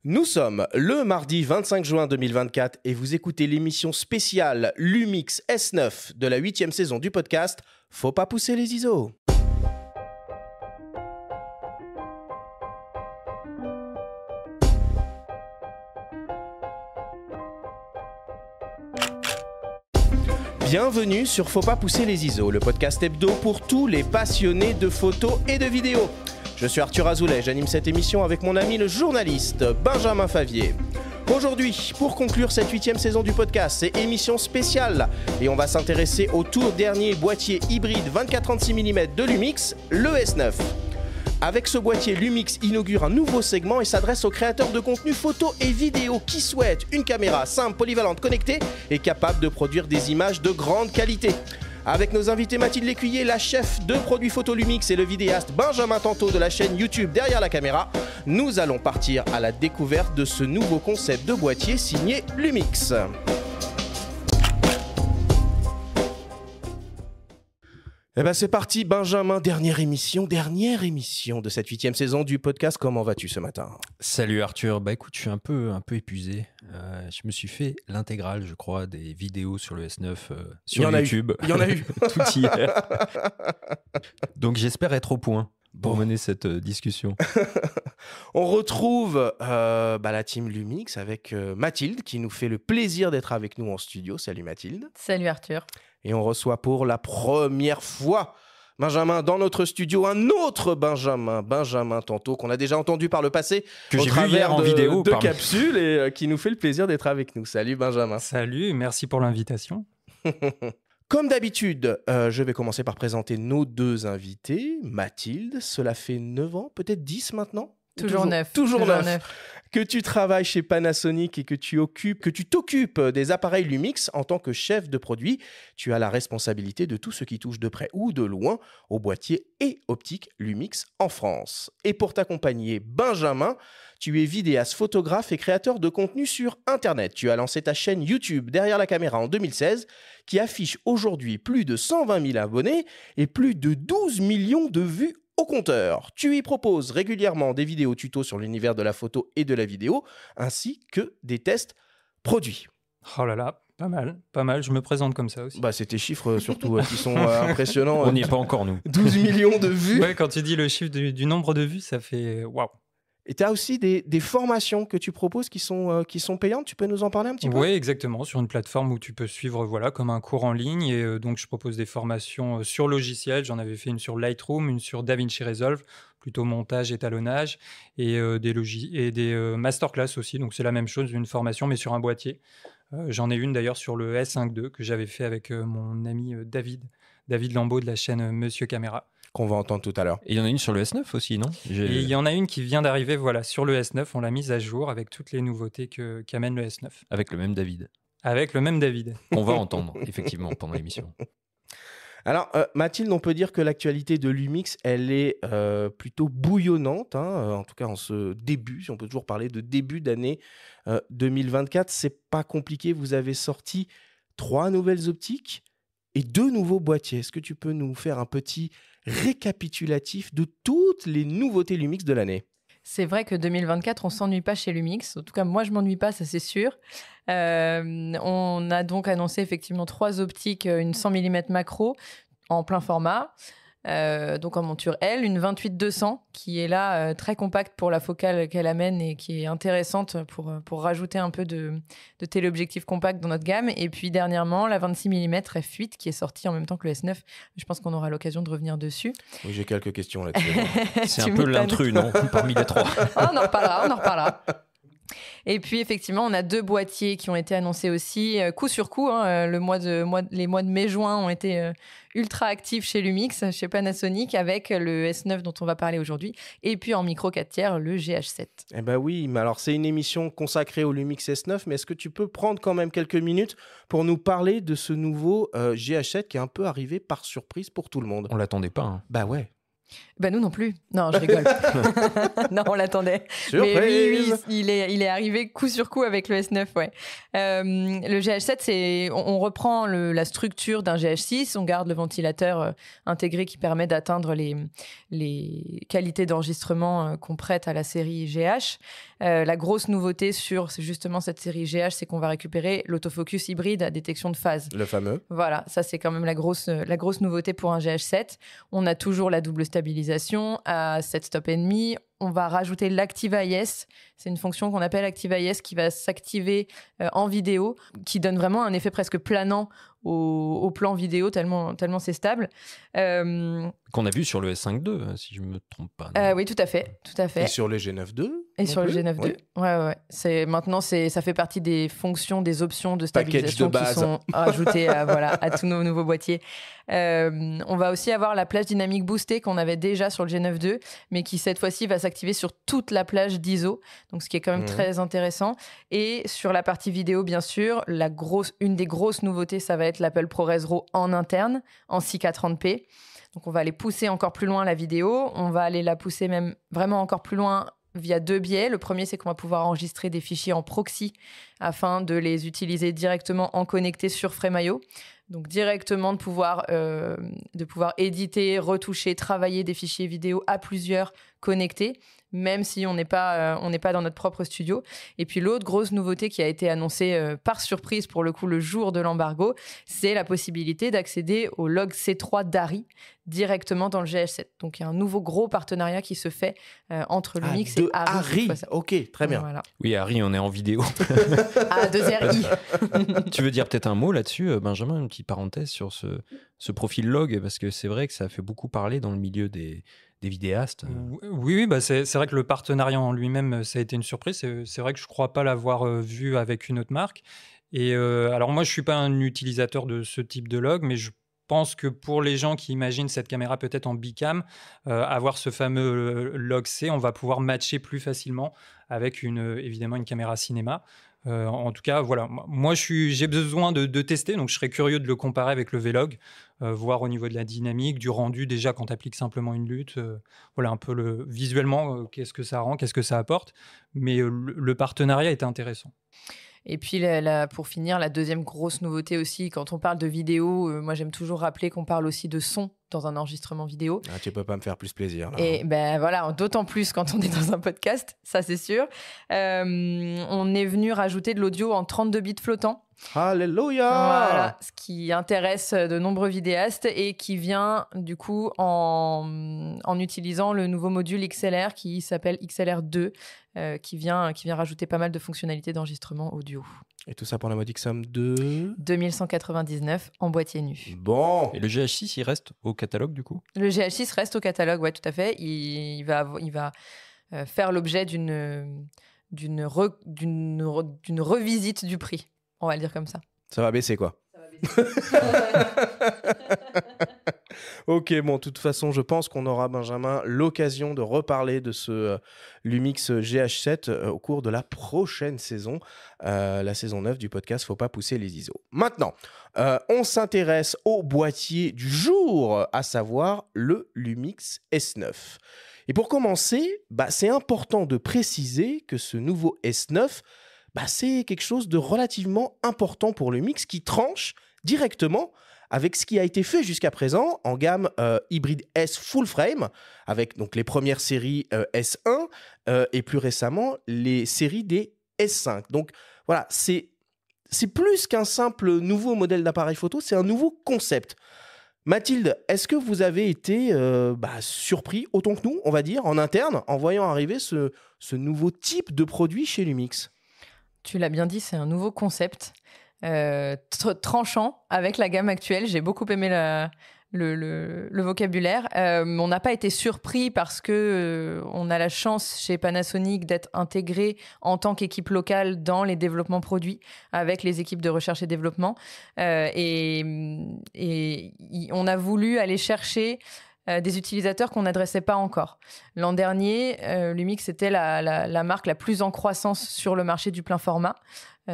Nous sommes le mardi 25 juin 2024 et vous écoutez l'émission spéciale Lumix S9 de la 8e saison du podcast Faut pas pousser les ISO. Bienvenue sur Faut pas pousser les ISO, le podcast hebdo pour tous les passionnés de photos et de vidéos. Je suis Arthur Azoulay, j'anime cette émission avec mon ami le journaliste Benjamin Favier. Aujourd'hui, pour conclure cette 8e saison du podcast, c'est émission spéciale et on va s'intéresser au tout dernier boîtier hybride 24-36 mm de Lumix, le S9. Avec ce boîtier, Lumix inaugure un nouveau segment et s'adresse aux créateurs de contenu photo et vidéo qui souhaitent une caméra simple, polyvalente, connectée et capable de produire des images de grande qualité. Avec nos invités Mathilde Lécuyer, la chef de produits photo Lumix et le vidéaste Benjamin Tantôt de la chaîne YouTube Derrière la caméra, nous allons partir à la découverte de ce nouveau concept de boîtier signé Lumix. Eh ben c'est parti Benjamin, dernière émission de cette 8e saison du podcast. Comment vas-tu ce matin ? Salut Arthur, bah écoute, je suis un peu épuisé. Je me suis fait l'intégrale, je crois, des vidéos sur le S9 sur YouTube. Il y en a eu. Tout hier. Donc j'espère être au point pour mener cette discussion. On retrouve la team Lumix avec Mathilde qui nous fait le plaisir d'être avec nous en studio. Salut Mathilde. Salut Arthur. Et on reçoit pour la première fois Benjamin dans notre studio, un autre Benjamin Tantôt, qu'on a déjà entendu par le passé que au j'ai travers vu hier en vidéo de capsules et qui nous fait le plaisir d'être avec nous. Salut Benjamin. Salut, merci pour l'invitation. Comme d'habitude, je vais commencer par présenter nos deux invités. Mathilde, cela fait 9 ans, peut-être 10 maintenant ? Toujours neuf. Que tu travailles chez Panasonic et que tu t'occupes des appareils Lumix en tant que chef de produit. Tu as la responsabilité de tout ce qui touche de près ou de loin au boîtier et optique Lumix en France. Et pour t'accompagner, Benjamin, tu es vidéaste, photographe et créateur de contenu sur Internet. Tu as lancé ta chaîne YouTube Derrière la caméra en 2016 qui affiche aujourd'hui plus de 120 000 abonnés et plus de 12 millions de vues au compteur. Tu y proposes régulièrement des vidéos tutos sur l'univers de la photo et de la vidéo, ainsi que des tests produits. Oh là là, pas mal. Je me présente comme ça aussi. C'est tes chiffres surtout qui sont impressionnants. On n'y est pas encore, nous. 12 millions de vues. Ouais, quand tu dis le chiffre du nombre de vues, ça fait waouh. Et tu as aussi des formations que tu proposes qui sont payantes. Tu peux nous en parler un petit peu ? Oui, exactement. Sur une plateforme où tu peux suivre comme un cours en ligne. Et donc, je propose des formations sur logiciel. J'en avais fait une sur Lightroom, une sur DaVinci Resolve, plutôt montage, étalonnage, et des masterclass aussi. Donc, c'est la même chose, une formation, mais sur un boîtier. J'en ai une d'ailleurs sur le S5 II que j'avais fait avec mon ami David Lambeau de la chaîne Monsieur Caméra. Qu'on va entendre tout à l'heure. Et il y en a une sur le S9 aussi, non ? Et il y en a une qui vient d'arriver sur le S9. On l'a mise à jour avec toutes les nouveautés qu'amène le S9. Avec le même David. On va entendre, effectivement, pendant l'émission. Alors, Mathilde, on peut dire que l'actualité de Lumix, elle est plutôt bouillonnante. En tout cas, en ce début, si on peut toujours parler de début d'année 2024. C'est pas compliqué. Vous avez sorti 3 nouvelles optiques et 2 nouveaux boîtiers. Est-ce que tu peux nous faire un petit récapitulatif de toutes les nouveautés Lumix de l'année ? C'est vrai que 2024, on ne s'ennuie pas chez Lumix. En tout cas, moi, je ne m'ennuie pas, ça c'est sûr. On a donc annoncé effectivement 3 optiques, une 100 mm macro en plein format, donc en monture L, une 28-200 qui est là très compacte pour la focale qu'elle amène et qui est intéressante pour rajouter un peu de téléobjectif compact dans notre gamme. Et puis dernièrement, la 26 mm f8 qui est sortie en même temps que le S9. Je pense qu'on aura l'occasion de revenir dessus. Oui, j'ai quelques questions là-dessus. C'est un peu l'intrus, non ? Parmi les 3. On en reparlera. Et puis effectivement, on a 2 boîtiers qui ont été annoncés aussi coup sur coup. Les mois de mai-juin ont été ultra actifs chez Lumix, chez Panasonic, avec le S9 dont on va parler aujourd'hui, et puis en micro 4 tiers, le GH7. Eh ben oui, mais alors c'est une émission consacrée au Lumix S9, mais est-ce que tu peux prendre quand même quelques minutes pour nous parler de ce nouveau GH7 qui est un peu arrivé par surprise pour tout le monde ? On l'attendait pas. Hein. Bah ouais. Nous non plus. Non, je rigole. Non, on l'attendait. Surprise. Mais oui, il est arrivé coup sur coup avec le S9, ouais. Le GH7, on reprend la structure d'un GH6, on garde le ventilateur intégré qui permet d'atteindre les qualités d'enregistrement qu'on prête à la série GH. La grosse nouveauté sur justement cette série GH, c'est qu'on va récupérer l'autofocus hybride à détection de phase. Le fameux. Voilà, ça c'est quand même la grosse nouveauté pour un GH7. On a toujours la double stabilisation à 7 stop et demi. On va rajouter l'Active IS. C'est une fonction qu'on appelle Active IS qui va s'activer en vidéo, qui donne vraiment un effet presque planant au plan vidéo, tellement c'est stable. Qu'on a vu sur le S5 II, si je ne me trompe pas. Oui, tout à fait. Et sur le G9 II Et sur le G9 II. Oui. Ouais. Maintenant, ça fait partie des fonctions, des options de stabilisation Package de base. qui sont rajoutées à tous nos nouveaux boîtiers. On va aussi avoir la plage dynamique boostée qu'on avait déjà sur le G9 II, mais qui cette fois-ci va s'activer sur toute la plage d'ISO, donc ce qui est quand même très intéressant. Et sur la partie vidéo, bien sûr, une des grosses nouveautés, ça va être l'Apple ProRes RAW en interne, en 6K30p. Donc on va aller pousser encore plus loin la vidéo, on va aller la pousser même vraiment encore plus loin via 2 biais. Le premier, c'est qu'on va pouvoir enregistrer des fichiers en proxy afin de les utiliser directement en connecté sur Frame.io. Donc directement de pouvoir éditer, retoucher, travailler des fichiers vidéo à plusieurs connectés, même si on n'est pas dans notre propre studio. Et puis l'autre grosse nouveauté qui a été annoncée par surprise pour le coup le jour de l'embargo, c'est la possibilité d'accéder au log C3 d'Arri directement dans le GH7. Donc il y a un nouveau gros partenariat qui se fait entre Lumix et Arri. Ok, très bien. Voilà. Oui, Arri, on est en vidéo. A2RI. Tu veux dire peut-être un mot là-dessus, Benjamin, une petite parenthèse sur ce profil log, parce que c'est vrai que ça a fait beaucoup parler dans le milieu des vidéastes. Oui, c'est vrai que le partenariat en lui-même, ça a été une surprise. C'est vrai que je ne crois pas l'avoir vu avec une autre marque. Et alors moi, je ne suis pas un utilisateur de ce type de log, mais je pense que pour les gens qui imaginent cette caméra peut-être en bicam, avoir ce fameux log C, on va pouvoir matcher plus facilement avec évidemment une caméra cinéma. En tout cas, voilà. Moi, j'ai besoin de tester, donc je serais curieux de le comparer avec le Vlog, voir au niveau de la dynamique, du rendu, déjà quand tu appliques simplement une lutte, voilà un peu visuellement, qu'est-ce que ça rend, qu'est-ce que ça apporte. Mais le partenariat était intéressant. Et puis, pour finir, la deuxième grosse nouveauté aussi, quand on parle de vidéo, moi j'aime toujours rappeler qu'on parle aussi de son dans un enregistrement vidéo. Ah, tu peux pas me faire plus plaisir. Là. Et ben voilà, d'autant plus quand on est dans un podcast, ça c'est sûr. On est venu rajouter de l'audio en 32 bits flottants. Alléluia. Voilà, ce qui intéresse de nombreux vidéastes et qui vient du coup en utilisant le nouveau module XLR qui s'appelle XLR2, qui vient rajouter pas mal de fonctionnalités d'enregistrement audio. Et tout ça pour la modique somme de 2199 en boîtier nu. Bon. Et le GH6, il reste au catalogue du coup ? Le GH6 reste au catalogue, ouais, tout à fait. Il va faire l'objet d'une revisite du prix. On va le dire comme ça. Ça va baisser, quoi. Ça va baisser. Ok, bon, de toute façon, je pense qu'on aura, Benjamin, l'occasion de reparler de ce Lumix GH7 au cours de la prochaine saison, la saison 9 du podcast Faut pas pousser les ISO. Maintenant, on s'intéresse au boîtier du jour, à savoir le Lumix S9. Et pour commencer, c'est important de préciser que ce nouveau S9, c'est quelque chose de relativement important pour le Lumix qui tranche directement avec ce qui a été fait jusqu'à présent en gamme hybride S full frame, avec donc les premières séries S1 et plus récemment les séries des S5. Donc voilà, c'est plus qu'un simple nouveau modèle d'appareil photo, c'est un nouveau concept. Mathilde, est-ce que vous avez été surpris, autant que nous, on va dire, en interne, en voyant arriver ce nouveau type de produit chez Lumix ? Tu l'as bien dit, c'est un nouveau concept tranchant avec la gamme actuelle. J'ai beaucoup aimé le vocabulaire. On n'a pas été surpris parce que on a la chance chez Panasonic d'être intégré en tant qu'équipe locale dans les développements produits avec les équipes de recherche et développement. Et on a voulu aller chercher des utilisateurs qu'on n'adressait pas encore. L'an dernier, Lumix était la marque la plus en croissance sur le marché du plein format,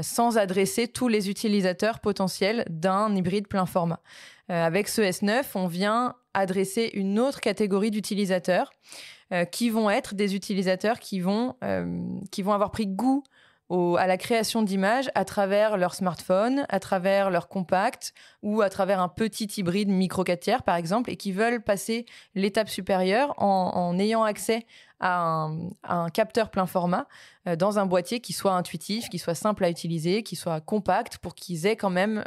sans adresser tous les utilisateurs potentiels d'un hybride plein format. Avec ce S9, on vient adresser une autre catégorie d'utilisateurs qui vont être des utilisateurs qui vont avoir pris goût à la création d'images à travers leur smartphone, à travers leur compact ou à travers un petit hybride micro 4 tiers par exemple, et qui veulent passer l'étape supérieure en ayant accès à un capteur plein format dans un boîtier qui soit intuitif, qui soit simple à utiliser, qui soit compact pour qu'ils aient quand même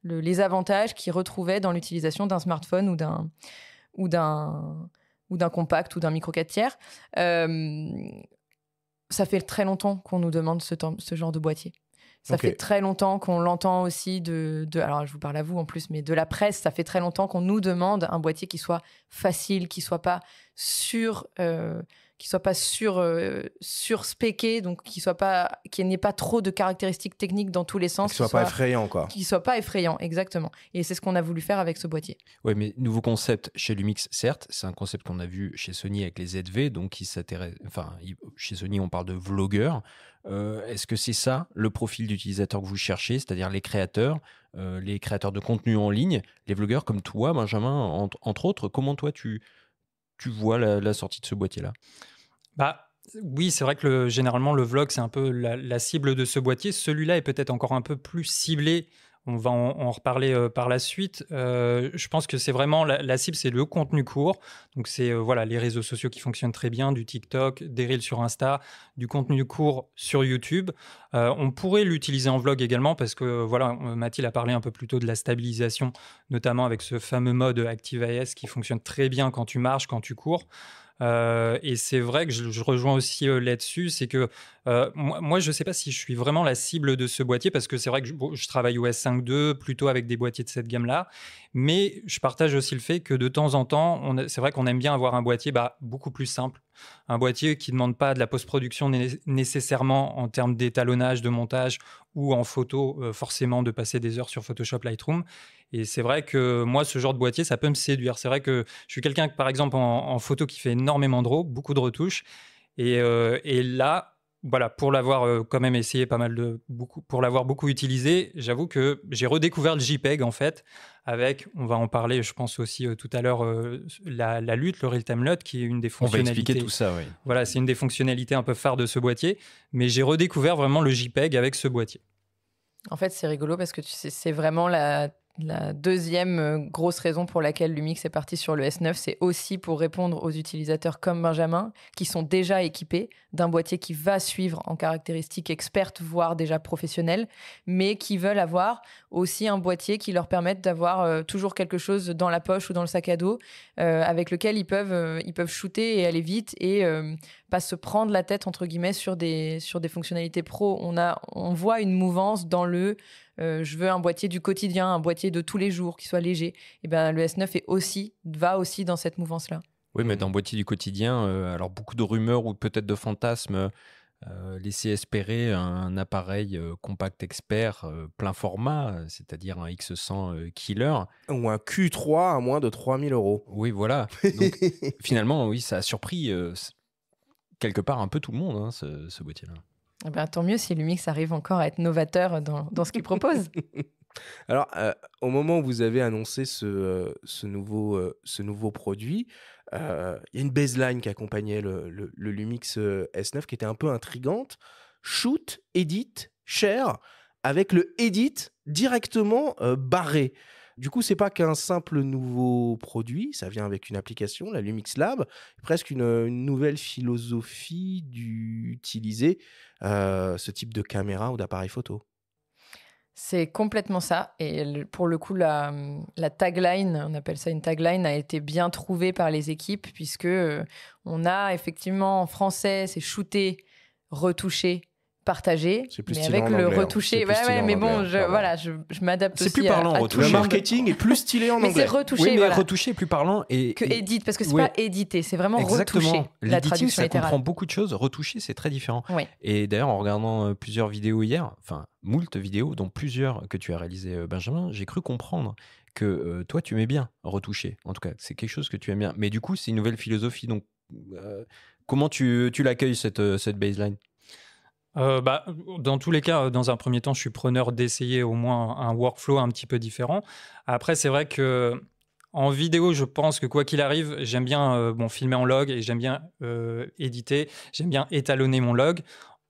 les avantages qu'ils retrouvaient dans l'utilisation d'un smartphone ou d'un compact ou d'un micro 4 tiers. Ça fait très longtemps qu'on nous demande ce genre de boîtier. Ça fait très longtemps qu'on l'entend aussi alors je vous parle à vous en plus, mais de la presse, ça fait très longtemps qu'on nous demande un boîtier qui soit facile, qui soit pas surspéqué, donc qui n'ait pas trop de caractéristiques techniques dans tous les sens. Qui soit pas effrayant, quoi. Qui soit pas effrayant, exactement. Et c'est ce qu'on a voulu faire avec ce boîtier. Oui, mais nouveau concept chez Lumix, certes, c'est un concept qu'on a vu chez Sony avec les ZV, donc chez Sony, on parle de vlogueurs. Est-ce que c'est ça le profil d'utilisateur que vous cherchez, c'est-à-dire les créateurs de contenu en ligne, les vlogueurs comme toi, Benjamin, entre autres. Comment toi, tu vois la sortie de ce boîtier-là? Oui, c'est vrai que généralement, le vlog, c'est un peu la cible de ce boîtier. Celui-là est peut-être encore un peu plus ciblé. On va en reparler par la suite. Je pense que c'est vraiment la cible, c'est le contenu court. Donc, c'est les réseaux sociaux qui fonctionnent très bien, du TikTok, des Reels sur Insta, du contenu court sur YouTube. On pourrait l'utiliser en vlog également parce que, Mathilde a parlé un peu plus tôt de la stabilisation, notamment avec ce fameux mode ActiveIS qui fonctionne très bien quand tu marches, quand tu cours. Et c'est vrai que je rejoins aussi là-dessus, c'est que moi, je ne sais pas si je suis vraiment la cible de ce boîtier parce que c'est vrai que je travaille OS 5.2 plutôt avec des boîtiers de cette gamme-là, mais je partage aussi le fait que de temps en temps, c'est vrai qu'on aime bien avoir un boîtier beaucoup plus simple, un boîtier qui ne demande pas de la post-production nécessairement en termes d'étalonnage, de montage ou en photo, forcément de passer des heures sur Photoshop, Lightroom. Et c'est vrai que moi, ce genre de boîtier, ça peut me séduire. C'est vrai que je suis quelqu'un, par exemple, en photo qui fait énormément de RAW, beaucoup de retouches. Et là, pour l'avoir quand même essayé pour l'avoir beaucoup utilisé, j'avoue que j'ai redécouvert le JPEG, en fait, avec, on va en parler, je pense aussi tout à l'heure, la LUT, le Real-Time LUT, qui est une des fonctionnalités. On va expliquer tout ça, oui. Voilà, c'est une des fonctionnalités un peu phares de ce boîtier. Mais j'ai redécouvert vraiment le JPEG avec ce boîtier. En fait, c'est rigolo parce que c'est vraiment la deuxième grosse raison pour laquelle Lumix est parti sur le S9, c'est aussi pour répondre aux utilisateurs comme Benjamin, qui sont déjà équipés d'un boîtier qui va suivre en caractéristiques expertes, voire déjà professionnelles, mais qui veulent avoir aussi un boîtier qui leur permette d'avoir toujours quelque chose dans la poche ou dans le sac à dos, avec lequel ils peuvent shooter et aller vite et pas se prendre la tête, entre guillemets, sur des fonctionnalités pro. On voit une mouvance dans je veux un boîtier du quotidien, un boîtier de tous les jours qui soit léger. Et ben, le S9 va aussi dans cette mouvance-là. Oui, mais dans boîtier du quotidien, alors beaucoup de rumeurs ou peut-être de fantasmes laissaient espérer un appareil compact expert plein format, c'est-à-dire un X100 Killer. Ou un Q3 à moins de 3 000 €. Oui, voilà. Donc, finalement, oui, ça a surpris quelque part un peu tout le monde, hein, ce boîtier-là. Eh ben, tant mieux si Lumix arrive encore à être novateur dans ce qu'il propose. Alors, au moment où vous avez annoncé ce nouveau produit, il y a une baseline qui accompagnait le Lumix S9 qui était un peu intrigante. Shoot, edit, share, avec le edit directement barré. Du coup, c'est pas qu'un simple nouveau produit, ça vient avec une application, la Lumix Lab, presque une nouvelle philosophie d'utiliser ce type de caméra ou d'appareil photo. C'est complètement ça. Et pour le coup, la tagline, on appelle ça une tagline, a été bien trouvée par les équipes puisque on a effectivement en français, c'est shooter, retoucher, partager, mais avec le retoucher. Mais bon, je m'adapte aussi. C'est plus parlant, retoucher. Le marketing est plus stylé en anglais. Mais c'est retoucher, oui, mais retoucher est plus parlant. Que edit, parce que c'est pas éditer, c'est vraiment retoucher. La traduction littérale. Ça comprend beaucoup de choses. Retoucher, c'est très différent. Oui. Et d'ailleurs, en regardant plusieurs vidéos hier, moult vidéos, dont plusieurs que tu as réalisées, Benjamin, j'ai cru comprendre que toi, tu aimais bien retoucher. En tout cas, c'est quelque chose que tu aimes bien. Mais du coup, c'est une nouvelle philosophie. Donc, comment tu l'accueilles, cette baseline? Dans tous les cas, dans un premier temps, je suis preneur d'essayer au moins un workflow un petit peu différent. Après, c'est vrai que en vidéo, je pense que quoi qu'il arrive, j'aime bien filmer en log et j'aime bien éditer, j'aime bien étalonner mon log.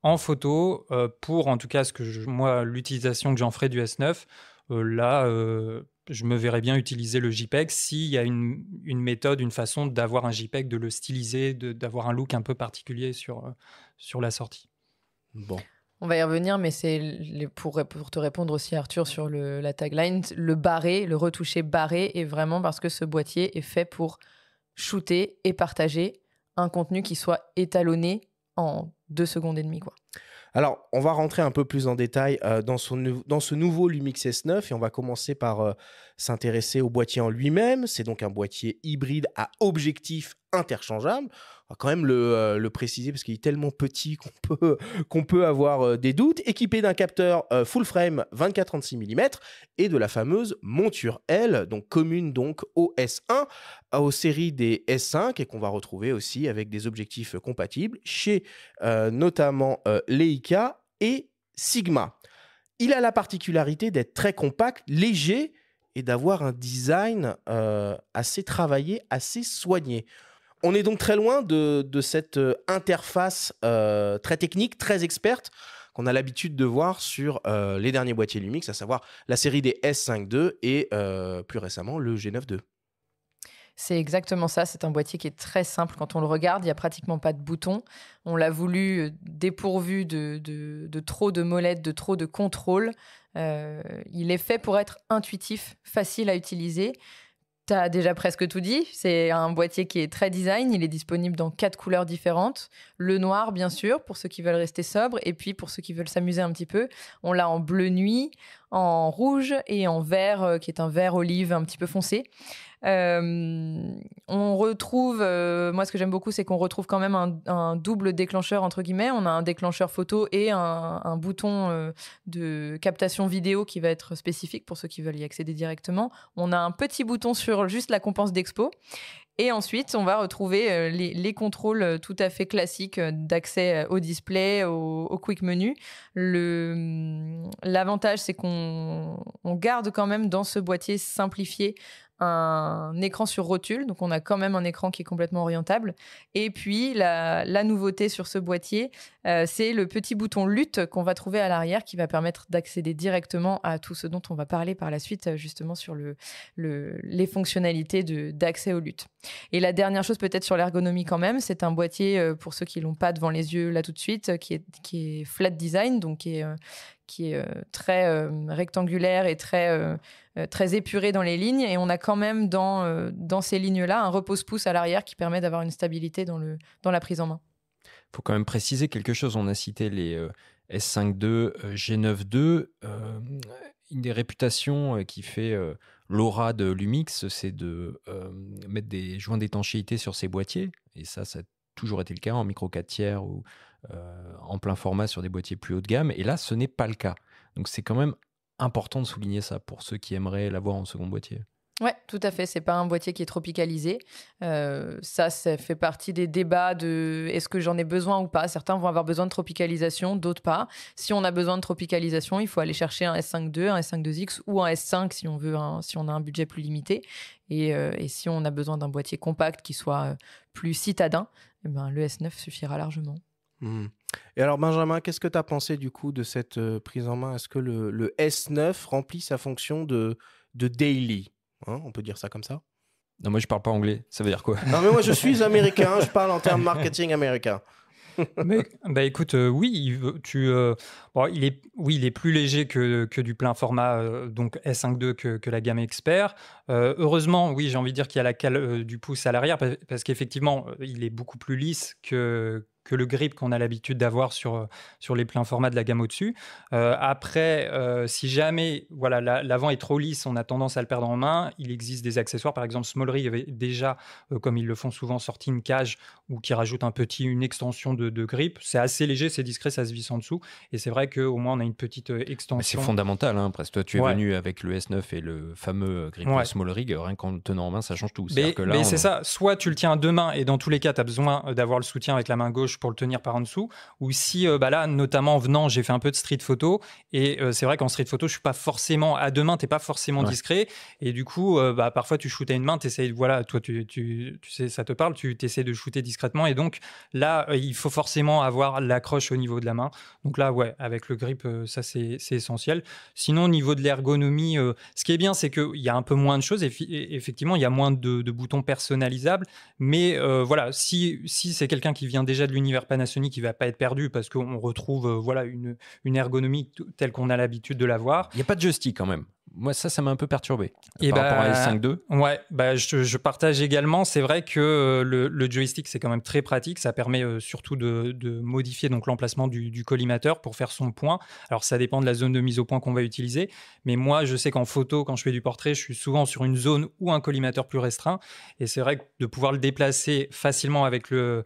En photo, pour en tout cas moi, l'utilisation que j'en ferai du S9, je me verrais bien utiliser le JPEG s'il y a une méthode, une façon d'avoir un JPEG, de le styliser, d'avoir un look un peu particulier sur la sortie. Bon. On va y revenir, mais pour te répondre aussi, Arthur, sur la tagline, le barré, le retouché barré est vraiment parce que ce boîtier est fait pour shooter et partager un contenu qui soit étalonné en 2 secondes et demie, quoi. Alors, on va rentrer un peu plus en détail dans ce nouveau Lumix S9 et on va commencer par s'intéresser au boîtier en lui-même. C'est donc un boîtier hybride à objectif interchangeable. On va quand même le préciser parce qu'il est tellement petit qu'on peut avoir des doutes. Équipé d'un capteur full frame 24-36 mm et de la fameuse monture L, donc commune donc au S1, aux séries des S5 et qu'on va retrouver aussi avec des objectifs compatibles chez notamment Leica et Sigma. Il a la particularité d'être très compact, léger et d'avoir un design assez travaillé, assez soigné. On est donc très loin de cette interface très technique, très experte qu'on a l'habitude de voir sur les derniers boîtiers Lumix, à savoir la série des S5 II et plus récemment le G9 II. C'est exactement ça. C'est un boîtier qui est très simple. Quand on le regarde, il n'y a pratiquement pas de boutons. On l'a voulu dépourvu de trop de molettes, de trop de contrôle. Il est fait pour être intuitif, facile à utiliser. Tu as déjà presque tout dit. C'est un boîtier qui est très design. Il est disponible dans 4 couleurs différentes. Le noir, bien sûr, pour ceux qui veulent rester sobres. Et puis, pour ceux qui veulent s'amuser un petit peu, on l'a en bleu nuit, en rouge et en vert, qui est un vert olive un petit peu foncé. On retrouve, moi ce que j'aime beaucoup, c'est qu'on retrouve quand même un double déclencheur entre guillemets. On a un déclencheur photo et un bouton de captation vidéo qui va être spécifique pour ceux qui veulent y accéder directement. On a un petit bouton sur juste la compense d'expo. Et ensuite, on va retrouver les contrôles tout à fait classiques d'accès au display, au quick menu. L'avantage, c'est qu'on garde quand même dans ce boîtier simplifié un écran sur rotule, donc on a quand même un écran qui est complètement orientable. Et puis la nouveauté sur ce boîtier, c'est le petit bouton lutte qu'on va trouver à l'arrière qui va permettre d'accéder directement à tout ce dont on va parler par la suite, justement sur les fonctionnalités d'accès aux luttes. Et la dernière chose peut-être sur l'ergonomie quand même, c'est un boîtier, pour ceux qui l'ont pas devant les yeux là tout de suite, qui est flat design, donc qui est très rectangulaire et très épuré dans les lignes. Et on a quand même dans ces lignes-là un repose-pouce à l'arrière qui permet d'avoir une stabilité dans la prise en main. Il faut quand même préciser quelque chose. On a cité les S5 II, G9 II. Une des réputations qui fait l'aura de Lumix, c'est de mettre des joints d'étanchéité sur ces boîtiers. Et ça a toujours été le cas en micro 4 tiers ou en plein format sur des boîtiers plus haut de gamme. Et là, ce n'est pas le cas. Donc, c'est quand même important de souligner ça pour ceux qui aimeraient l'avoir en second boîtier. Ouais, tout à fait. C'est pas un boîtier qui est tropicalisé. Ça fait partie des débats de est-ce que j'en ai besoin ou pas. Certains vont avoir besoin de tropicalisation, d'autres pas. Si on a besoin de tropicalisation, il faut aller chercher un S5 II, un S5 IIX ou un S5 si on a un budget plus limité. Et si on a besoin d'un boîtier compact qui soit plus citadin, eh ben, le S9 suffira largement. Et alors Benjamin, qu'est-ce que tu as pensé du coup de cette prise en main? Est-ce que le S9 remplit sa fonction de daily? On peut dire ça comme ça? Non, moi je parle pas anglais, ça veut dire quoi? Non mais moi je suis américain, je parle en termes marketing américain. Mais écoute, oui, il est plus léger que du plein format, donc S5 II que la gamme Expert. Heureusement, oui, j'ai envie de dire qu'il y a la cale du pouce à l'arrière, parce qu'effectivement, il est beaucoup plus lisse que que le grip qu'on a l'habitude d'avoir sur les pleins formats de la gamme au-dessus. Après, si jamais l'avant est trop lisse, on a tendance à le perdre en main. Il existe des accessoires, par exemple Small Rig avait déjà, comme ils le font souvent, sorti une cage ou qui rajoute une extension de grip. C'est assez léger, c'est discret, ça se visse en dessous. Et c'est vrai qu'au moins on a une petite extension. Mais c'est fondamental, hein, presque. Toi, tu es venu avec le S9 et le fameux grip Small Rig, rien qu'en le tenant en main, ça change tout. Mais c'est ça, soit tu le tiens à deux mains et dans tous les cas, tu as besoin d'avoir le soutien avec la main gauche pour le tenir par en dessous, ou si là, notamment en venant, j'ai fait un peu de street photo et c'est vrai qu'en street photo, je suis pas forcément à deux mains, t'es pas forcément discret et du coup, parfois tu shootes à une main, t'essayes, toi tu sais, ça te parle, tu essaies de shooter discrètement et donc là, il faut forcément avoir l'accroche au niveau de la main. Donc là, avec le grip, ça c'est essentiel. Sinon, au niveau de l'ergonomie, ce qui est bien, c'est qu'il y a un peu moins de choses. Effectivement, il y a moins de boutons personnalisables. Mais si c'est quelqu'un qui vient déjà de l'univers Panasonic, il ne va pas être perdu parce qu'on retrouve une ergonomie telle qu'on a l'habitude de la voir. Il n'y a pas de joystick quand même. Moi, ça m'a un peu perturbé par rapport à S5.2. Ouais, je partage également. C'est vrai que le joystick, c'est quand même très pratique. Ça permet surtout de modifier donc l'emplacement du collimateur pour faire son point. Alors, ça dépend de la zone de mise au point qu'on va utiliser. Mais moi, je sais qu'en photo, quand je fais du portrait, je suis souvent sur une zone ou un collimateur plus restreint. Et c'est vrai que de pouvoir le déplacer facilement avec le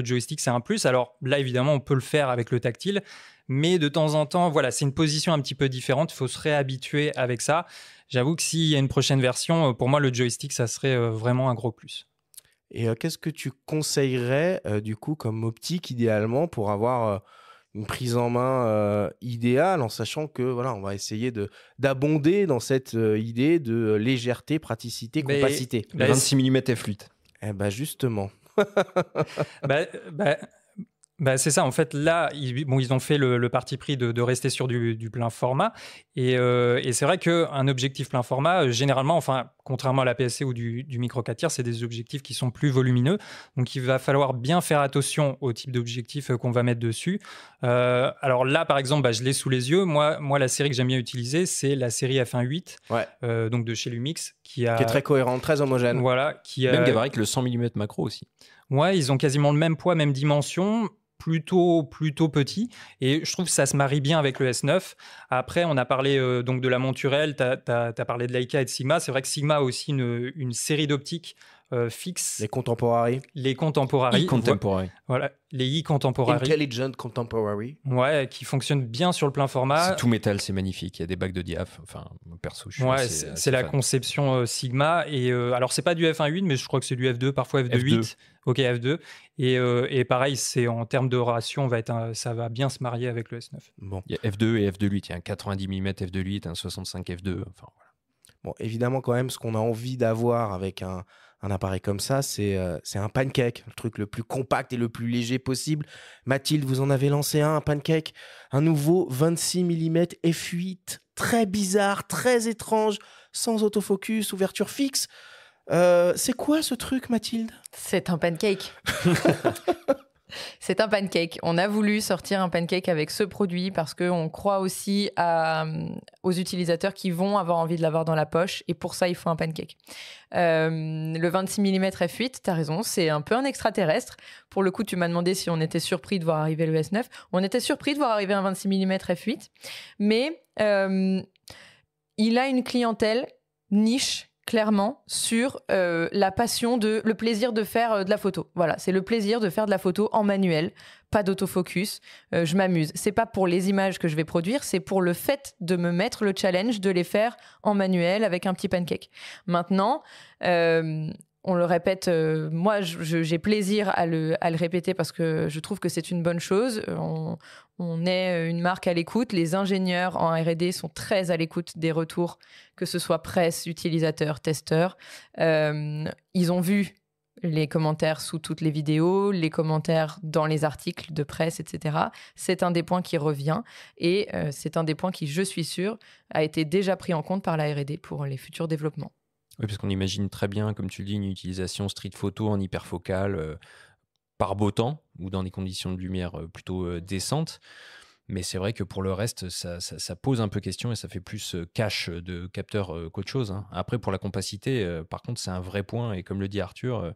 joystick, c'est un plus. Alors là, évidemment, on peut le faire avec le tactile. Mais de temps en temps, c'est une position un petit peu différente. Il faut se réhabituer avec ça. J'avoue que s'il y a une prochaine version, pour moi, le joystick, ça serait vraiment un gros plus. Et qu'est-ce que tu conseillerais, du coup, comme optique, idéalement, pour avoir une prise en main idéale, en sachant que, on va essayer d'abonder dans cette idée de légèreté, praticité, compacité. 26 mm f8. Eh bien, justement. C'est ça, en fait, là, ils ont fait le parti pris de rester sur du plein format. Et c'est vrai qu'un objectif plein format, généralement, contrairement à la PSC ou du micro 4 tiers, c'est des objectifs qui sont plus volumineux. Donc, il va falloir bien faire attention au type d'objectif qu'on va mettre dessus. Alors là, par exemple, je l'ai sous les yeux. Moi, la série que j'aime bien utiliser, c'est la série f1.8, donc de chez Lumix. Qui est très cohérente, très homogène. Voilà. Même gabarit que le 100 mm macro aussi. Ouais, ils ont quasiment le même poids, même dimension. Plutôt petit et je trouve que ça se marie bien avec le S9. Après, on a parlé donc de la monturelle, tu as parlé de Leica et de Sigma. C'est vrai que Sigma a aussi une série d'optiques fixes. Les contemporary. Voilà, les e-contemporary. Intelligent contemporary. Ouais, qui fonctionnent bien sur le plein format. C'est tout métal, c'est magnifique. Il y a des bacs de diaph. Perso, je suis c'est la conception Sigma. Et alors, c'est pas du f1.8, mais je crois que c'est du f2, parfois f2.8. Ok, f2. Et pareil, c'est en termes de ratio, ça va bien se marier avec le S9. Bon. Il y a f2 et f2.8. Il y a un 90 mm f2.8, un 65 f2. Bon, évidemment, quand même, ce qu'on a envie d'avoir avec un appareil comme ça, c'est un pancake, le truc le plus compact et le plus léger possible. Mathilde, vous en avez lancé un pancake, un nouveau 26 mm f8, très bizarre, très étrange, sans autofocus, ouverture fixe. C'est quoi ce truc, Mathilde ? C'est un pancake. C'est un pancake. On a voulu sortir un pancake avec ce produit parce qu'on croit aussi aux utilisateurs qui vont avoir envie de l'avoir dans la poche et pour ça, il faut un pancake. Le 26 mm f8, tu as raison, c'est un peu un extraterrestre. Pour le coup, tu m'as demandé si on était surpris de voir arriver le S9. On était surpris de voir arriver un 26 mm f8, mais il a une clientèle niche clairement sur la passion le plaisir de faire de la photo. Voilà, c'est le plaisir de faire de la photo en manuel, pas d'autofocus. Je m'amuse. C'est pas pour les images que je vais produire, c'est pour le fait de me mettre le challenge de les faire en manuel avec un petit pancake. Maintenant, on le répète, moi j'ai plaisir à le répéter parce que je trouve que c'est une bonne chose. On est une marque à l'écoute. Les ingénieurs en R&D sont très à l'écoute des retours, que ce soit presse, utilisateurs, testeurs. Ils ont vu les commentaires sous toutes les vidéos, les commentaires dans les articles de presse, etc. C'est un des points qui revient et c'est un des points qui, je suis sûre, a été déjà pris en compte par la R&D pour les futurs développements. Oui, parce qu'on imagine très bien, comme tu le dis, une utilisation street photo en hyperfocale par beau temps ou dans des conditions de lumière plutôt décentes. Mais c'est vrai que pour le reste, ça pose un peu question et ça fait plus cache de capteur qu'autre chose. Après, pour la compacité, par contre, c'est un vrai point. Et comme le dit Arthur,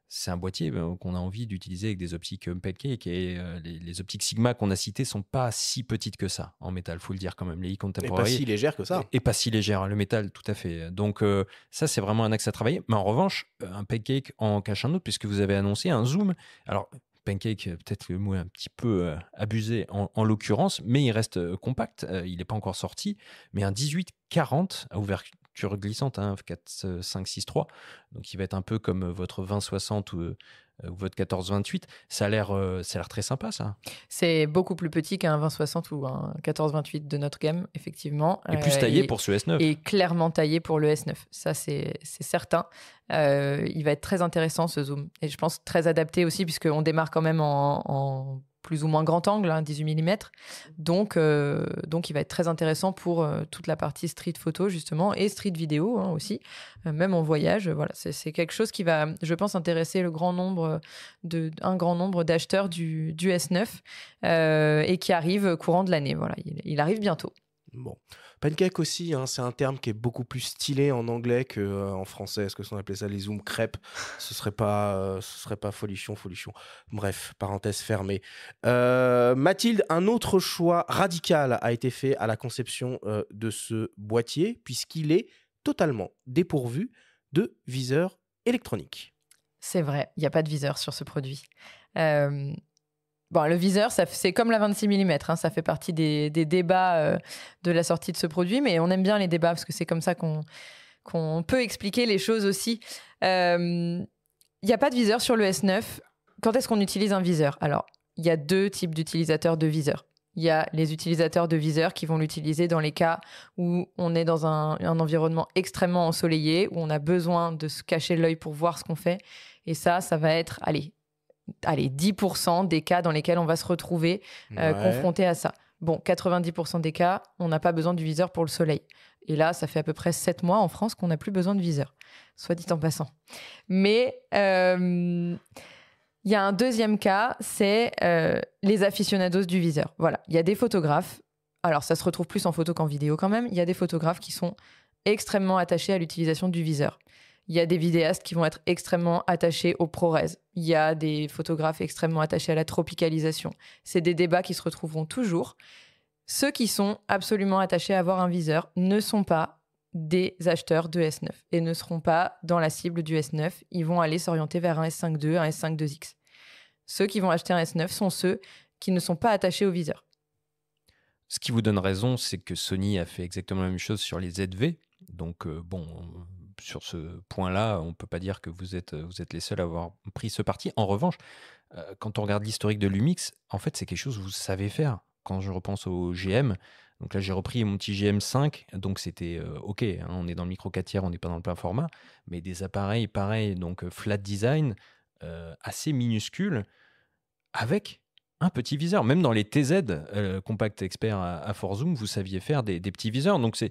c'est un boîtier qu'on a envie d'utiliser avec des optiques Pancake et les optiques Sigma qu'on a citées sont pas si petites que ça en métal, faut le dire quand même. Les Et contemporaries pas si légère que ça. et pas si légères, le métal, tout à fait. Donc ça, c'est vraiment un axe à travailler. Mais en revanche, un Pancake en cache un autre puisque vous avez annoncé un zoom. Alors Pancake, peut-être le mot est un petit peu abusé en l'occurrence, mais il reste compact. Il n'est pas encore sorti, mais un 18-40 à ouverture glissante, 4, 5, 6, 3. Donc il va être un peu comme votre 20-60 ou votre 14-28. Ça a l'air très sympa, ça. C'est beaucoup plus petit qu'un 20-60 ou un 14-28 de notre gamme, effectivement. Et plus taillé pour ce S9. Et clairement taillé pour le S9. Ça, c'est certain. Il va être très intéressant, ce zoom. Et je pense très adapté aussi, puisqu'on démarre quand même en plus ou moins grand angle, 18 mm. Donc, il va être très intéressant pour toute la partie street photo, justement, et street vidéo aussi, même en voyage. Voilà, c'est quelque chose qui va, je pense, intéresser un grand nombre d'acheteurs du S9 et qui arrive courant de l'année. Voilà, il arrive bientôt. Bon. Pancake aussi, c'est un terme qui est beaucoup plus stylé en anglais qu'en français. Est-ce qu'on appelait ça les zooms crêpes? Ce serait pas folichon. Bref, parenthèse fermée. Mathilde, un autre choix radical a été fait à la conception de ce boîtier, puisqu'il est totalement dépourvu de viseur électronique. C'est vrai, il n'y a pas de viseur sur ce produit. Bon, le viseur, c'est comme la 26 mm, ça fait partie des débats de la sortie de ce produit, mais on aime bien les débats parce que c'est comme ça qu'on peut expliquer les choses aussi. Il n'y a pas de viseur sur le S9. Quand est-ce qu'on utilise un viseur? Alors, il y a deux types d'utilisateurs de viseur. Il y a les utilisateurs de viseur qui vont l'utiliser dans les cas où on est dans un environnement extrêmement ensoleillé, où on a besoin de se cacher l'œil pour voir ce qu'on fait. Et ça va être, allez, 10% des cas dans lesquels on va se retrouver confronté à ça. Bon, 90% des cas, on n'a pas besoin du viseur pour le soleil. Et là, ça fait à peu près 7 mois en France qu'on n'a plus besoin de viseur, soit dit en passant. Mais il y a un deuxième cas, c'est les aficionados du viseur. Voilà, il y a des photographes, alors ça se retrouve plus en photo qu'en vidéo quand même, il y a des photographes qui sont extrêmement attachés à l'utilisation du viseur. Il y a des vidéastes qui vont être extrêmement attachés au ProRes. Il y a des photographes extrêmement attachés à la tropicalisation. C'est des débats qui se retrouveront toujours. Ceux qui sont absolument attachés à avoir un viseur ne sont pas des acheteurs de S9 et ne seront pas dans la cible du S9. Ils vont aller s'orienter vers un S5 II, un S5 IIX. Ceux qui vont acheter un S9 sont ceux qui ne sont pas attachés au viseur. Ce qui vous donne raison, c'est que Sony a fait exactement la même chose sur les ZV. Donc, sur ce point-là, on ne peut pas dire que vous êtes les seuls à avoir pris ce parti. En revanche, quand on regarde l'historique de Lumix, en fait, c'est quelque chose que vous savez faire. Quand je repense au GM, donc là, j'ai repris mon petit GM5, donc c'était OK, on est dans le micro 4 tiers, on n'est pas dans le plein format, mais des appareils pareils, donc flat design, assez minuscules, avec un petit viseur. Même dans les TZ, Compact Expert à Fort Zoom, vous saviez faire des petits viseurs. Donc,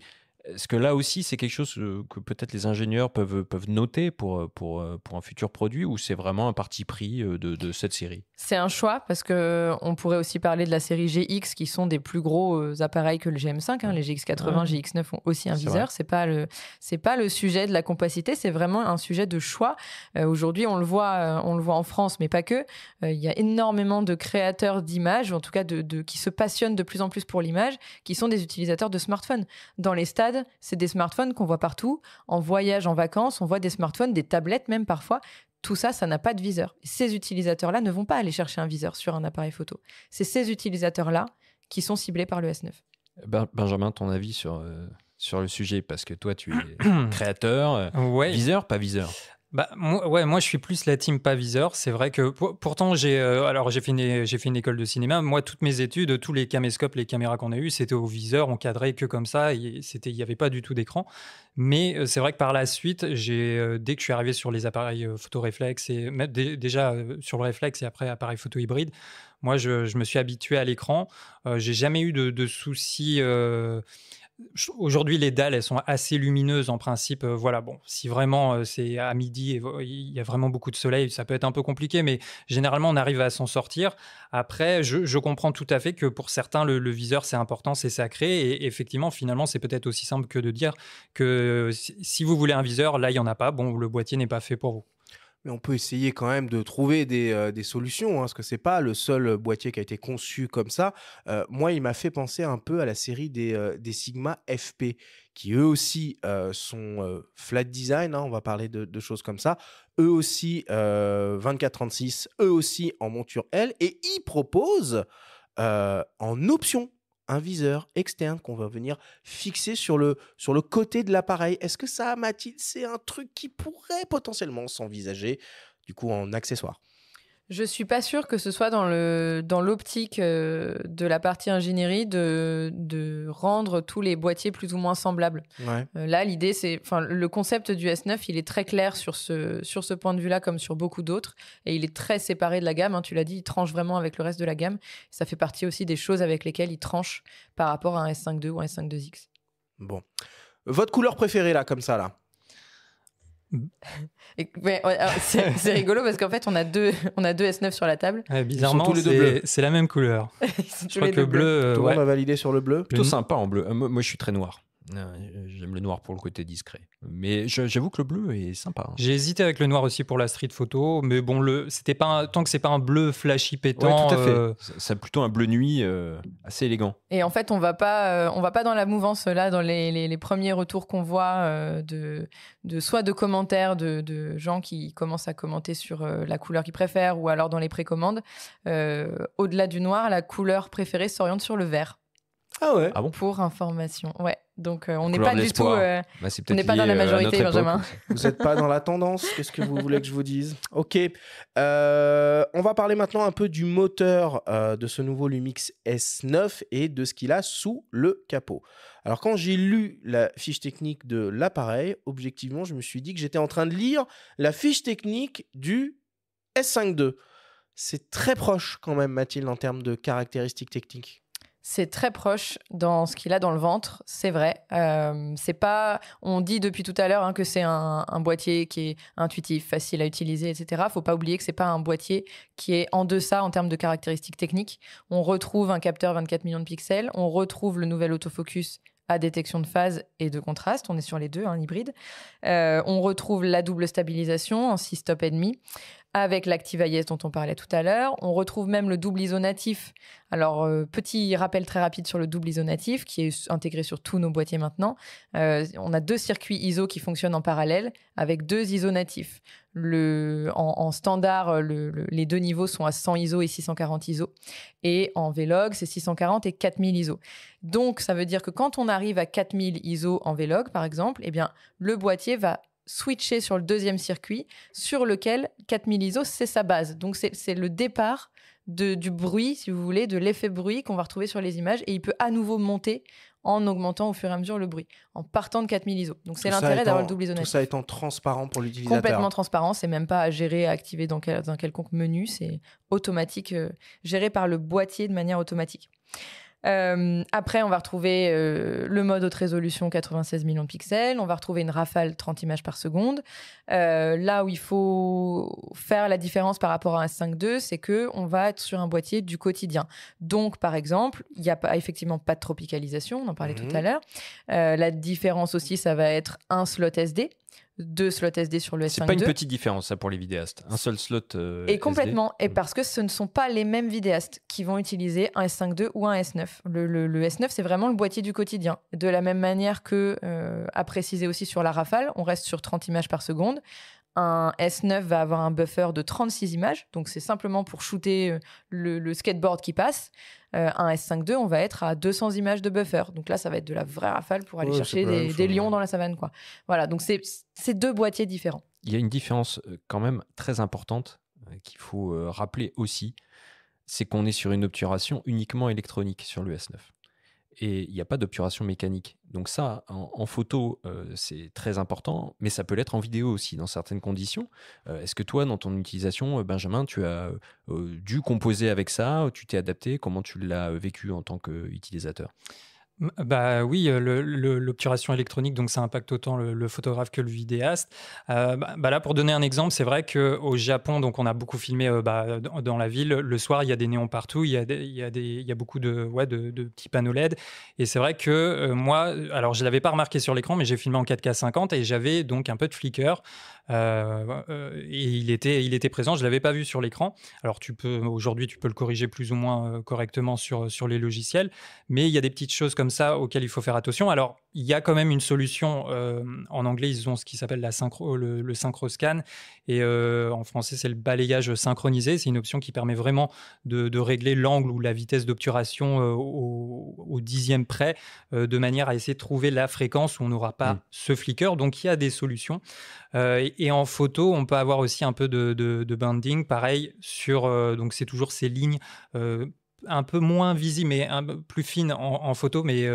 est-ce que là aussi, c'est quelque chose que peut-être les ingénieurs peuvent noter pour un futur produit, ou c'est vraiment un parti pris de cette série? C'est un choix, parce qu'on pourrait aussi parler de la série GX, qui sont des plus gros appareils que le GM5. Les GX80, GX9 ont aussi un viseur. C'est pas le sujet de la compacité, c'est vraiment un sujet de choix. Aujourd'hui, on le voit en France, mais pas que. Il y a énormément de créateurs d'images, en tout cas qui se passionnent de plus en plus pour l'image, qui sont des utilisateurs de smartphones. Dans les stades, c'est des smartphones qu'on voit partout. En voyage, en vacances, on voit des smartphones, des tablettes même parfois. Tout ça, ça n'a pas de viseur. Ces utilisateurs-là ne vont pas aller chercher un viseur sur un appareil photo. C'est ces utilisateurs-là qui sont ciblés par le S9. Benjamin, ton avis sur le sujet, parce que toi, tu es créateur. Viseur, pas viseur? Moi, je suis plus la team pas viseur. C'est vrai que pourtant, j'ai fait une école de cinéma. Moi, toutes mes études, tous les caméscopes, les caméras qu'on a eues, c'était au viseur, on cadrait que comme ça. Il n'y avait pas du tout d'écran. Mais c'est vrai que par la suite, dès que je suis arrivé sur les appareils photo réflexe, et même déjà sur le réflexe et après appareil photo hybride, moi, je me suis habitué à l'écran. J'ai jamais eu de soucis. Aujourd'hui, les dalles, elles sont assez lumineuses en principe. Voilà, bon, si vraiment c'est à midi et il y a vraiment beaucoup de soleil, ça peut être un peu compliqué, mais généralement, on arrive à s'en sortir. Après, je comprends tout à fait que pour certains, le viseur, c'est important, c'est sacré. Et effectivement, finalement, c'est peut-être aussi simple que de dire que si vous voulez un viseur, là, il n'y en a pas. Bon, le boîtier n'est pas fait pour vous. Mais on peut essayer quand même de trouver des solutions, hein, parce que c'est pas le seul boîtier qui a été conçu comme ça. Moi, il m'a fait penser un peu à la série des Sigma FP, qui eux aussi sont flat design, hein, on va parler de choses comme ça. Eux aussi 24-36, eux aussi en monture L, et ils proposent en option un viseur externe qu'on va venir fixer sur le côté de l'appareil. Est-ce que ça, Mathilde, c'est un truc qui pourrait potentiellement s'envisager du coup en accessoire? Je suis pas sûre que ce soit dans l'optique de la partie ingénierie de rendre tous les boîtiers plus ou moins semblables. Ouais. Là, l'idée, le concept du S9, il est très clair sur ce point de vue-là, comme sur beaucoup d'autres, et il est très séparé de la gamme. Hein, tu l'as dit, il tranche vraiment avec le reste de la gamme. Ça fait partie aussi des choses avec lesquelles il tranche par rapport à un S5 II ou un S5 IIX. Bon. Votre couleur préférée, là, comme ça, là? C'est rigolo parce qu'en fait, on a deux S9 sur la table. Bizarrement, tous les deux bleus. c'est la même couleur. Je crois que deux bleu. Tout le monde a validé sur le bleu? Plutôt sympa en bleu. Moi, je suis très noir. J'aime le noir pour le côté discret. Mais j'avoue que le bleu est sympa. Hein. J'ai hésité avec le noir aussi pour la street photo, mais bon, tant que c'est pas un bleu flashy pétant. Ouais, tout à fait. C'est plutôt un bleu nuit assez élégant. Et en fait, on va pas dans la mouvance là, dans les premiers retours qu'on voit soit de commentaires de gens qui commencent à commenter sur la couleur qu'ils préfèrent, ou alors dans les précommandes. Au-delà du noir, la couleur préférée s'oriente sur le vert. Ah ouais? Ah bon? Pour information, ouais. Donc on n'est Couleur pas de du tout, l'espoir. on n'est pas dans la majorité, Benjamin. Vous n'êtes pas dans la tendance? Qu'est-ce que vous voulez que je vous dise? Ok. On va parler maintenant un peu du moteur de ce nouveau Lumix S9 et de ce qu'il a sous le capot. Alors, quand j'ai lu la fiche technique de l'appareil, objectivement, je me suis dit que j'étais en train de lire la fiche technique du S5 II. C'est très proche quand même, Mathilde, en termes de caractéristiques techniques. C'est très proche dans ce qu'il a dans le ventre, c'est vrai. C'est pas, on dit depuis tout à l'heure que c'est un boîtier qui est intuitif, facile à utiliser, etc. Faut pas oublier que c'est pas un boîtier qui est en deçà en termes de caractéristiques techniques. On retrouve un capteur 24 millions de pixels, on retrouve le nouvel autofocus à détection de phase et de contraste. On est sur les deux, hybride. On retrouve la double stabilisation en 6 stop et demi, avec l'Active IS dont on parlait tout à l'heure. On retrouve même le double ISO natif. Alors, petit rappel très rapide sur le double ISO natif, qui est intégré sur tous nos boîtiers maintenant. On a 2 circuits ISO qui fonctionnent en parallèle, avec 2 ISO natifs. En standard, les 2 niveaux sont à 100 ISO et 640 ISO. Et en Vlog, c'est 640 et 4000 ISO. Donc, ça veut dire que quand on arrive à 4000 ISO en Vlog, par exemple, eh bien, le boîtier va switcher sur le deuxième circuit, sur lequel 4000 ISO, c'est sa base. Donc, c'est le départ du bruit, si vous voulez, de l'effet bruit qu'on va retrouver sur les images. Et il peut à nouveau monter en augmentant au fur et à mesure le bruit, en partant de 4000 ISO. Donc, c'est l'intérêt d'avoir le double ISO natif. Tout ça étant transparent pour l'utilisateur. Complètement transparent. C'est même pas à gérer, à activer dans un quelconque menu. C'est automatique, géré par le boîtier de manière automatique. Après, on va retrouver le mode haute résolution 96 millions de pixels. On va retrouver une rafale 30 images par seconde. Là où il faut faire la différence par rapport à un S5 II, c'est qu'on va être sur un boîtier du quotidien. Donc, par exemple, il n'y a effectivement pas de tropicalisation. On en parlait tout à l'heure. La différence aussi, ça va être un slot SD. 2 slots SD sur le S5 II. C'est pas une petite différence, ça, pour les vidéastes. Un seul slot Et complètement. SD. Et parce que ce ne sont pas les mêmes vidéastes qui vont utiliser un S5 II ou un S9. Le S9, c'est vraiment le boîtier du quotidien. De la même manière que, à préciser aussi sur la rafale, on reste sur 30 images par seconde. Un S9 va avoir un buffer de 36 images. Donc, c'est simplement pour shooter le skateboard qui passe. Un S5 II, on va être à 200 images de buffer. Donc là, ça va être de la vraie rafale pour aller chercher des lions dans la savane, quoi. Voilà, donc c'est 2 boîtiers différents. Il y a une différence quand même très importante qu'il faut rappeler aussi, c'est qu'on est sur une obturation uniquement électronique sur le S9. Et il n'y a pas d'obturation mécanique. Donc ça, en photo, c'est très important, mais ça peut l'être en vidéo aussi, dans certaines conditions. Est-ce que toi, dans ton utilisation, Benjamin, tu as dû composer avec ça? Tu t'es adapté? Comment tu l'as vécu en tant qu'utilisateur? Bah oui, l'obturation électronique, donc ça impacte autant le photographe que le vidéaste. Là, pour donner un exemple, c'est vrai qu'au Japon, donc on a beaucoup filmé dans la ville. Le soir, il y a des néons partout, il y a beaucoup de petits panneaux LED. Et c'est vrai que moi, alors je l'avais pas remarqué sur l'écran, mais j'ai filmé en 4K 50 et j'avais donc un peu de flicker. Et il était présent, je l'avais pas vu sur l'écran. Alors aujourd'hui, tu peux le corriger plus ou moins correctement sur les logiciels, mais il y a des petites choses comme ça auxquelles il faut faire attention. Alors, il y a quand même une solution. En anglais, ils ont ce qui s'appelle le synchroscan. Et en français, c'est le balayage synchronisé. C'est une option qui permet vraiment de régler l'angle ou la vitesse d'obturation au dixième près, de manière à essayer de trouver la fréquence où on n'aura pas ce flicker. Donc, il y a des solutions. Et en photo, on peut avoir aussi un peu de banding. Pareil, donc c'est toujours ces lignes un peu moins visibles, mais un peu plus fines en photo, mais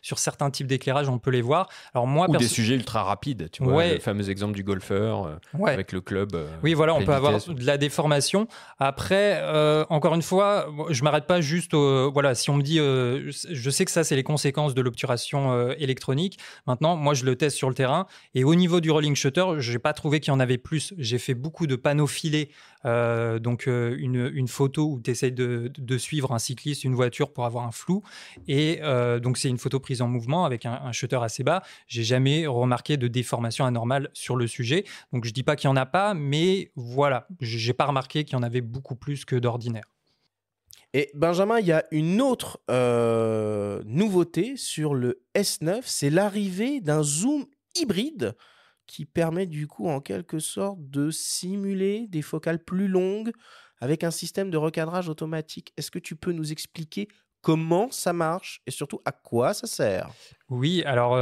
sur certains types d'éclairage, on peut les voir. Alors moi, ou des sujets ultra rapides, tu vois, le fameux exemple du golfeur avec le club. Oui, voilà, on peut avoir de la déformation. Après, encore une fois, je m'arrête pas juste si on me dit, je sais que ça, c'est les conséquences de l'obturation électronique. Maintenant, moi, je le teste sur le terrain. Et au niveau du rolling shutter, je n'ai pas trouvé qu'il y en avait plus. J'ai fait beaucoup de panneaux filés, une photo où tu essayes de suivre un cycliste, une voiture pour avoir un flou. Et donc, c'est une photo prise en mouvement avec un shutter assez bas. J'ai jamais remarqué de déformation anormale sur le sujet. Donc, je dis pas qu'il y en a pas, mais voilà, j'ai pas remarqué qu'il y en avait beaucoup plus que d'ordinaire. Et Benjamin, il y a une autre nouveauté sur le S9, c'est l'arrivée d'un zoom hybride qui permet du coup en quelque sorte de simuler des focales plus longues avec un système de recadrage automatique. Est-ce que tu peux nous expliquer comment ça marche et surtout à quoi ça sert? Oui, alors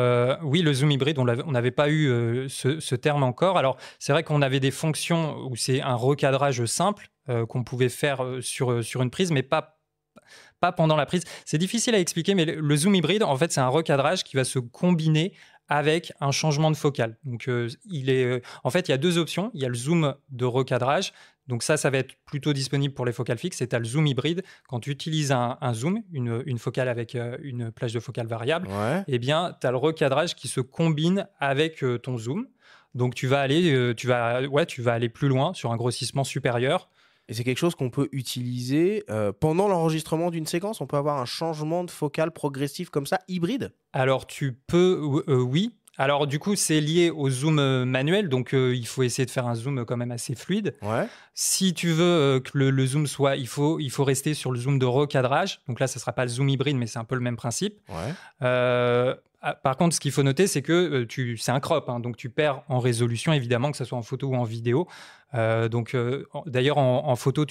oui, le zoom hybride, on n'avait pas eu ce terme encore. Alors c'est vrai qu'on avait des fonctions où c'est un recadrage simple qu'on pouvait faire sur une prise, mais pas pendant la prise. C'est difficile à expliquer, mais le zoom hybride, en fait, c'est un recadrage qui va se combiner avec un changement de focale. Donc, en fait, il y a deux options. Il y a le zoom de recadrage. Donc ça va être plutôt disponible pour les focales fixes. Et tu as le zoom hybride. Quand tu utilises un zoom, une focale avec une plage de focale variable, eh bien, tu as le recadrage qui se combine avec ton zoom. Donc, tu vas aller plus loin sur un grossissement supérieur. Et c'est quelque chose qu'on peut utiliser pendant l'enregistrement d'une séquence. On peut avoir un changement de focale progressif comme ça, hybride? Alors, tu peux, oui. Alors, du coup, c'est lié au zoom manuel. Donc, il faut essayer de faire un zoom quand même assez fluide. Ouais. Si tu veux que le zoom soit... Il faut rester sur le zoom de recadrage. Donc là, ça ne sera pas le zoom hybride, mais c'est un peu le même principe. Ouais. Par contre, ce qu'il faut noter, c'est que c'est un crop. Donc, tu perds en résolution, évidemment, que ce soit en photo ou en vidéo. D'ailleurs, en photo,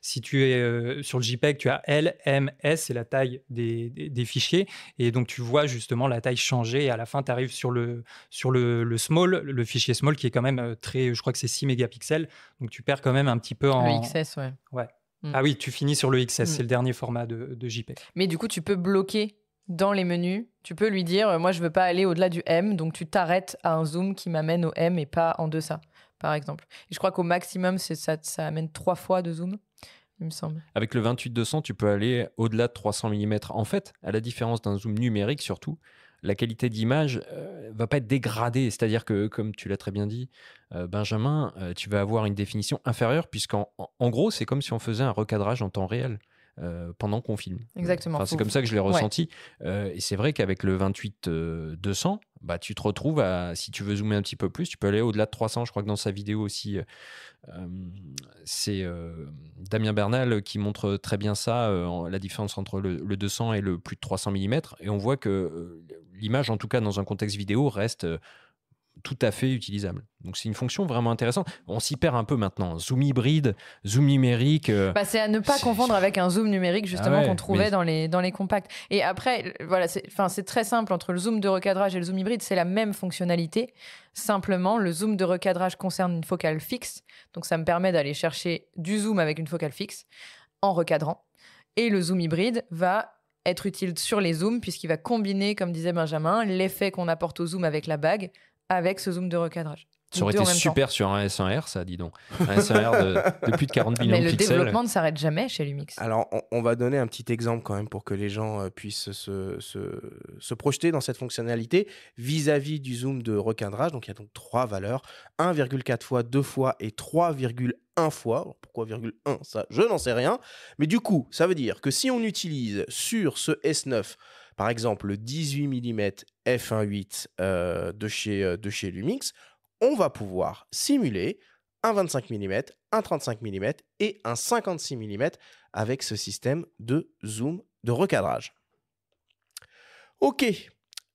si tu es sur le JPEG, tu as L, M, S, c'est la taille des fichiers. Et donc, tu vois justement la taille changer. Et à la fin, tu arrives sur le small, le fichier small qui est quand même je crois que c'est 6 mégapixels. Donc, tu perds quand même un petit peu Le XS, ouais. Ah oui, tu finis sur le XS. C'est le dernier format de JPEG. Mais du coup, tu peux bloquer dans les menus. Tu peux lui dire, moi, je veux pas aller au-delà du M. Donc, tu t'arrêtes à un zoom qui m'amène au M et pas en deçà, par exemple. Et je crois qu'au maximum, ça amène 3 fois de zoom, il me semble. Avec le 28-200, tu peux aller au-delà de 300 mm. En fait, à la différence d'un zoom numérique surtout, la qualité d'image va pas être dégradée. C'est-à-dire que, comme tu l'as très bien dit, Benjamin, tu vas avoir une définition inférieure puisqu'en gros, c'est comme si on faisait un recadrage en temps réel. Pendant qu'on filme. Exactement. C'est comme ça que je l'ai ressenti. Et c'est vrai qu'avec le 28-200, tu te retrouves si tu veux zoomer un petit peu plus, tu peux aller au-delà de 300. Je crois que dans sa vidéo aussi, c'est Damien Bernal qui montre très bien ça, la différence entre le 200 et le plus de 300 mm. Et on voit que l'image, en tout cas dans un contexte vidéo, reste tout à fait utilisable. Donc c'est une fonction vraiment intéressante. On s'y perd un peu maintenant. Zoom hybride, zoom numérique. C'est à ne pas confondre avec un zoom numérique justement qu'on trouvait dans les compacts. Et après, voilà, c'est très simple entre le zoom de recadrage et le zoom hybride, c'est la même fonctionnalité. Simplement, le zoom de recadrage concerne une focale fixe. Donc ça me permet d'aller chercher du zoom avec une focale fixe en recadrant. Et le zoom hybride va être utile sur les zooms puisqu'il va combiner, comme disait Benjamin, l'effet qu'on apporte au zoom avec la bague avec ce zoom de recadrage. Ça aurait Deux en été même super sur un S1R, ça, dis donc. Un S1R de plus de 40 millions Mais de le pixels. développement ne s'arrête jamais chez Lumix. Alors, on va donner un petit exemple quand même pour que les gens puissent se projeter dans cette fonctionnalité vis-à-vis du zoom de recadrage. Donc, il y a donc 3 valeurs, 1,4 fois, 2 fois et 3,1 fois. Alors, pourquoi 1,1 ça, je n'en sais rien. Mais du coup, ça veut dire que si on utilise sur ce S9, par exemple, le 18 mm f1.8 de chez Lumix, on va pouvoir simuler un 25 mm, un 35 mm et un 56 mm avec ce système de zoom de recadrage. Ok,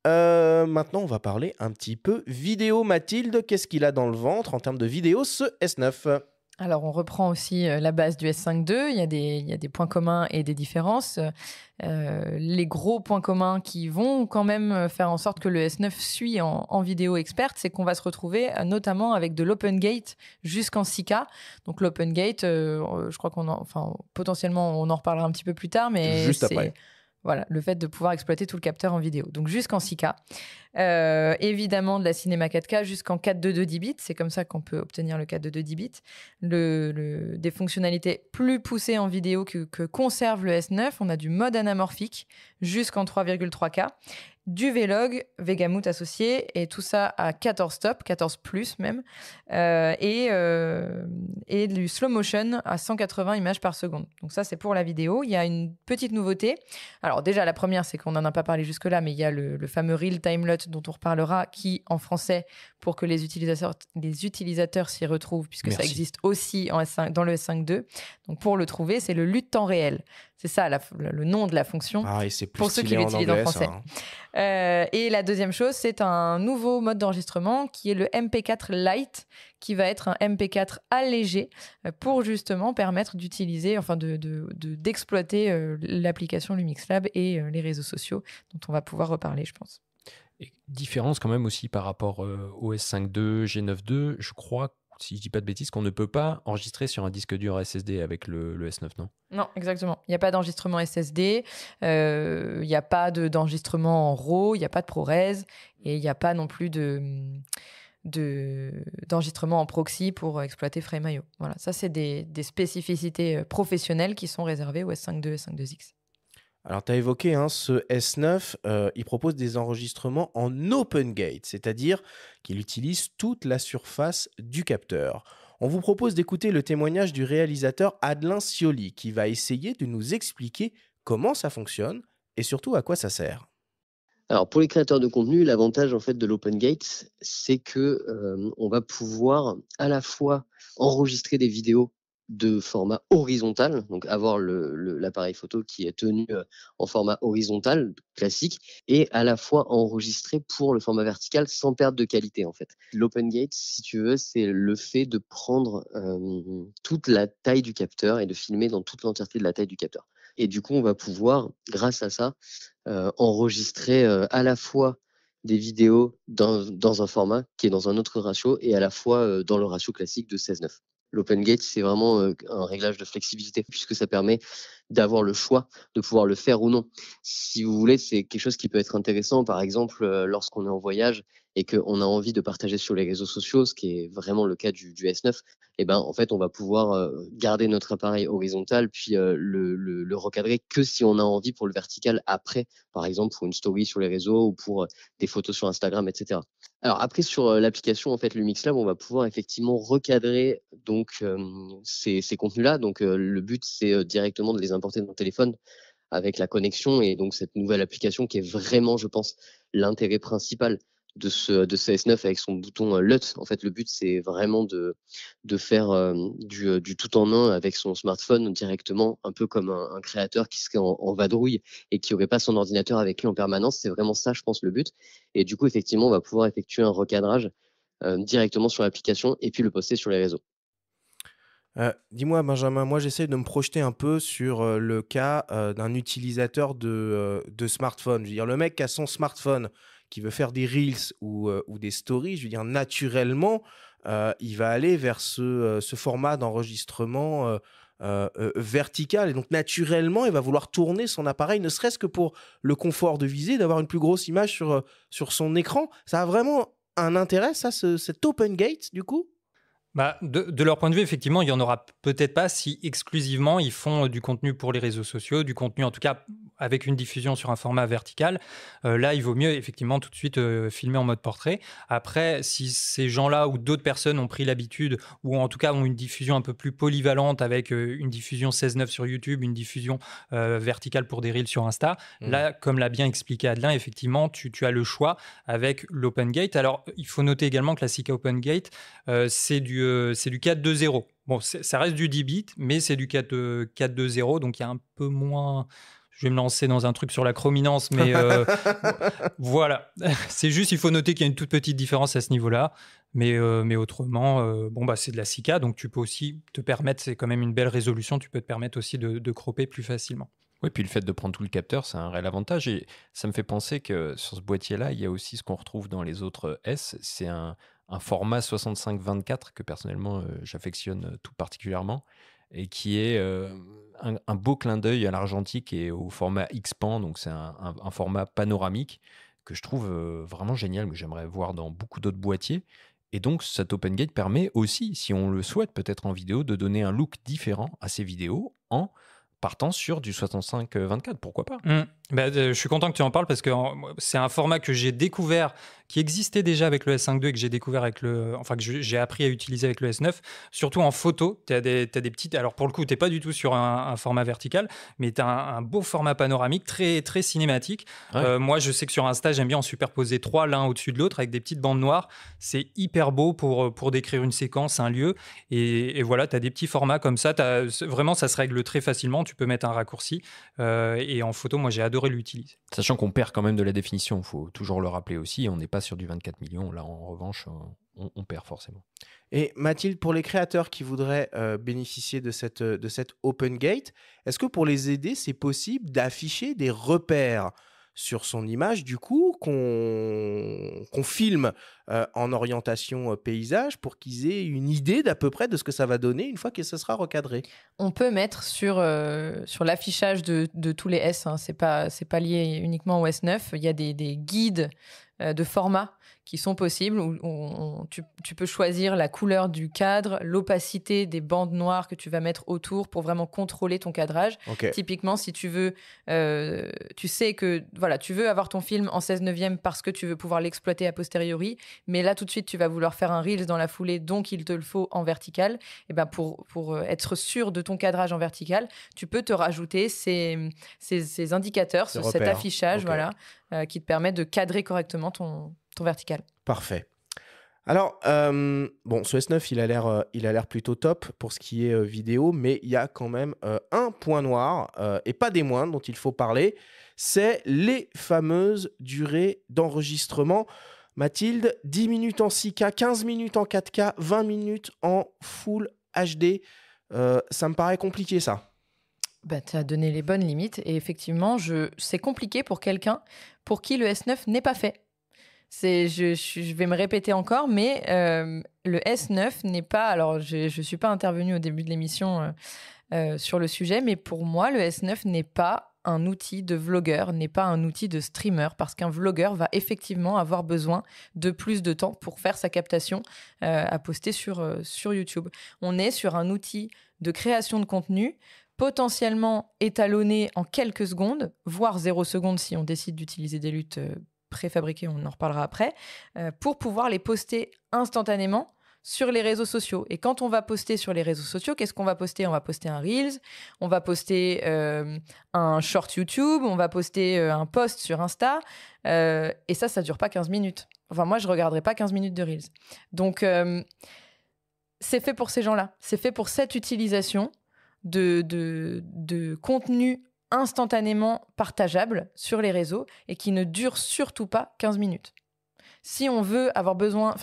maintenant on va parler un petit peu vidéo. Mathilde, qu'est-ce qu'il a dans le ventre en termes de vidéo ce S9 ? Alors, on reprend aussi la base du S5 II. Il y a des points communs et des différences. Les gros points communs qui vont quand même faire en sorte que le S9 suit en vidéo experte, c'est qu'on va se retrouver notamment avec de l'open gate jusqu'en 6K. Donc, l'open gate, je crois potentiellement, on en reparlera un petit peu plus tard, mais juste après. Voilà, le fait de pouvoir exploiter tout le capteur en vidéo. Donc, jusqu'en 6K. Évidemment, de la cinéma 4K jusqu'en 422 10 bits. C'est comme ça qu'on peut obtenir le 422 10 bits. Des fonctionnalités plus poussées en vidéo que conserve le S9. On a du mode anamorphique jusqu'en 3,3K. Du Vlog, Vegamut associé, et tout ça à 14 stops, 14 plus même, et du slow motion à 180 images par seconde. Donc ça, c'est pour la vidéo. Il y a une petite nouveauté. Alors déjà, la première, c'est qu'on n'en a pas parlé jusque-là, mais il y a le fameux Real Time LUT dont on reparlera, qui, en français, pour que les utilisateurs s'y retrouvent, puisque Merci. ça existe aussi dans le S5 II. Donc pour le trouver, c'est le LUT temps réel. C'est ça le nom de la fonction. Ah, et c'est plus pour ceux stylé qui l'utilisent en anglais, français. ça, hein. Et la deuxième chose, c'est un nouveau mode d'enregistrement qui est le MP4 Lite, qui va être un MP4 allégé pour justement permettre d'utiliser, d'exploiter l'application Lumix Lab et les réseaux sociaux dont on va pouvoir reparler, je pense. Et différence quand même aussi par rapport au S5 II, G9 II, je crois, si je dis pas de bêtises, qu'on ne peut pas enregistrer sur un disque dur SSD avec le S9, non ? Non, exactement. Il n'y a pas d'enregistrement SSD, il n'y a pas d'enregistrement en RAW, il n'y a pas de ProRes, et il n'y a pas non plus d'enregistrement en proxy pour exploiter Frame.io. Voilà, ça, c'est des spécificités professionnelles qui sont réservées au S5 II et S5 IIX. Alors, tu as évoqué ce S9, il propose des enregistrements en open gate, c'est-à-dire qu'il utilise toute la surface du capteur. On vous propose d'écouter le témoignage du réalisateur Adelin Scioli, qui va essayer de nous expliquer comment ça fonctionne et surtout à quoi ça sert. Alors pour les créateurs de contenu, l'avantage en fait de l'open gate, c'est que on va pouvoir à la fois enregistrer des vidéos de format horizontal, donc avoir l'appareil photo qui est tenu en format horizontal classique, et à la fois enregistrer pour le format vertical sans perte de qualité en fait. L'open gate, si tu veux, c'est le fait de prendre toute la taille du capteur et de filmer dans toute l'entièreté de la taille du capteur. Et du coup, on va pouvoir, grâce à ça, enregistrer à la fois des vidéos dans un format qui est dans un autre ratio et à la fois dans le ratio classique de 16:9. L'open gate, c'est vraiment un réglage de flexibilité puisque ça permet d'avoir le choix de pouvoir le faire ou non. Si vous voulez, c'est quelque chose qui peut être intéressant, par exemple, lorsqu'on est en voyage et qu'on a envie de partager sur les réseaux sociaux, ce qui est vraiment le cas du S9, et ben, en fait, on va pouvoir garder notre appareil horizontal puis le recadrer que si on a envie pour le vertical après, par exemple, pour une story sur les réseaux ou pour des photos sur Instagram, etc. Alors après, sur l'application en fait Lumix Lab, on va pouvoir effectivement recadrer donc ces contenus-là. Donc le but, c'est directement de les importer dans le téléphone avec la connexion et donc cette nouvelle application qui est vraiment, je pense, l'intérêt principal de ce S9 avec son bouton LUT. En fait, le but, c'est vraiment de faire du tout en un avec son smartphone directement, un peu comme un créateur qui serait en vadrouille et qui n'aurait pas son ordinateur avec lui en permanence. C'est vraiment ça, je pense, le but. Et du coup, effectivement, on va pouvoir effectuer un recadrage directement sur l'application et puis le poster sur les réseaux. Dis-moi, Benjamin, moi j'essaie de me projeter un peu sur le cas d'un utilisateur de smartphone. Je veux dire, le mec qui a son smartphone, qui veut faire des Reels ou des stories, je veux dire, naturellement, il va aller vers ce format d'enregistrement vertical. Et donc, naturellement, il va vouloir tourner son appareil, ne serait-ce que pour le confort de viser, d'avoir une plus grosse image sur son écran. Ça a vraiment un intérêt, ça, cet Open Gate, du coup? Bah, de leur point de vue, effectivement, il n'y en aura peut-être pas si exclusivement ils font du contenu pour les réseaux sociaux, du contenu en tout cas avec une diffusion sur un format vertical. Là, il vaut mieux effectivement tout de suite filmer en mode portrait. Après, si ces gens-là ou d'autres personnes ont pris l'habitude ou en tout cas ont une diffusion un peu plus polyvalente avec une diffusion 16:9 sur YouTube, une diffusion verticale pour des reels sur Insta, là, comme l'a bien expliqué Adelin, effectivement, tu as le choix avec l'Open Gate. Alors, il faut noter également que la Sika Open Gate, c'est du 4.2.0. Bon, ça reste du 10 bits, mais c'est du 4.2.0, donc il y a un peu moins... Je vais me lancer dans un truc sur la chrominance, mais voilà. C'est juste, il faut noter qu'il y a une toute petite différence à ce niveau-là. Mais autrement, c'est de la 6K, donc tu peux aussi te permettre, c'est quand même une belle résolution, tu peux te permettre aussi de cropper plus facilement. Oui, puis le fait de prendre tout le capteur, c'est un réel avantage. Et ça me fait penser que sur ce boîtier-là, il y a aussi ce qu'on retrouve dans les autres S. C'est un format 65-24 que personnellement, j'affectionne tout particulièrement et qui est un beau clin d'œil à l'argentique et au format X-Pan. Donc, c'est un format panoramique que je trouve vraiment génial, que j'aimerais voir dans beaucoup d'autres boîtiers. Et donc, cet Open Gate permet aussi, si on le souhaite peut-être en vidéo, de donner un look différent à ces vidéos en partant sur du 65-24, pourquoi pas. Je suis content que tu en parles parce que c'est un format que j'ai découvert, qui existait déjà avec le S5 II et que j'ai découvert avec que j'ai appris à utiliser avec le S9. Surtout en photo, tu as des petites... Alors pour le coup, tu n'es pas du tout sur un format vertical, mais tu as un beau format panoramique, très, très cinématique. Ouais. Moi, je sais que sur Insta, j'aime bien en superposer 3 l'un au-dessus de l'autre avec des petites bandes noires. C'est hyper beau pour décrire une séquence, un lieu. Et voilà, tu as des petits formats comme ça. Vraiment, ça se règle très facilement. Tu peux mettre un raccourci. Et en photo, moi, j'ai adoré l'utiliser. Sachant qu'on perd quand même de la définition, il faut toujours le rappeler aussi, on n'est pas sur du 24 millions, là en revanche on perd forcément. Et Mathilde, pour les créateurs qui voudraient bénéficier de cette Open Gate, est-ce que pour les aider, c'est possible d'afficher des repères sur son image, du coup, qu'on filme en orientation paysage pour qu'ils aient une idée d'à peu près de ce que ça va donner une fois que ça sera recadré? On peut mettre sur l'affichage de tous les S, hein, c'est pas lié uniquement au S9, il y a des guides de format qui sont possibles où tu peux choisir la couleur du cadre, l'opacité des bandes noires que tu vas mettre autour pour vraiment contrôler ton cadrage. Okay. Typiquement, si tu veux, tu sais que voilà, tu veux avoir ton film en 16/9 parce que tu veux pouvoir l'exploiter a posteriori, mais là tout de suite tu vas vouloir faire un Reels dans la foulée, donc il te le faut en vertical. Et ben pour être sûr de ton cadrage en vertical, tu peux te rajouter ces indicateurs, cet affichage, okay. Voilà, qui te permet de cadrer correctement ton vertical. Parfait. Alors, ce S9, il a l'air plutôt top pour ce qui est vidéo, mais il y a quand même un point noir, et pas des moindres, dont il faut parler, c'est les fameuses durées d'enregistrement. Mathilde, 10 minutes en 6K, 15 minutes en 4K, 20 minutes en Full HD. Ça me paraît compliqué, ça. Tu as donné les bonnes limites, et effectivement, c'est compliqué pour quelqu'un pour qui le S9 n'est pas fait. Je vais me répéter encore, mais le S9 n'est pas... Alors, je ne suis pas intervenue au début de l'émission sur le sujet, mais pour moi, le S9 n'est pas un outil de vlogueur, n'est pas un outil de streamer, parce qu'un vlogueur va effectivement avoir besoin de plus de temps pour faire sa captation à poster sur YouTube. On est sur un outil de création de contenu potentiellement étalonné en quelques secondes, voire 0 secondes si on décide d'utiliser des luttes préfabriqués, on en reparlera après, pour pouvoir les poster instantanément sur les réseaux sociaux. Et quand on va poster sur les réseaux sociaux, qu'est-ce qu'on va poster ? On va poster un Reels, on va poster un short YouTube, on va poster un post sur Insta, et ça dure pas 15 minutes. Enfin, moi, je regarderai pas 15 minutes de Reels. Donc, c'est fait pour ces gens-là. C'est fait pour cette utilisation de contenu instantanément partageable sur les réseaux et qui ne dure surtout pas 15 minutes. Si on veut avoir besoin...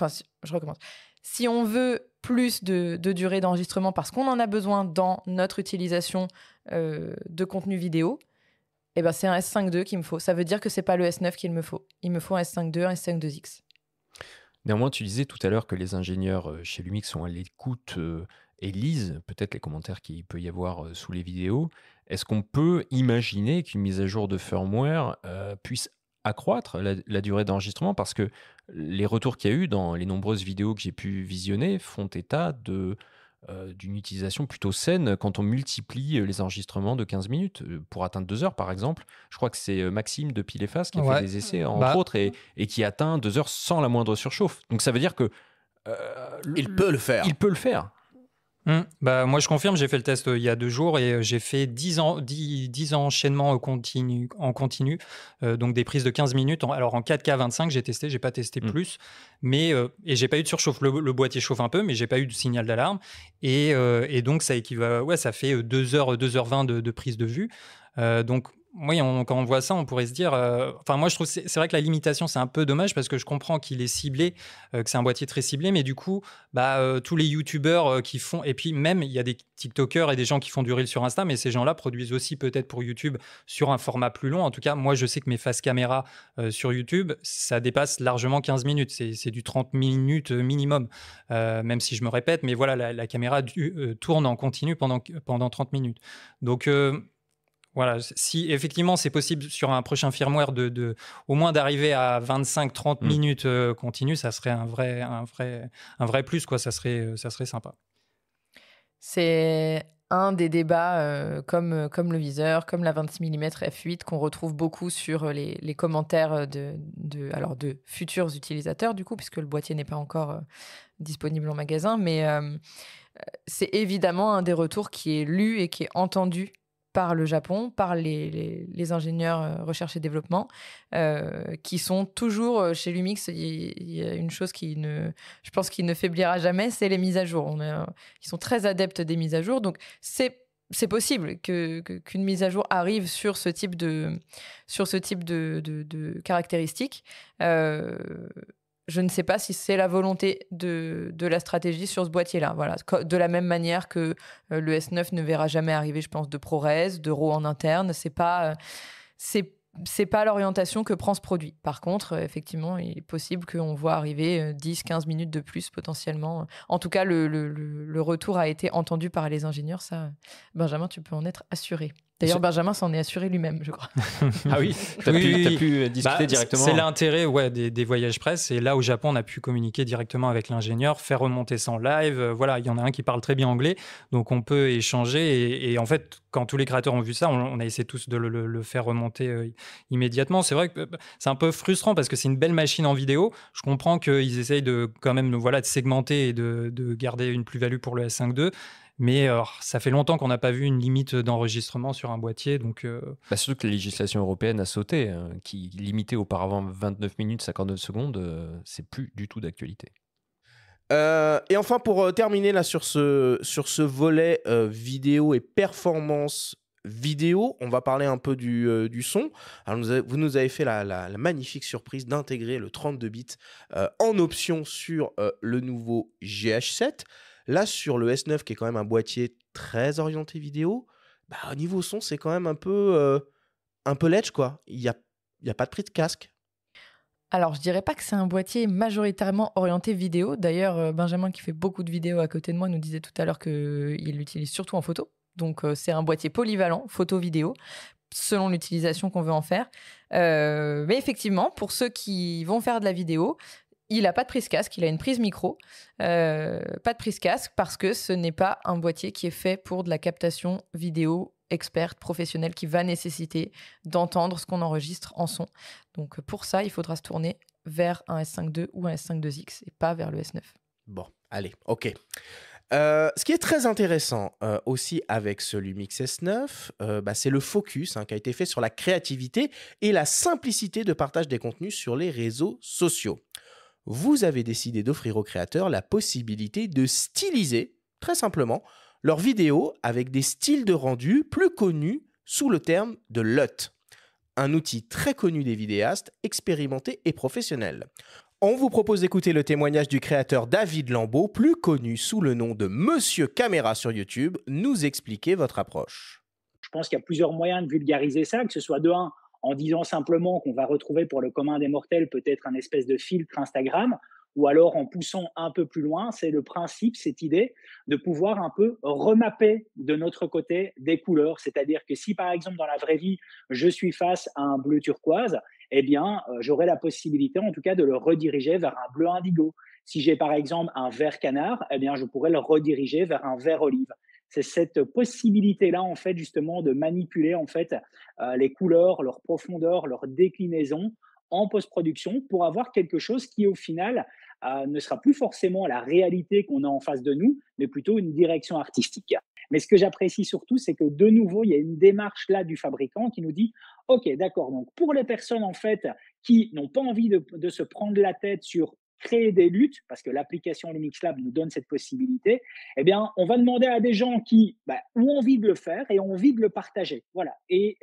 je recommence. Si on veut plus de durée d'enregistrement parce qu'on en a besoin dans notre utilisation de contenu vidéo, c'est un S5 II qu'il me faut. Ça veut dire que c'est pas le S9 qu'il me faut. Il me faut un S5 II, un S5 IIX. Néanmoins, tu disais tout à l'heure que les ingénieurs chez Lumix sont à l'écoute et lisent peut-être les commentaires qu'il peut y avoir sous les vidéos. Est-ce qu'on peut imaginer qu'une mise à jour de firmware puisse accroître la durée d'enregistrement parce que les retours qu'il y a eu dans les nombreuses vidéos que j'ai pu visionner font état d'une utilisation plutôt saine quand on multiplie les enregistrements de 15 minutes pour atteindre 2 heures par exemple. Je crois que c'est Maxime de Pile et Face qui a fait Ouais. des essais entre Bah, autres et qui atteint 2 heures sans la moindre surchauffe. Donc ça veut dire que Il peut le faire. il peut le faire. Bah, moi, je confirme, j'ai fait le test il y a 2 jours et j'ai fait 10 enchaînements en continu, donc des prises de 15 minutes. Alors en 4K 25, j'ai testé, j'ai pas testé plus, mais et j'ai pas eu de surchauffe. Le boîtier chauffe un peu, mais j'ai pas eu de signal d'alarme. Et donc ça équivaut, ouais, ça fait 2 heures, 2h20 de prise de vue. Donc oui, quand on voit ça, on pourrait se dire. Enfin, moi, je trouve c'est vrai que la limitation, c'est un peu dommage parce que je comprends qu'il est ciblé, que c'est un boîtier très ciblé, mais du coup, tous les youtubeurs qui font, et puis même, il y a des TikTokers et des gens qui font du reel sur Insta, mais ces gens-là produisent aussi peut-être pour YouTube sur un format plus long. En tout cas, moi, je sais que mes face caméra sur YouTube, ça dépasse largement 15 minutes. C'est du 30 minutes minimum, même si je me répète, mais voilà, la caméra tourne en continu pendant 30 minutes. Donc, voilà, si effectivement c'est possible sur un prochain firmware au moins d'arriver à 25-30 minutes continues, ça serait un vrai plus, quoi. Ça serait sympa. C'est un des débats comme le viseur, comme la 26 mm f8 qu'on retrouve beaucoup sur les commentaires alors de futurs utilisateurs du coup, puisque le boîtier n'est pas encore disponible en magasin, mais c'est évidemment un des retours qui est lu et qui est entendu par le Japon, par les ingénieurs recherche et développement, qui sont toujours chez Lumix. Il y a une chose je pense qu'il ne faiblira jamais, c'est les mises à jour. Ils sont très adeptes des mises à jour, donc c'est possible qu'une mise à jour arrive sur ce type de caractéristiques. Je ne sais pas si c'est la volonté de la stratégie sur ce boîtier-là. Voilà. De la même manière que le S9 ne verra jamais arriver, je pense, de ProRes, de RAW en interne. C'est pas l'orientation que prend ce produit. Par contre, effectivement, il est possible qu'on voit arriver 10-15 minutes de plus potentiellement. En tout cas, le retour a été entendu par les ingénieurs. Ça, Benjamin, tu peux en être assuré. D'ailleurs, Benjamin s'en est assuré lui-même, je crois. Ah oui, t'as pu discuter directement. C'est l'intérêt des voyages presse. Et là, au Japon, on a pu communiquer directement avec l'ingénieur, faire remonter ça en live. Voilà, il y en a un qui parle très bien anglais, donc on peut échanger. Et en fait, quand tous les créateurs ont vu ça, on a essayé tous de le faire remonter immédiatement. C'est vrai que c'est un peu frustrant parce que c'est une belle machine en vidéo. Je comprends qu'ils essayent quand même de segmenter et de garder une plus-value pour le S5 II. Mais ça fait longtemps qu'on n'a pas vu une limite d'enregistrement sur un boîtier. Donc, surtout que la législation européenne a sauté, qui limitait auparavant 29 minutes 59 secondes, c'est plus du tout d'actualité. Et enfin, pour terminer là sur ce volet vidéo et performance vidéo, on va parler un peu du son. Alors, vous nous avez fait la magnifique surprise d'intégrer le 32 bits en option sur le nouveau GH7. Là, sur le S9, qui est quand même un boîtier très orienté vidéo, au niveau son, c'est quand même un peu ledge, quoi. Il y a pas de prix de casque. Alors, je dirais pas que c'est un boîtier majoritairement orienté vidéo. D'ailleurs, Benjamin, qui fait beaucoup de vidéos à côté de moi, nous disait tout à l'heure qu'il l'utilise surtout en photo. Donc, c'est un boîtier polyvalent, photo-vidéo, selon l'utilisation qu'on veut en faire. Mais effectivement, pour ceux qui vont faire de la vidéo, il n'a pas de prise casque, il a une prise micro. Pas de prise casque parce que ce n'est pas un boîtier qui est fait pour de la captation vidéo experte, professionnelle, qui va nécessiter d'entendre ce qu'on enregistre en son. Donc pour ça, il faudra se tourner vers un S5 II ou un S5 IIX et pas vers le S9. Bon, allez, ok. Ce qui est très intéressant aussi avec ce Lumix S9, c'est le focus qui a été fait sur la créativité et la simplicité de partage des contenus sur les réseaux sociaux. Vous avez décidé d'offrir aux créateurs la possibilité de styliser, très simplement, leurs vidéos avec des styles de rendu plus connus sous le terme de LUT, un outil très connu des vidéastes expérimentés et professionnels. On vous propose d'écouter le témoignage du créateur David Lambeau, plus connu sous le nom de Monsieur Caméra sur YouTube, nous expliquer votre approche. Je pense qu'il y a plusieurs moyens de vulgariser ça, que ce soit de un, en disant simplement qu'on va retrouver pour le commun des mortels peut-être un espèce de filtre Instagram, ou alors en poussant un peu plus loin, c'est le principe, cette idée de pouvoir un peu remapper de notre côté des couleurs. C'est-à-dire que si par exemple dans la vraie vie, je suis face à un bleu turquoise, eh bien, j'aurai la possibilité, en tout cas, de le rediriger vers un bleu indigo. Si j'ai par exemple un vert canard, eh bien, je pourrais le rediriger vers un vert olive. C'est cette possibilité-là, en fait, justement, de manipuler en fait les couleurs, leur profondeur, leur déclinaison en post-production pour avoir quelque chose qui, au final, ne sera plus forcément la réalité qu'on a en face de nous, mais plutôt une direction artistique. Mais ce que j'apprécie surtout, c'est que de nouveau, il y a une démarche là du fabricant qui nous dit, OK, d'accord, donc pour les personnes en fait qui n'ont pas envie de se prendre la tête sur créer des luttes, parce que l'application Lumix Lab nous donne cette possibilité, eh bien, on va demander à des gens qui ont envie de le faire et ont envie de le partager. Voilà. Et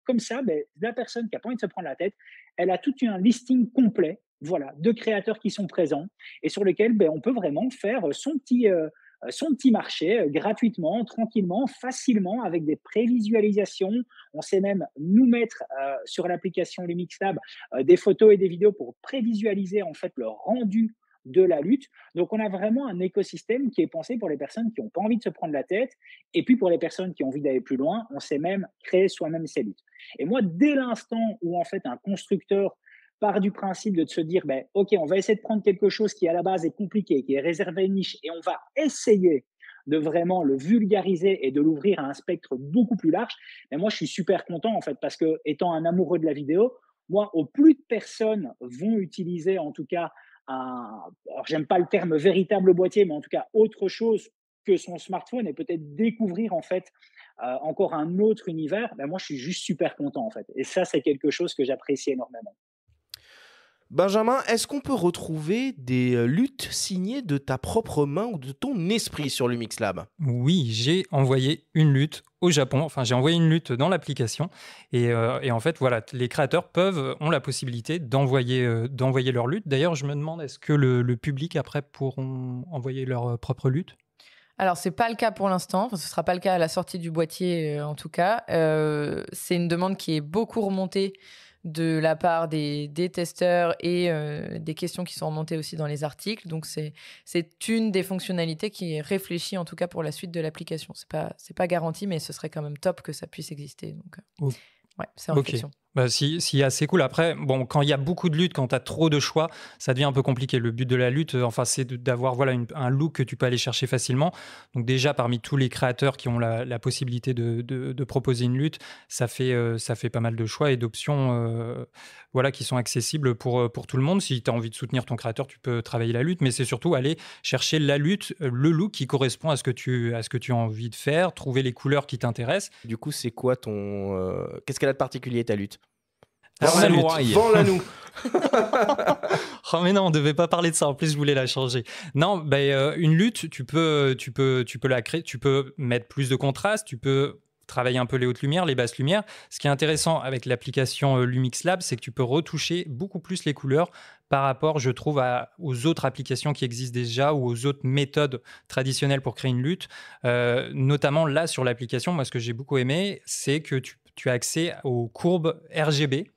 comme ça, la personne qui n'a pas envie de se prendre la tête, elle a tout un listing complet, voilà, de créateurs qui sont présents et sur lesquels on peut vraiment faire son petit marché gratuitement, tranquillement, facilement, avec des prévisualisations. On sait même nous mettre sur l'application Lumix Lab des photos et des vidéos pour prévisualiser en fait le rendu de la lutte. Donc, on a vraiment un écosystème qui est pensé pour les personnes qui n'ont pas envie de se prendre la tête et puis pour les personnes qui ont envie d'aller plus loin, on sait même créer soi-même ses luttes. Et moi, dès l'instant où en fait un constructeur part du principe de se dire, OK, on va essayer de prendre quelque chose qui à la base est compliqué, qui est réservé à une niche, et on va essayer de vraiment le vulgariser et de l'ouvrir à un spectre beaucoup plus large. Mais moi, je suis super content en fait parce que, étant un amoureux de la vidéo, moi, au plus de personnes vont utiliser en tout cas alors j'aime pas le terme véritable boîtier, mais en tout cas autre chose que son smartphone et peut-être découvrir en fait encore un autre univers, moi je suis juste super content en fait. Et ça, c'est quelque chose que j'apprécie énormément. Benjamin, est-ce qu'on peut retrouver des luttes signées de ta propre main ou de ton esprit sur Lumix Lab? Oui, j'ai envoyé une lutte au Japon. Enfin, j'ai envoyé une lutte dans l'application. Et en fait, voilà, les créateurs ont la possibilité d'envoyer leur lutte. D'ailleurs, je me demande, est-ce que le public, après, pourront envoyer leur propre lutte? Alors, ce n'est pas le cas pour l'instant. Enfin, ce ne sera pas le cas à la sortie du boîtier, en tout cas. C'est une demande qui est beaucoup remontée de la part des testeurs et des questions qui sont remontées aussi dans les articles. Donc, c'est une des fonctionnalités qui est réfléchie, en tout cas, pour la suite de l'application. C'est pas garanti, mais ce serait quand même top que ça puisse exister. Donc, ouais, c'est en réflexion. Si, c'est cool. Après, bon, quand il y a beaucoup de luttes, quand tu as trop de choix, ça devient un peu compliqué. Le but de la lutte, c'est d'avoir un look que tu peux aller chercher facilement. Donc déjà, parmi tous les créateurs qui ont la possibilité de proposer une lutte, ça fait pas mal de choix et d'options qui sont accessibles pour tout le monde. Si tu as envie de soutenir ton créateur, tu peux travailler la lutte, mais c'est surtout aller chercher la lutte, le look qui correspond à ce que tu as envie de faire, trouver les couleurs qui t'intéressent. Du coup, c'est quoi qu'est-ce qu'elle a de particulier, ta lutte? Vends-la-nous. Oh mais non, on devait pas parler de ça. En plus, je voulais la changer. Non, une lutte, tu peux la créer. Tu peux mettre plus de contraste. Tu peux travailler un peu les hautes lumières, les basses lumières. Ce qui est intéressant avec l'application Lumix Lab, c'est que tu peux retoucher beaucoup plus les couleurs par rapport, je trouve, aux autres applications qui existent déjà ou aux autres méthodes traditionnelles pour créer une lutte. Notamment là, sur l'application, moi, ce que j'ai beaucoup aimé, c'est que tu as accès aux courbes RGB.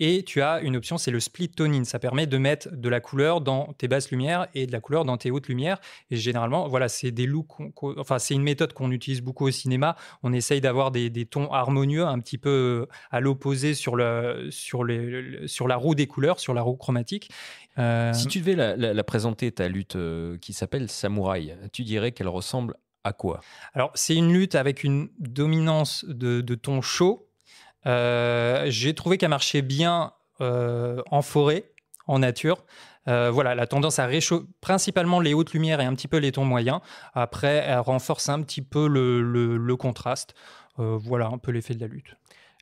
Et tu as une option, c'est le split toning. Ça permet de mettre de la couleur dans tes basses lumières et de la couleur dans tes hautes lumières. Et généralement, voilà, c'est des looks. C'est une méthode qu'on utilise beaucoup au cinéma. On essaye d'avoir des tons harmonieux, un petit peu à l'opposé sur la roue des couleurs, sur la roue chromatique. Si tu devais la présenter, ta lutte qui s'appelle Samouraï, tu dirais qu'elle ressemble à quoi? Alors, c'est une lutte avec une dominance de tons chauds. J'ai trouvé qu'elle marchait bien en forêt, en nature. Elle a tendance à réchauffer principalement les hautes lumières et un petit peu les tons moyens. Après, elle renforce un petit peu le contraste. Voilà un peu l'effet de la lutte.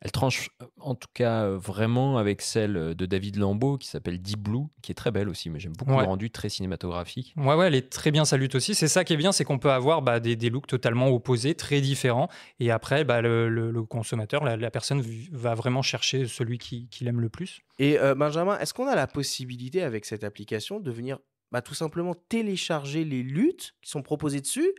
Elle tranche en tout cas vraiment avec celle de David Lambeau qui s'appelle Deep Blue, qui est très belle aussi, mais j'aime beaucoup le rendu, très cinématographique. Ouais, elle est très bien sa lutte aussi. C'est ça qui est bien, c'est qu'on peut avoir des looks totalement opposés, très différents. Et après, le consommateur, la personne va vraiment chercher celui qu'il aime le plus. Et Benjamin, est-ce qu'on a la possibilité avec cette application de venir tout simplement télécharger les luttes qui sont proposées dessus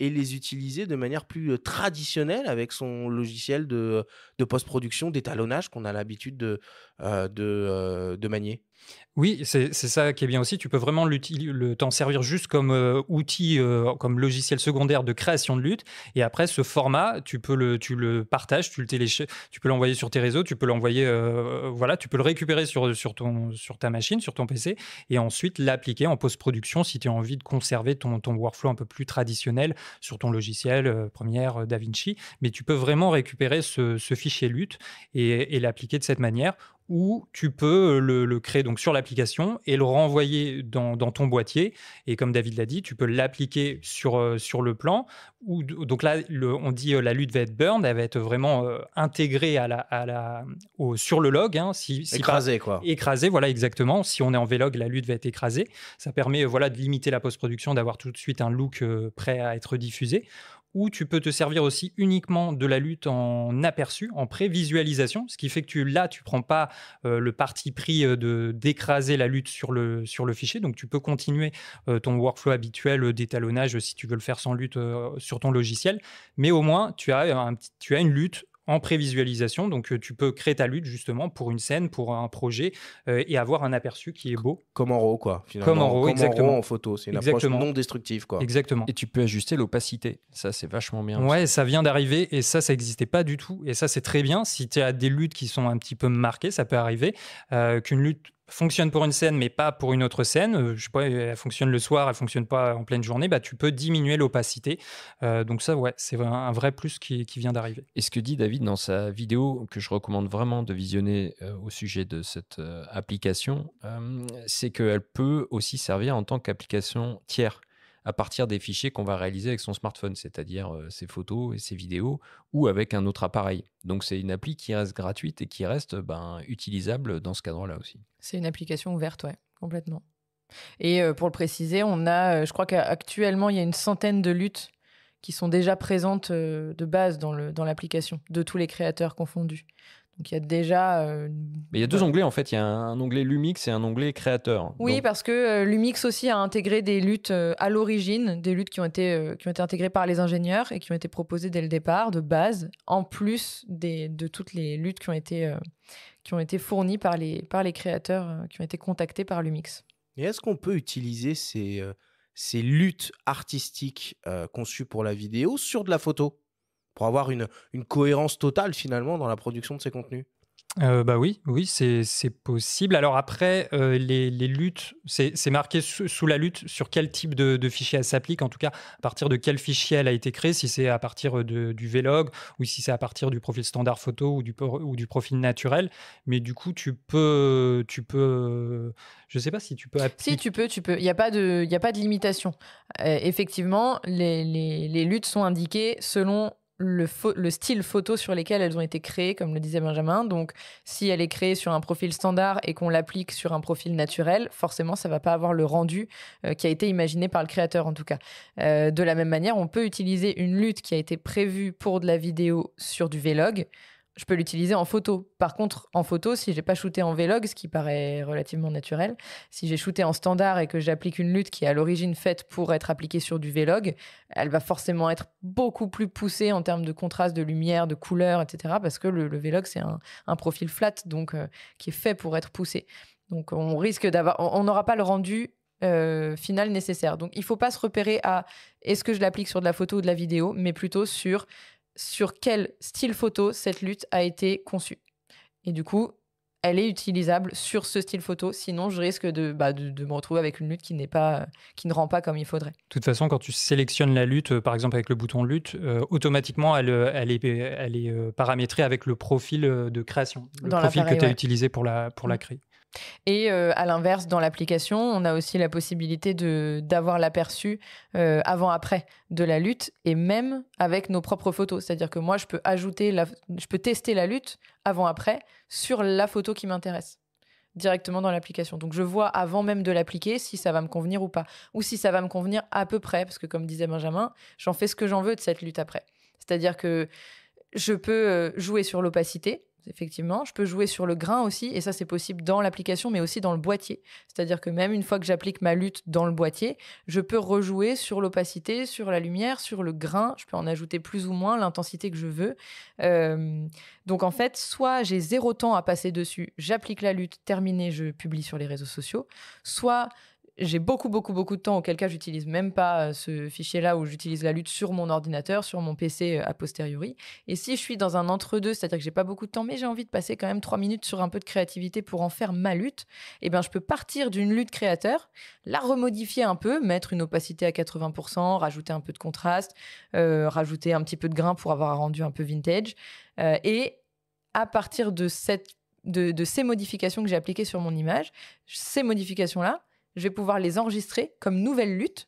et les utiliser de manière plus traditionnelle avec son logiciel de post-production, d'étalonnage qu'on a l'habitude de manier. Oui, c'est ça qui est bien aussi. Tu peux vraiment t'en servir juste comme outil, comme logiciel secondaire de création de lutte. Et après, ce format, tu le partages, tu le télécharges, tu peux l'envoyer sur tes réseaux, tu peux l'envoyer, tu peux le récupérer sur ta machine, sur ton PC, et ensuite l'appliquer en post-production si tu as envie de conserver ton workflow un peu plus traditionnel sur ton logiciel Premiere, DaVinci. Mais tu peux vraiment récupérer ce fichier lutte et l'appliquer de cette manière. Ou tu peux le créer donc sur l'application et le renvoyer dans ton boîtier. Et comme David l'a dit, tu peux l'appliquer sur le plan. Donc là, on dit la lutte va être burned, elle va être vraiment intégrée sur le log. Écrasée, quoi. Écrasée, voilà, exactement. Si on est en Vlog, la lutte va être écrasée. Ça permet de limiter la post-production, d'avoir tout de suite un look prêt à être diffusé. Ou tu peux te servir aussi uniquement de la lutte en aperçu, en prévisualisation, ce qui fait que tu prends pas le parti pris d'écraser la lutte sur le fichier. Donc, tu peux continuer ton workflow habituel d'étalonnage si tu veux le faire sans lutte sur ton logiciel. Mais au moins, tu as une lutte en prévisualisation. Donc, tu peux créer ta lutte justement pour une scène, pour un projet et avoir un aperçu qui est beau. Comme en RAW, quoi. Finalement. Comme en RAW, exactement. En RAW en photo. C'est une approche non destructive, quoi. Exactement. Et tu peux ajuster l'opacité. Ça, c'est vachement bien. Ouais, aussi. ça vient d'arriver et ça n'existait pas du tout. Et ça, c'est très bien. Si tu as des luttes qui sont un petit peu marquées, ça peut arriver qu'une lutte fonctionne pour une scène mais pas pour une autre scène, je sais pas, elle fonctionne le soir, elle fonctionne pas en pleine journée, tu peux diminuer l'opacité. Donc ça, ouais, c'est un vrai plus qui vient d'arriver. Et ce que dit David dans sa vidéo, que je recommande vraiment de visionner au sujet de cette application, c'est qu'elle peut aussi servir en tant qu'application tiers à partir des fichiers qu'on va réaliser avec son smartphone, c'est-à-dire ses photos et ses vidéos, ou avec un autre appareil. Donc c'est une appli qui reste gratuite et qui reste utilisable dans ce cadre-là aussi. C'est une application ouverte, ouais, complètement. Et pour le préciser, on a, je crois qu'actuellement, il y a une centaine de luttes qui sont déjà présentes de base dans l'application, de tous les créateurs confondus. Donc il y a déjà... Mais il y a deux onglets en fait, il y a un onglet Lumix et un onglet créateur. Oui, donc... parce que Lumix aussi a intégré des luttes à l'origine, des luttes qui ont été intégrées par les ingénieurs et qui ont été proposées dès le départ, de base, en plus de toutes les luttes qui ont été fournies par les créateurs qui ont été contactés par Lumix. Et est-ce qu'on peut utiliser ces luttes artistiques conçues pour la vidéo sur de la photo pour avoir une cohérence totale finalement dans la production de ces contenus? Oui, c'est possible. Alors après, les luttes, c'est marqué sous la lutte sur quel type de fichier elle s'applique, en tout cas à partir de quel fichier elle a été créée, si c'est à partir du Vlog ou si c'est à partir du profil standard photo ou du profil naturel. Mais du coup, tu peux je sais pas si tu peux appliquer. Si, tu peux. Il n'y a pas de limitation. Effectivement, les luttes sont indiquées selon le style photo sur lesquels elles ont été créées, comme le disait Benjamin. Donc, si elle est créée sur un profil standard et qu'on l'applique sur un profil naturel, forcément, ça ne va pas avoir le rendu qui a été imaginé par le créateur, en tout cas. De la même manière, on peut utiliser une lutte qui a été prévue pour de la vidéo sur du Vlog. Je peux l'utiliser en photo. Par contre, en photo, si j'ai pas shooté en Vlog, ce qui paraît relativement naturel, si j'ai shooté en standard et que j'applique une lutte qui est à l'origine faite pour être appliquée sur du Vlog, elle va forcément être beaucoup plus poussée en termes de contraste, de lumière, de couleur, etc. Parce que le Vlog, c'est un profil flat, donc qui est fait pour être poussé. Donc, on n'aura pas le rendu final nécessaire. Donc, il faut pas se repérer à est-ce que je l'applique sur de la photo ou de la vidéo, mais plutôt sur quel style photo cette lutte a été conçue. Et du coup, elle est utilisable sur ce style photo. Sinon, je risque de me retrouver avec une lutte qui ne rend pas comme il faudrait. De toute façon, quand tu sélectionnes la lutte, par exemple avec le bouton lutte, automatiquement, elle est paramétrée avec le profil de création, le profil que tu as utilisé pour la créer. Et à l'inverse, dans l'application, on a aussi la possibilité d'avoir l'aperçu avant-après de la lutte et même avec nos propres photos. C'est-à-dire que moi, je peux tester la lutte avant-après sur la photo qui m'intéresse directement dans l'application. Donc, je vois avant même de l'appliquer si ça va me convenir ou pas. Ou si ça va me convenir à peu près. Parce que comme disait Benjamin, j'en fais ce que j'en veux de cette lutte après. C'est-à-dire que je peux jouer sur l'opacité. effectivement. Je peux jouer sur le grain aussi, et ça c'est possible dans l'application, mais aussi dans le boîtier. C'est-à-dire que même une fois que j'applique ma lutte dans le boîtier, je peux rejouer sur l'opacité, sur la lumière, sur le grain. Je peux en ajouter plus ou moins l'intensité que je veux. Donc en fait, soit j'ai 0 temps à passer dessus, j'applique la lutte, terminé, je publie sur les réseaux sociaux. Soit j'ai beaucoup de temps, auquel cas j'utilise même pas ce fichier-là, où j'utilise la lutte sur mon ordinateur, sur mon PC a posteriori. Et si je suis dans un entre-deux, c'est-à-dire que j'ai pas beaucoup de temps, mais j'ai envie de passer quand même 3 minutes sur un peu de créativité pour en faire ma lutte, eh ben, je peux partir d'une lutte créateur, la remodifier un peu, mettre une opacité à 80%, rajouter un peu de contraste, rajouter un petit peu de grain pour avoir un rendu un peu vintage. Et à partir de ces modifications que j'ai appliquées sur mon image, ces modifications-là, je vais pouvoir les enregistrer comme nouvelle lutte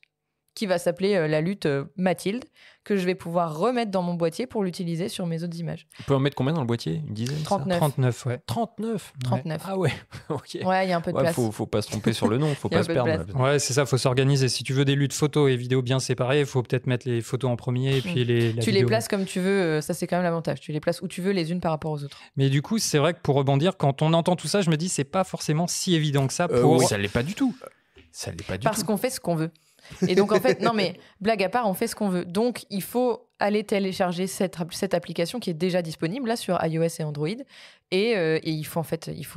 qui va s'appeler la lutte Mathilde, que je vais pouvoir remettre dans mon boîtier pour l'utiliser sur mes autres images. On peut en mettre combien dans le boîtier? Une dizaine? 39. 39, ouais. 39? 39. Ah ouais, ok. Ouais, il y a un peu de place. Faut pas se tromper sur le nom, faut Il y a pas un se peu de perdre. place. Ouais, c'est ça, il faut s'organiser. Si tu veux des luttes photos et vidéos bien séparées, il faut peut-être mettre les photos en premier et puis la Tu vidéo. les places comme tu veux, ça c'est quand même l'avantage. Tu les places où tu veux, les unes par rapport aux autres. Mais du coup, c'est vrai que pour rebondir, quand on entend tout ça, je me dis c'est pas forcément si évident que ça pour... Oui, ça l'est pas du tout. Ça l'est pas du Parce tout. qu'on fait ce qu'on veut. Et donc, en fait, non, mais blague à part, on fait ce qu'on veut. Donc, il faut aller télécharger cette application qui est déjà disponible là sur iOS et Android. Et il faut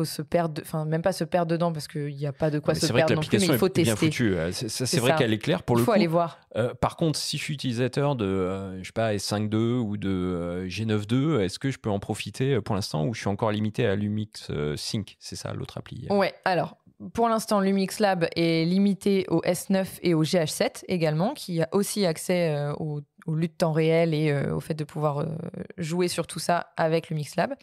se perdre, enfin, même pas se perdre dedans parce qu'il n'y a pas de quoi se perdre non plus, mais il faut tester. C'est vrai que l'application est bien foutue. C'est vrai ça. qu'elle est claire pour le coup. Il faut aller voir. Par contre, si je suis utilisateur de, je sais pas, S5.2 ou de G9.2, est-ce que je peux en profiter pour l'instant ou je suis encore limité à Lumix Sync? C'est ça, l'autre appli. Ouais, alors. Pour l'instant, Lumix Lab est limité au S9 et au GH7 également, qui a aussi accès aux luttes temps réel et au fait de pouvoir jouer sur tout ça avec Lumix Lab.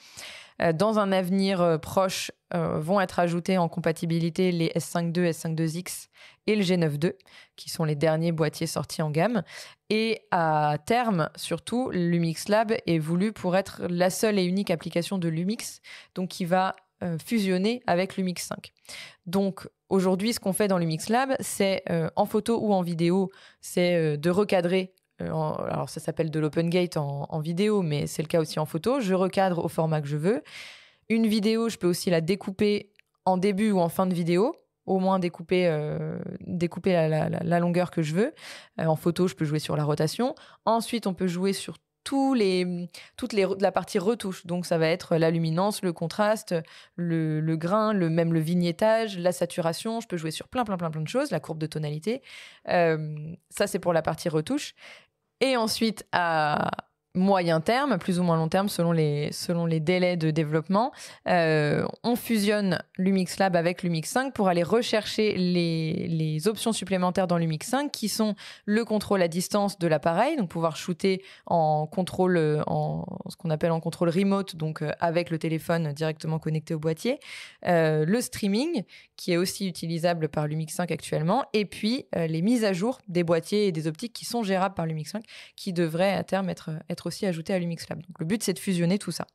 Dans un avenir proche, vont être ajoutés en compatibilité les S5.2, S5.2X et le G9.2, qui sont les derniers boîtiers sortis en gamme. Et à terme, surtout, Lumix Lab est voulu pour être la seule et unique application de Lumix, donc qui va fusionner avec Lumix 5. Donc aujourd'hui, ce qu'on fait dans Lumix Lab, c'est en photo ou en vidéo, c'est de recadrer. Alors ça s'appelle de l'open gate en vidéo, mais c'est le cas aussi en photo. Je recadre au format que je veux. Une vidéo, je peux aussi la découper en début ou en fin de vidéo, au moins découper la longueur que je veux. En photo, je peux jouer sur la rotation. Ensuite, on peut jouer sur la partie retouche. Donc, ça va être la luminance, le contraste, le grain, même le vignettage, la saturation. Je peux jouer sur plein de choses, la courbe de tonalité. Ça, c'est pour la partie retouche. Et ensuite, à moyen terme, plus ou moins long terme, selon les délais de développement, on fusionne Lumix Lab avec Lumix 5 pour aller rechercher les options supplémentaires dans Lumix 5 qui sont le contrôle à distance de l'appareil, donc pouvoir shooter en contrôle, ce qu'on appelle en contrôle remote, donc avec le téléphone directement connecté au boîtier, le streaming qui est aussi utilisable par Lumix 5 actuellement, et puis les mises à jour des boîtiers et des optiques qui sont gérables par Lumix 5 qui devraient à terme être aussi ajouté à Lumix Lab. Donc le but, c'est de fusionner tout ça.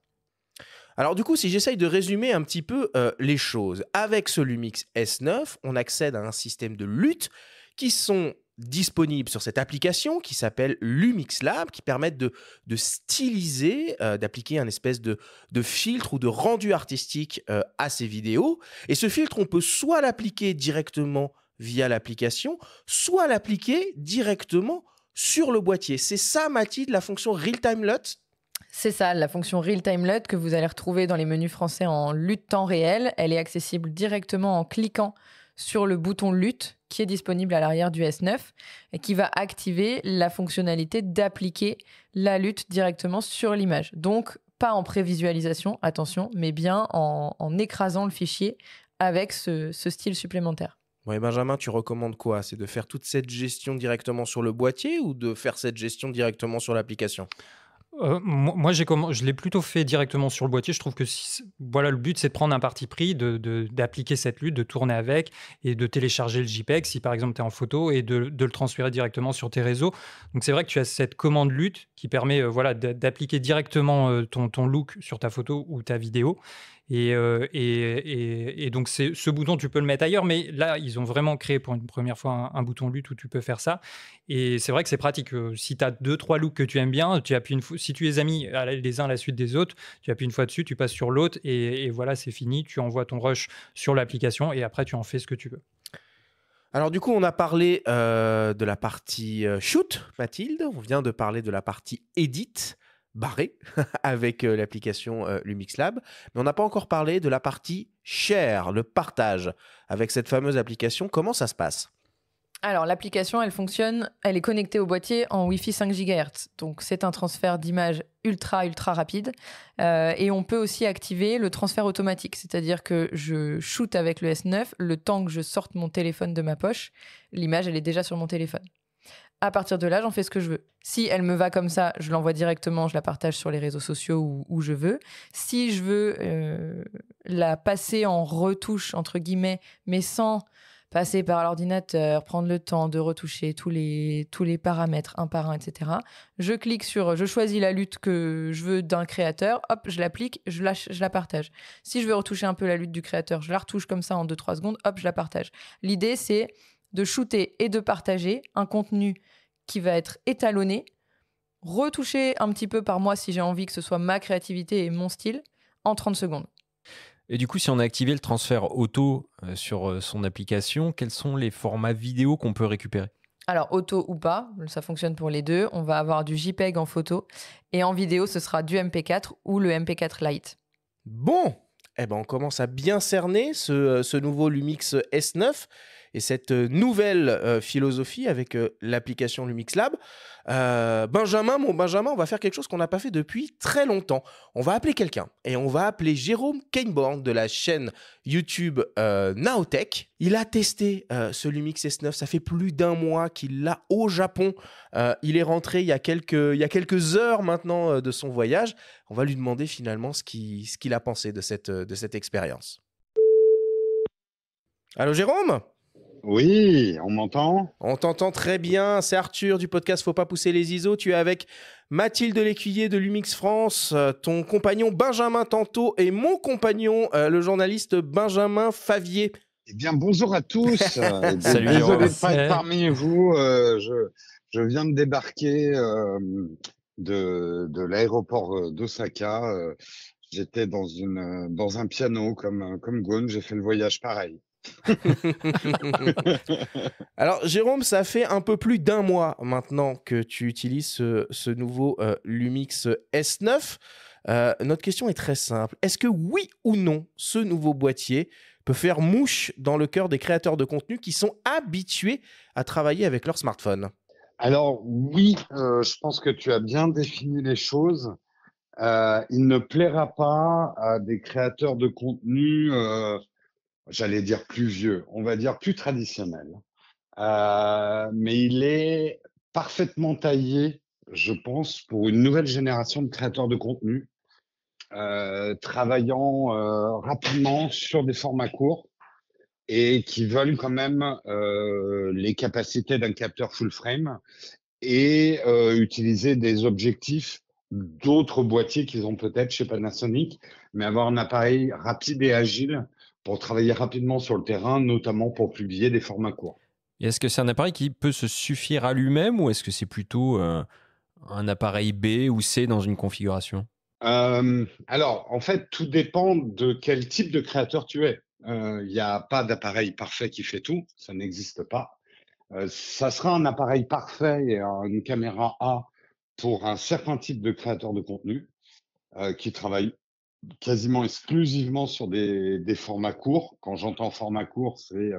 Alors du coup, si j'essaye de résumer un petit peu les choses, avec ce Lumix S9, on accède à un système de lutte qui sont disponibles sur cette application qui s'appelle Lumix Lab, qui permettent de styliser, d'appliquer un espèce de filtre ou de rendu artistique à ces vidéos. Et ce filtre, on peut soit l'appliquer directement via l'application, soit l'appliquer directement sur le boîtier. C'est ça, Mathilde, la fonction Real Time LUT? C'est ça, la fonction Real Time LUT que vous allez retrouver dans les menus français en lutte temps réel. Elle est accessible directement en cliquant sur le bouton lutte qui est disponible à l'arrière du S9 et qui va activer la fonctionnalité d'appliquer la lutte directement sur l'image. Donc, pas en prévisualisation, attention, mais bien en écrasant le fichier avec ce style supplémentaire. Ouais, Benjamin, tu recommandes quoi? C'est de faire toute cette gestion directement sur le boîtier ou de faire cette gestion directement sur l'application? Moi, je l'ai plutôt fait directement sur le boîtier. Je trouve que voilà, le but, c'est de prendre un parti pris, d'appliquer cette lutte, de tourner avec et de télécharger le JPEG si par exemple tu es en photo et de le transférer directement sur tes réseaux. Donc c'est vrai que tu as cette commande lutte qui permet d'appliquer directement ton look sur ta photo ou ta vidéo. Et donc, ce bouton, tu peux le mettre ailleurs. Mais là, ils ont vraiment créé pour une première fois un bouton lutte où tu peux faire ça. Et c'est vrai que c'est pratique. Si tu as 2-3 looks que tu aimes bien, tu appuies si tu les as mis les uns à la suite des autres, tu appuies une fois dessus, tu passes sur l'autre et voilà, c'est fini. Tu envoies ton rush sur l'application et après, tu en fais ce que tu veux. Alors du coup, on a parlé de la partie shoot, Mathilde. On vient de parler de la partie edit, barré, avec l'application Lumix Lab. Mais on n'a pas encore parlé de la partie share, le partage, avec cette fameuse application. Comment ça se passe ? Alors, l'application, elle est connectée au boîtier en Wi-Fi 5 GHz. Donc, c'est un transfert d'image ultra rapide. Et on peut aussi activer le transfert automatique. C'est-à-dire que je shoot avec le S9, le temps que je sorte mon téléphone de ma poche, l'image, elle est déjà sur mon téléphone. À partir de là, j'en fais ce que je veux. Si elle me va comme ça, je l'envoie directement, je la partage sur les réseaux sociaux où je veux. Si je veux la passer en retouche, entre guillemets, mais sans passer par l'ordinateur, prendre le temps de retoucher tous les paramètres un par un, etc. Je choisis la lutte que je veux d'un créateur, hop, je l'applique, je la partage. Si je veux retoucher un peu la lutte du créateur, je la retouche comme ça en 2-3 secondes, hop, je la partage. L'idée, c'est de shooter et de partager un contenu qui va être étalonné, retouché un petit peu par moi si j'ai envie que ce soit ma créativité et mon style, en 30 secondes. Et du coup, si on a activé le transfert auto sur son application, quels sont les formats vidéo qu'on peut récupérer ? Alors, auto ou pas, ça fonctionne pour les deux. On va avoir du JPEG en photo et en vidéo, ce sera du MP4 ou le MP4 Lite. Bon, eh ben on commence à bien cerner ce nouveau Lumix S9 et cette nouvelle philosophie avec l'application Lumix Lab. Benjamin, on va faire quelque chose qu'on n'a pas fait depuis très longtemps. On va appeler quelqu'un et on va appeler Jérôme Kainborn de la chaîne YouTube Naotech. Il a testé ce Lumix S9, ça fait plus d'1 mois qu'il l'a au Japon. Il est rentré il y a quelques heures maintenant de son voyage. On va lui demander finalement ce qu'il a pensé de cette expérience. Allô Jérôme ? Oui, on m'entend ? On t'entend très bien, c'est Arthur du podcast Faut pas pousser les ISO. Tu es avec Mathilde Lécuyer de Lumix France, ton compagnon Benjamin Tanto et mon compagnon, le journaliste Benjamin Favier. Eh bien, bonjour à tous. Salut, Désolé Jérôme. de ne pas être parmi vous. Je viens de débarquer de l'aéroport d'Osaka. J'étais dans un piano comme Ghosn. J'ai fait le voyage pareil. Alors Jérôme, ça fait un peu plus d'1 mois maintenant que tu utilises ce nouveau Lumix S9. Notre question est très simple. Est-ce que oui ou non, ce nouveau boîtier peut faire mouche dans le cœur des créateurs de contenu qui sont habitués à travailler avec leur smartphone ? Alors oui, je pense que tu as bien défini les choses. Il ne plaira pas à des créateurs de contenu j'allais dire plus vieux, on va dire plus traditionnel. Mais il est parfaitement taillé, je pense, pour une nouvelle génération de créateurs de contenu, travaillant rapidement sur des formats courts et qui veulent quand même les capacités d'un capteur full frame et utiliser des objectifs d'autres boîtiers qu'ils ont peut-être chez Panasonic, mais avoir un appareil rapide et agile pour travailler rapidement sur le terrain, notamment pour publier des formats courts. Et est-ce que c'est un appareil qui peut se suffire à lui-même ou est-ce que c'est plutôt un appareil B ou C dans une configuration ? Alors, en fait, tout dépend de quel type de créateur tu es. Il n'y a pas d'appareil parfait qui fait tout, ça n'existe pas. Ça sera un appareil parfait et une caméra A pour un certain type de créateur de contenu qui travaille quasiment exclusivement sur des formats courts. Quand j'entends format court, c'est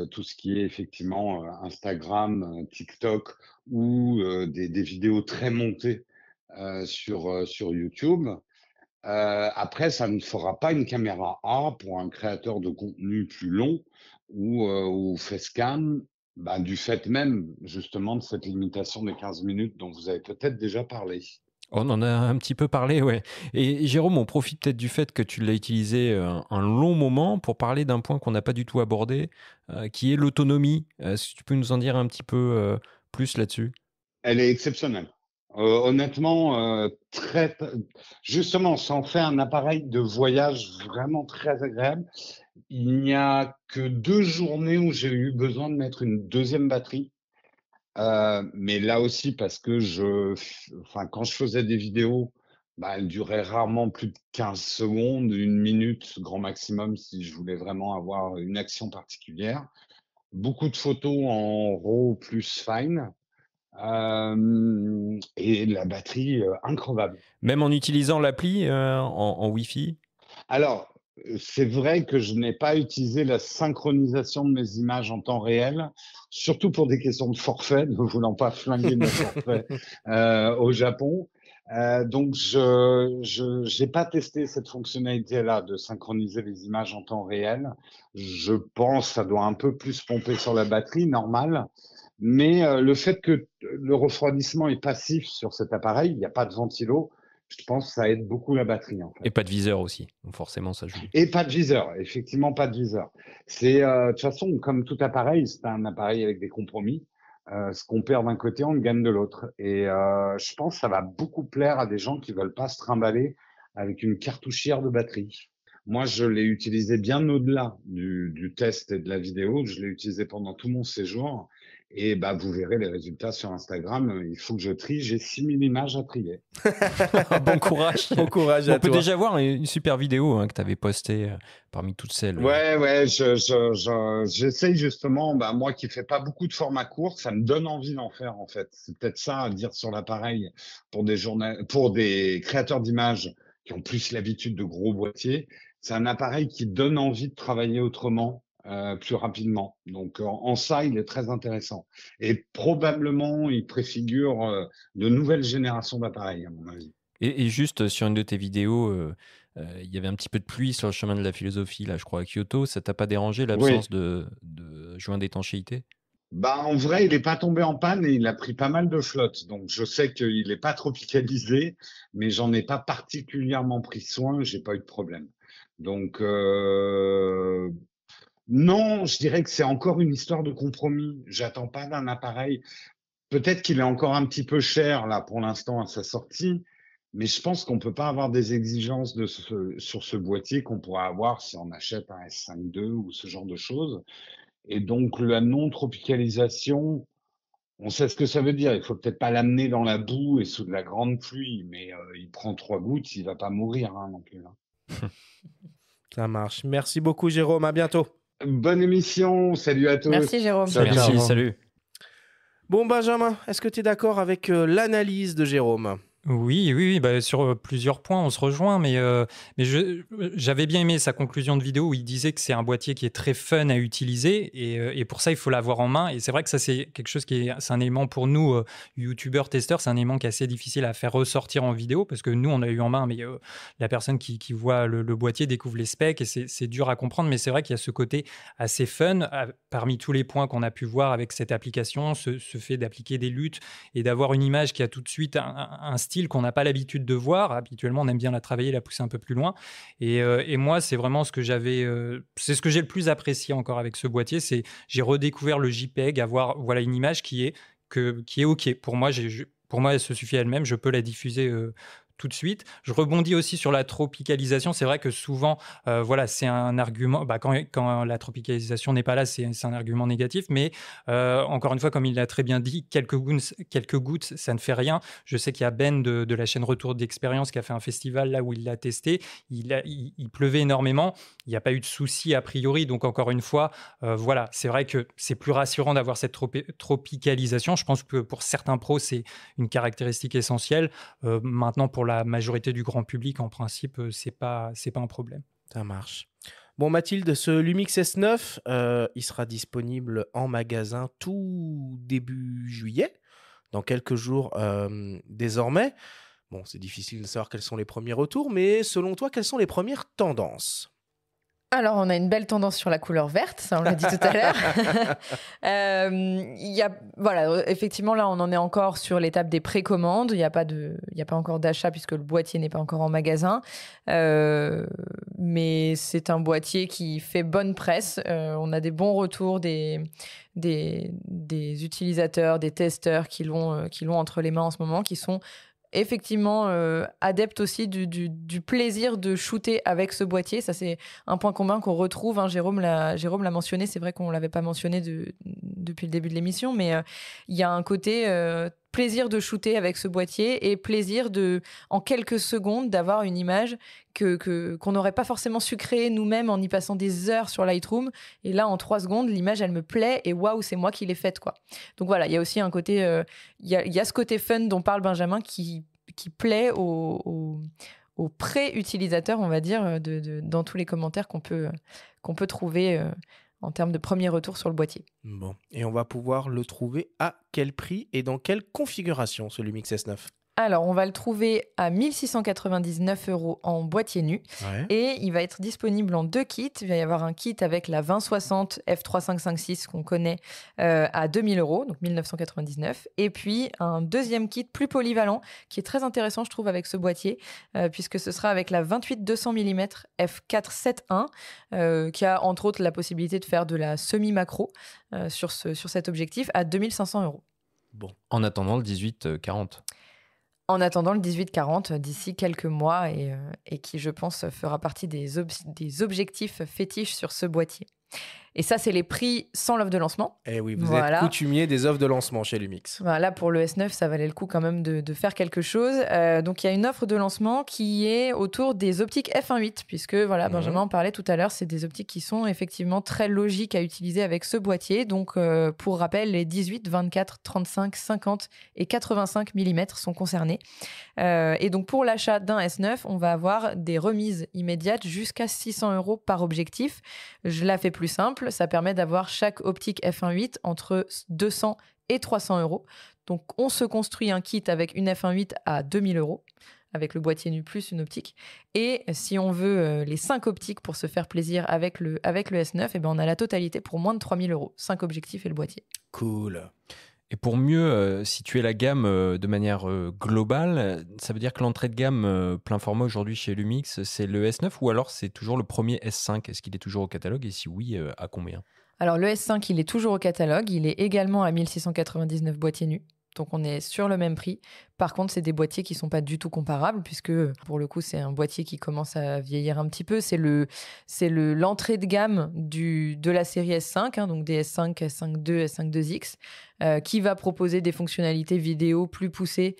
tout ce qui est effectivement Instagram, TikTok ou des vidéos très montées sur YouTube. Après, ça ne fera pas une caméra A pour un créateur de contenu plus long ou facecam, du fait même justement de cette limitation des 15 minutes dont vous avez peut-être déjà parlé. On en a un petit peu parlé, ouais. Et Jérôme, on profite peut-être du fait que tu l'as utilisé un long moment pour parler d'un point qu'on n'a pas du tout abordé, qui est l'autonomie. Est-ce que tu peux nous en dire un petit peu plus là-dessus ? Elle est exceptionnelle. Honnêtement, justement, ça en fait un appareil de voyage vraiment très agréable. Il n'y a que 2 journées où j'ai eu besoin de mettre une deuxième batterie. Mais là aussi parce que enfin, quand je faisais des vidéos, bah, elles duraient rarement plus de 15 secondes, 1 minute grand maximum si je voulais vraiment avoir une action particulière. Beaucoup de photos en RAW plus fine, et la batterie, increvable. Même en utilisant l'appli en Wi-Fi? Alors, c'est vrai que je n'ai pas utilisé la synchronisation de mes images en temps réel, surtout pour des questions de forfait, ne voulant pas flinguer mon forfait au Japon. Donc, je n'ai pas testé cette fonctionnalité-là de synchroniser les images en temps réel. Je pense que ça doit un peu plus pomper sur la batterie, normal. Mais le fait que le refroidissement est passif sur cet appareil, il n'y a pas de ventilo, je pense que ça aide beaucoup la batterie, en fait. Et pas de viseur aussi, donc forcément ça joue. Et pas de viseur, effectivement pas de viseur. C'est de toute façon, comme tout appareil, c'est un appareil avec des compromis. Ce qu'on perd d'un côté, on le gagne de l'autre. Et je pense que ça va beaucoup plaire à des gens qui veulent pas se trimballer avec une cartouchière de batterie. Moi, je l'ai utilisé bien au-delà du test et de la vidéo. Je l'ai utilisé pendant tout mon séjour. Et bah, vous verrez les résultats sur Instagram. Il faut que je trie. J'ai 6000 images à trier. Bon courage. Bon courage à On peut toi. déjà voir une super vidéo que tu avais postée parmi toutes celles. Ouais, j'essaye justement, bah, moi qui fais pas beaucoup de formats courts, ça me donne envie d'en faire en fait. C'est peut-être ça à dire sur l'appareil pour pour des créateurs d'images qui ont plus l'habitude de gros boîtiers. C'est un appareil qui donne envie de travailler autrement, plus rapidement. Donc en ça, il est très intéressant. Et probablement, il préfigure de nouvelles générations d'appareils, à mon avis. Et juste sur une de tes vidéos, il y avait un petit peu de pluie sur le chemin de la philosophie, là, je crois, à Kyoto. Ça t'a pas dérangé l'absence de joint d'étanchéité? Bah, en vrai, il n'est pas tombé en panne et il a pris pas mal de flotte. Donc, je sais qu'il n'est pas tropicalisé, mais j'en ai pas particulièrement pris soin. J'ai pas eu de problème. Donc, non, je dirais que c'est encore une histoire de compromis. J'attends pas d'un appareil. Peut-être qu'il est encore un petit peu cher là pour l'instant à sa sortie, mais je pense qu'on peut pas avoir des exigences sur ce boîtier qu'on pourrait avoir si on achète un S5 II ou ce genre de choses. Et donc, la non-tropicalisation, on sait ce que ça veut dire. Il faut peut-être pas l'amener dans la boue et sous de la grande pluie, mais il prend 3 gouttes, il va pas mourir non plus. Ça marche. Merci beaucoup, Jérôme. À bientôt. Bonne émission. Salut à tous. Merci, Jérôme. Merci, salut. Bon, Benjamin, est-ce que tu es d'accord avec l'analyse de Jérôme ? Oui, bah, sur plusieurs points, on se rejoint, mais j'avais bien aimé sa conclusion de vidéo où il disait que c'est un boîtier qui est très fun à utiliser et pour ça, il faut l'avoir en main. Et c'est vrai que ça, c'est quelque chose c'est un élément pour nous, youtubeurs, testeurs, c'est un élément qui est assez difficile à faire ressortir en vidéo parce que nous, on l'a eu en main, mais la personne qui voit le boîtier découvre les specs et c'est dur à comprendre, mais c'est vrai qu'il y a ce côté assez fun parmi tous les points qu'on a pu voir avec cette application, ce fait d'appliquer des luttes et d'avoir une image qui a tout de suite un style qu'on n'a pas l'habitude de voir. Habituellement, on aime bien la travailler, la pousser un peu plus loin. Et moi, c'est vraiment ce que c'est ce que j'ai le plus apprécié encore avec ce boîtier. J'ai redécouvert le JPEG, avoir une image qui est OK. Pour moi, elle se suffit elle-même. Je peux la diffuser tout de suite. Je rebondis aussi sur la tropicalisation. C'est vrai que souvent, c'est un argument. Quand la tropicalisation n'est pas là, c'est un argument négatif. Mais encore une fois, comme il l'a très bien dit, quelques gouttes, ça ne fait rien. Je sais qu'il y a Ben de la chaîne Retour d'Expérience qui a fait un festival là où il l'a testé. Il pleuvait énormément. Il n'y a pas eu de souci a priori. Donc encore une fois, c'est vrai que c'est plus rassurant d'avoir cette tropicalisation. Je pense que pour certains pros, c'est une caractéristique essentielle. Maintenant, pour la majorité du grand public, en principe, c'est pas un problème. Ça marche. Bon, Mathilde, ce Lumix S9, il sera disponible en magasin tout début juillet, dans quelques jours désormais. Bon, c'est difficile de savoir quels sont les premiers retours, mais selon toi, quelles sont les premières tendances ? Alors, on a une belle tendance sur la couleur verte, ça on l'a dit tout à l'heure. Voilà, effectivement, là, on en est encore sur l'étape des précommandes. Il n'y a pas encore d'achat puisque le boîtier n'est pas encore en magasin. Mais c'est un boîtier qui fait bonne presse. On a des bons retours des utilisateurs, des testeurs qui l'ont entre les mains en ce moment, qui sont effectivement adepte aussi du plaisir de shooter avec ce boîtier. Ça, c'est un point commun qu'on retrouve. Hein. Jérôme l'a mentionné. C'est vrai qu'on ne l'avait pas mentionné depuis le début de l'émission, mais il y a un côté plaisir de shooter avec ce boîtier et plaisir en quelques secondes, d'avoir une image qu'on n'aurait pas forcément su créer nous-mêmes en y passant des heures sur Lightroom. Et là, en 3 secondes, l'image, elle me plaît et waouh, c'est moi qui l'ai faite, quoi. Donc voilà, il y a aussi un côté... Il y a ce côté fun dont parle Benjamin qui plaît aux pré-utilisateurs, on va dire, dans tous les commentaires qu'on peut trouver en termes de premier retour sur le boîtier. Bon, et on va pouvoir le trouver à quel prix et dans quelle configuration, ce Lumix S9 ? Alors, on va le trouver à 1 699 € en boîtier nu. Ouais. Et il va être disponible en 2 kits. Il va y avoir un kit avec la 2060 f3.556 qu'on connaît à 2 000 €, donc 1 999. Et puis, un deuxième kit plus polyvalent qui est très intéressant, je trouve, avec ce boîtier, puisque ce sera avec la 28-200 mm f4.7.1, qui a entre autres la possibilité de faire de la semi-macro sur cet objectif à 2 500 €. Bon. En attendant le 18-40. En attendant le 18-40 d'ici quelques mois et qui, je pense, fera partie des objectifs fétiches sur ce boîtier. Et ça, c'est les prix sans l'offre de lancement. Eh oui, vous êtes coutumier des offres de lancement chez Lumix. Voilà, pour le S9, ça valait le coup quand même de faire quelque chose. Donc, il y a une offre de lancement qui est autour des optiques f1.8, puisque, voilà, Benjamin en parlait tout à l'heure, c'est des optiques qui sont effectivement très logiques à utiliser avec ce boîtier. Donc, pour rappel, les 18, 24, 35, 50 et 85 mm sont concernés. Et donc, pour l'achat d'un S9, on va avoir des remises immédiates jusqu'à 600 € par objectif. Je la fais plus simple. Ça permet d'avoir chaque optique f1.8 entre 200 et 300 €. Donc, on se construit un kit avec une f1.8 à 2000 €, avec le boîtier nu plus une optique. Et si on veut les 5 optiques pour se faire plaisir avec le S9, eh ben on a la totalité pour moins de 3000 €. 5 objectifs et le boîtier. Cool. Et pour mieux situer la gamme de manière globale, ça veut dire que l'entrée de gamme plein format aujourd'hui chez Lumix, c'est le S9 ou alors c'est toujours le premier S5 ? Est-ce qu'il est toujours au catalogue et si oui, à combien ? Alors le S5, il est toujours au catalogue. Il est également à 1 699 boîtiers nus. Donc on est sur le même prix. Par contre, c'est des boîtiers qui ne sont pas du tout comparables puisque pour le coup, c'est un boîtier qui commence à vieillir un petit peu. C'est l'entrée de gamme de la série S5, hein, donc des S5, S5 II, S5 IIX, qui va proposer des fonctionnalités vidéo plus poussées,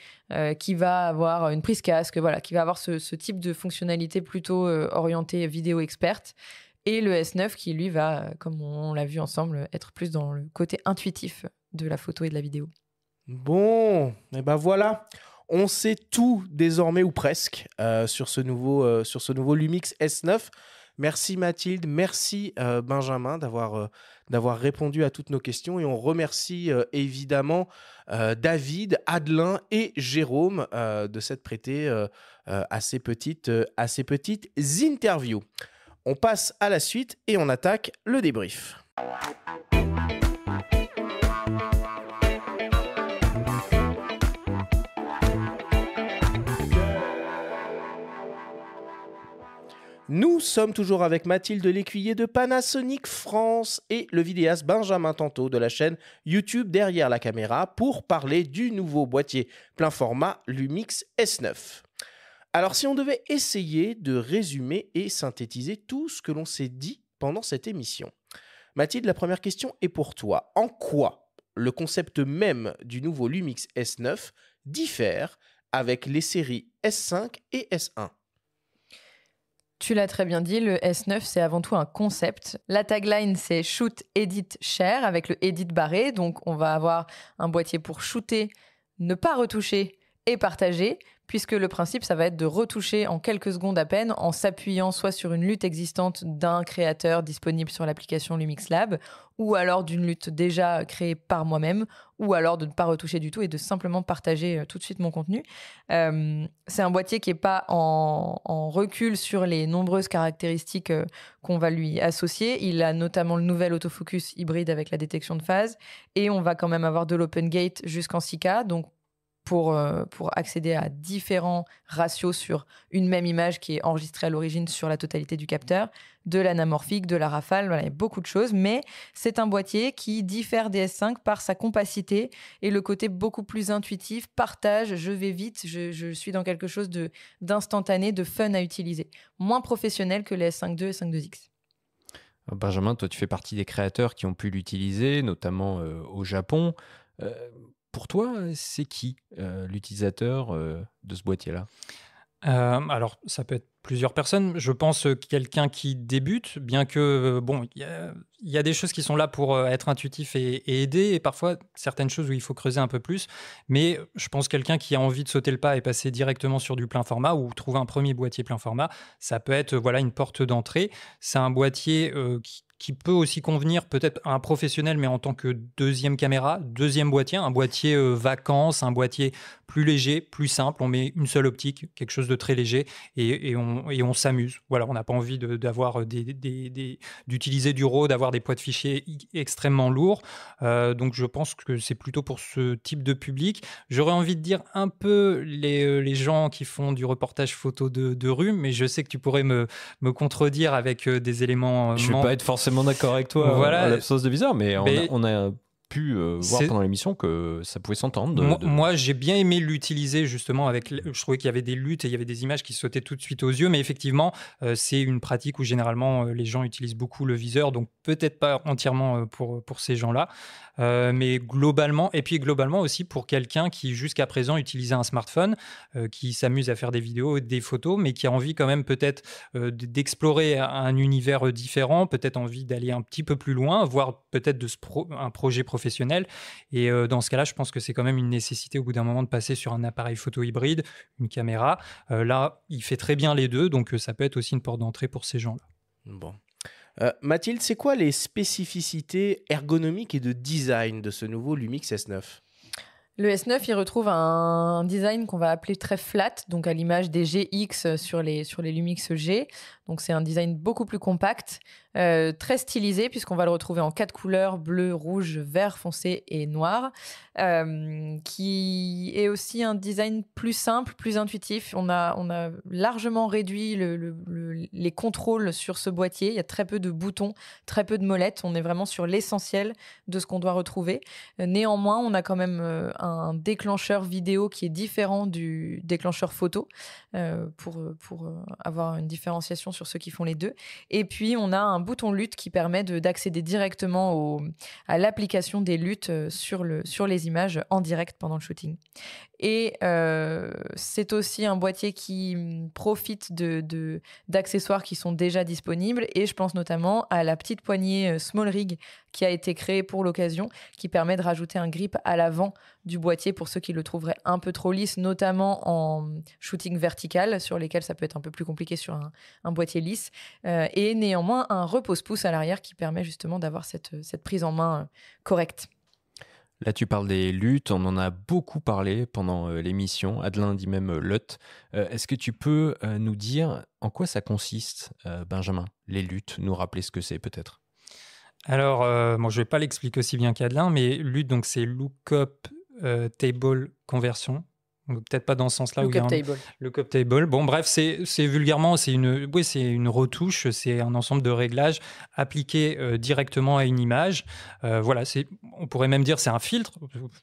qui va avoir une prise casque, voilà, qui va avoir ce type de fonctionnalité plutôt orientée vidéo experte. Et le S9 qui, lui, va, comme on l'a vu ensemble, être plus dans le côté intuitif de la photo et de la vidéo. Bon, et ben voilà, on sait tout désormais ou presque sur ce nouveau Lumix S9. Merci Mathilde, merci Benjamin d'avoir répondu à toutes nos questions et on remercie évidemment David, Adelin et Jérôme de s'être prêtés à ces petites interviews. On passe à la suite et on attaque le débrief. Nous sommes toujours avec Mathilde Lécuyer de Panasonic France et le vidéaste Benjamin Tanto de la chaîne YouTube Derrière la caméra pour parler du nouveau boîtier plein format Lumix S9. Alors si on devait essayer de résumer et synthétiser tout ce que l'on s'est dit pendant cette émission. Mathilde, la première question est pour toi. En quoi le concept même du nouveau Lumix S9 diffère avec les séries S5 et S1 ? Tu l'as très bien dit, le S9, c'est avant tout un concept. La tagline, c'est « Shoot, Edit, Share » avec le « Edit » barré. Donc, on va avoir un boîtier pour shooter, ne pas retoucher et partager, puisque le principe, ça va être de retoucher en quelques secondes à peine en s'appuyant soit sur une lutte existante d'un créateur disponible sur l'application Lumix Lab, ou alors d'une lutte déjà créée par moi-même, ou alors de ne pas retoucher du tout et de simplement partager tout de suite mon contenu. C'est un boîtier qui n'est pas en recul sur les nombreuses caractéristiques qu'on va lui associer. Il a notamment le nouvel autofocus hybride avec la détection de phase, et on va quand même avoir de l'open gate jusqu'en 6K, donc pour accéder à différents ratios sur une même image qui est enregistrée à l'origine sur la totalité du capteur, de l'anamorphique, de la rafale, voilà, il y a beaucoup de choses, mais c'est un boîtier qui diffère des S5 par sa compacité et le côté beaucoup plus intuitif, partage, je vais vite, je suis dans quelque chose d'instantané, de fun à utiliser, moins professionnel que les S5 II et S5 IIX. Benjamin, toi tu fais partie des créateurs qui ont pu l'utiliser, notamment au Japon. Pour toi, c'est qui l'utilisateur de ce boîtier-là ? Alors, ça peut être plusieurs personnes. Je pense quelqu'un qui débute, bien que, bon, il y a des choses qui sont là pour être intuitif et aider, et parfois certaines choses où il faut creuser un peu plus. Mais je pense quelqu'un qui a envie de sauter le pas et passer directement sur du plein format ou trouver un premier boîtier plein format, ça peut être voilà, une porte d'entrée. C'est un boîtier qui peut aussi convenir peut-être à un professionnel, mais en tant que deuxième caméra, deuxième boîtier, un boîtier vacances, un boîtier plus léger, plus simple. On met une seule optique, quelque chose de très léger, et on s'amuse. Voilà, on n'a pas envie d'avoir d'utiliser du RAW, d'avoir des poids de fichiers extrêmement lourds. Donc je pense que c'est plutôt pour ce type de public. J'aurais envie de dire un peu les gens qui font du reportage photo de rue, mais je sais que tu pourrais me contredire avec des éléments... Je ne vais pas être forcément d'accord avec toi voilà, à l'absence de viseur, mais on a pu voir pendant l'émission que ça pouvait s'entendre. Moi, j'ai bien aimé l'utiliser justement avec. Je trouvais qu'il y avait des luttes et il y avait des images qui sautaient tout de suite aux yeux, mais effectivement, c'est une pratique où généralement les gens utilisent beaucoup le viseur, donc peut-être pas entièrement pour ces gens-là, mais globalement aussi pour quelqu'un qui jusqu'à présent utilisait un smartphone, qui s'amuse à faire des vidéos, des photos, mais qui a envie quand même peut-être d'explorer un univers différent, peut-être envie d'aller un petit peu plus loin, voire peut-être un projet professionnel. Et dans ce cas-là, je pense que c'est quand même une nécessité au bout d'un moment de passer sur un appareil photo hybride, une caméra. Là, il fait très bien les deux, donc ça peut être aussi une porte d'entrée pour ces gens-là. Bon. Mathilde, c'est quoi les spécificités ergonomiques et de design de ce nouveau Lumix S9 ? Le S9, il retrouve un design qu'on va appeler très flat, donc à l'image des GX sur les Lumix G. Donc c'est un design beaucoup plus compact, très stylisé, puisqu'on va le retrouver en 4 couleurs, bleu, rouge, vert foncé et noir, qui est aussi un design plus simple, plus intuitif. On a largement réduit les contrôles sur ce boîtier. Il y a très peu de boutons, très peu de molettes. On est vraiment sur l'essentiel de ce qu'on doit retrouver. Néanmoins, on a quand même un déclencheur vidéo qui est différent du déclencheur photo, pour avoir une différenciation sur ceux qui font les deux. Et puis, on a un bouton lutte qui permet d'accéder directement à l'application des luttes sur les images en direct pendant le shooting. Et c'est aussi un boîtier qui profite d'accessoires qui sont déjà disponibles. Et je pense notamment à la petite poignée Small Rig qui a été créée pour l'occasion, qui permet de rajouter un grip à l'avant du boîtier pour ceux qui le trouveraient un peu trop lisse, notamment en shooting vertical, sur lesquels ça peut être un peu plus compliqué sur un boîtier lisse. Et néanmoins, un repose-pouce à l'arrière qui permet justement d'avoir cette prise en main correcte. Là, tu parles des luttes, on en a beaucoup parlé pendant l'émission. Adelin dit même LUT. Est-ce que tu peux nous dire en quoi ça consiste, Benjamin, les luttes, nous rappeler ce que c'est peut-être ? Alors, je ne vais pas l'expliquer aussi bien qu'Adelin, mais LUT, donc c'est Lookup Table Conversion. Donc, peut-être pas dans ce sens-là. Lookup Table. Lookup Table. Bon, bref, c'est vulgairement, c'est une retouche, c'est un ensemble de réglages appliqués directement à une image. Voilà, on pourrait même dire c'est un filtre.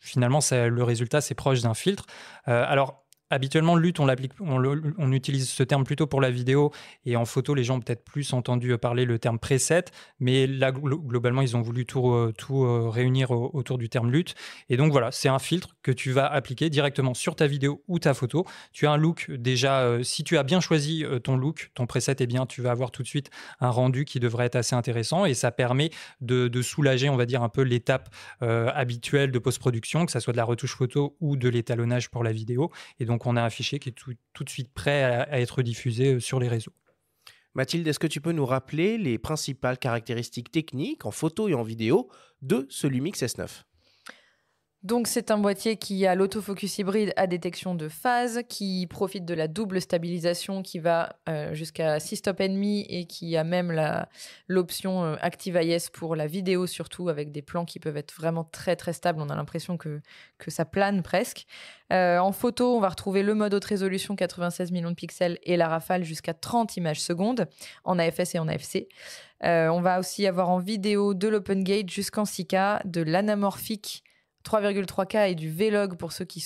Finalement, le résultat, c'est proche d'un filtre. Alors, habituellement, LUT, on utilise ce terme plutôt pour la vidéo, et en photo, les gens ont peut-être plus entendu parler le terme preset, mais là, globalement, ils ont voulu tout réunir autour du terme LUT. Et donc voilà, c'est un filtre que tu vas appliquer directement sur ta vidéo ou ta photo. Tu as un look déjà, si tu as bien choisi ton look, ton preset, eh bien, tu vas avoir tout de suite un rendu qui devrait être assez intéressant, et ça permet de soulager, on va dire, un peu l'étape habituelle de post-production, que ça soit de la retouche photo ou de l'étalonnage pour la vidéo. Et donc donc on a un fichier qui est tout de suite prêt à être diffusé sur les réseaux. Mathilde, est-ce que tu peux nous rappeler les principales caractéristiques techniques en photo et en vidéo de ce Lumix S9 ? Donc, c'est un boîtier qui a l'autofocus hybride à détection de phase, qui profite de la double stabilisation qui va jusqu'à 6 stops et demi et qui a même l'option Active IS pour la vidéo, surtout avec des plans qui peuvent être vraiment très très stables. On a l'impression que ça plane presque. En photo, on va retrouver le mode haute résolution 96 millions de pixels et la rafale jusqu'à 30 images secondes en AFS et en AFC. On va aussi avoir en vidéo de l'OpenGate jusqu'en 6K, de l'anamorphique 3,3K et du Vlog pour ceux qui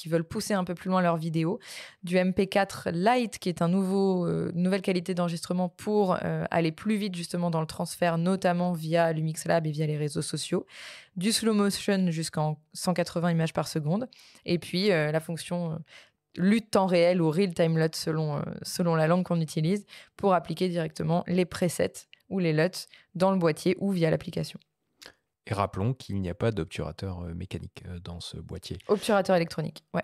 veulent pousser un peu plus loin leur vidéo, du MP4 Lite qui est nouvelle qualité d'enregistrement pour aller plus vite justement dans le transfert, notamment via Lumix Lab et via les réseaux sociaux, du slow motion jusqu'en 180 images par seconde, et puis la fonction LUT temps réel ou real time LUT selon la langue qu'on utilise pour appliquer directement les presets ou les LUT dans le boîtier ou via l'application. Et rappelons qu'il n'y a pas d'obturateur mécanique dans ce boîtier. Obturateur électronique, ouais.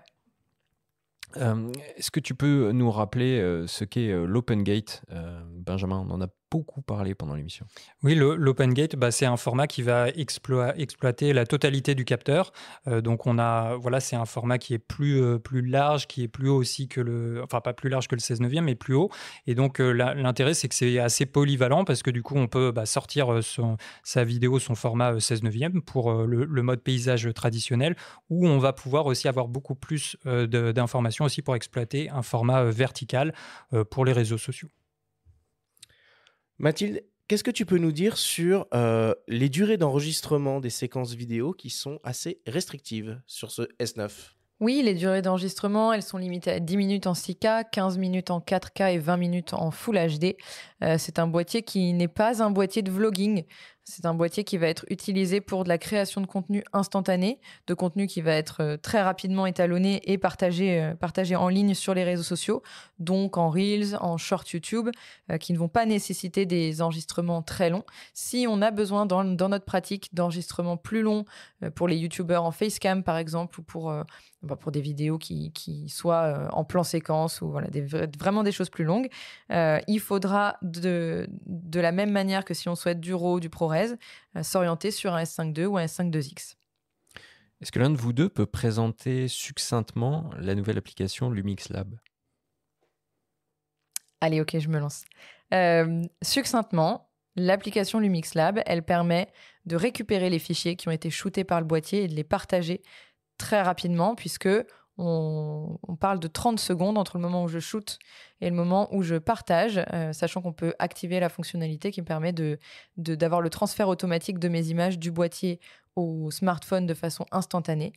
Est-ce que tu peux nous rappeler ce qu'est l'OpenGate, Benjamin? On en a beaucoup parlé pendant l'émission. Oui, l'OpenGate, c'est un format qui va exploiter la totalité du capteur. Donc, c'est un format qui est plus large, qui est plus haut aussi que enfin, pas plus large que le 16/9, mais plus haut. Et donc, l'intérêt, c'est que c'est assez polyvalent parce que du coup, on peut sortir sa vidéo, son format 16/9 pour le mode paysage traditionnel, où on va pouvoir aussi avoir beaucoup plus d'informations aussi pour exploiter un format vertical pour les réseaux sociaux. Mathilde, qu'est-ce que tu peux nous dire sur les durées d'enregistrement des séquences vidéo qui sont assez restrictives sur ce S9 ? Oui, les durées d'enregistrement, elles sont limitées à 10 minutes en 6K, 15 minutes en 4K et 20 minutes en Full HD. C'est un boîtier qui n'est pas un boîtier de vlogging. C'est un boîtier qui va être utilisé pour de la création de contenu instantané, de contenu qui va être très rapidement étalonné et partagé en ligne sur les réseaux sociaux, donc en Reels, en Short YouTube, qui ne vont pas nécessiter des enregistrements très longs. Si on a besoin dans notre pratique d'enregistrements plus longs pour les YouTubeurs en facecam par exemple, ou pour des vidéos qui soient en plan séquence, ou voilà, vraiment des choses plus longues, il faudra de la même manière que si on souhaite du RAW, du ProRes, s'orienter sur un S5 II ou un S5 IIX. Est-ce que l'un de vous deux peut présenter succinctement la nouvelle application Lumix Lab ? Allez, ok, je me lance. Succinctement, l'application Lumix Lab, elle permet de récupérer les fichiers qui ont été shootés par le boîtier et de les partager très rapidement, puisque on parle de 30 secondes entre le moment où je shoot et le moment où je partage, sachant qu'on peut activer la fonctionnalité qui me permet d'avoir le transfert automatique de mes images du boîtier au smartphone de façon instantanée.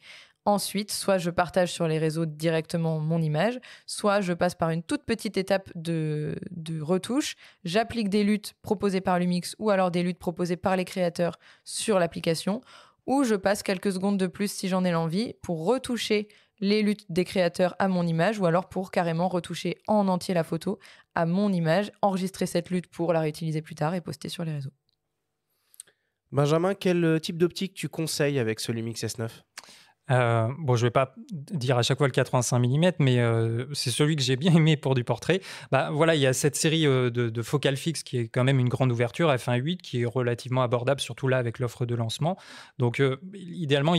Ensuite, soit je partage sur les réseaux directement mon image, soit je passe par une toute petite étape de retouche, j'applique des LUT proposées par Lumix ou alors des LUT proposées par les créateurs sur l'application, ou je passe quelques secondes de plus si j'en ai l'envie pour retoucher les LUT des créateurs à mon image, ou alors pour carrément retoucher en entier la photo à mon image, enregistrer cette LUT pour la réutiliser plus tard et poster sur les réseaux. Benjamin, quel type d'optique tu conseilles avec ce Lumix S9 ? Je ne vais pas dire à chaque fois le 85 mm, mais c'est celui que j'ai bien aimé pour du portrait. Il y a cette série de focale fixe qui est quand même une grande ouverture, f1.8, qui est relativement abordable, surtout là avec l'offre de lancement. Donc, idéalement,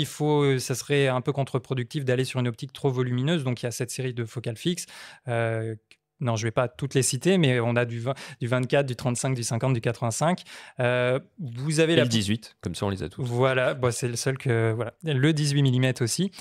ça serait un peu contre-productif d'aller sur une optique trop volumineuse. Donc, il y a cette série de focales fixes. Non, je ne vais pas toutes les citer, mais on a du 24, du 35, du 50, du 85. Vous avez le 18, comme ça on les a tous. Voilà, c'est le seul que... Voilà. Le 18 mm aussi.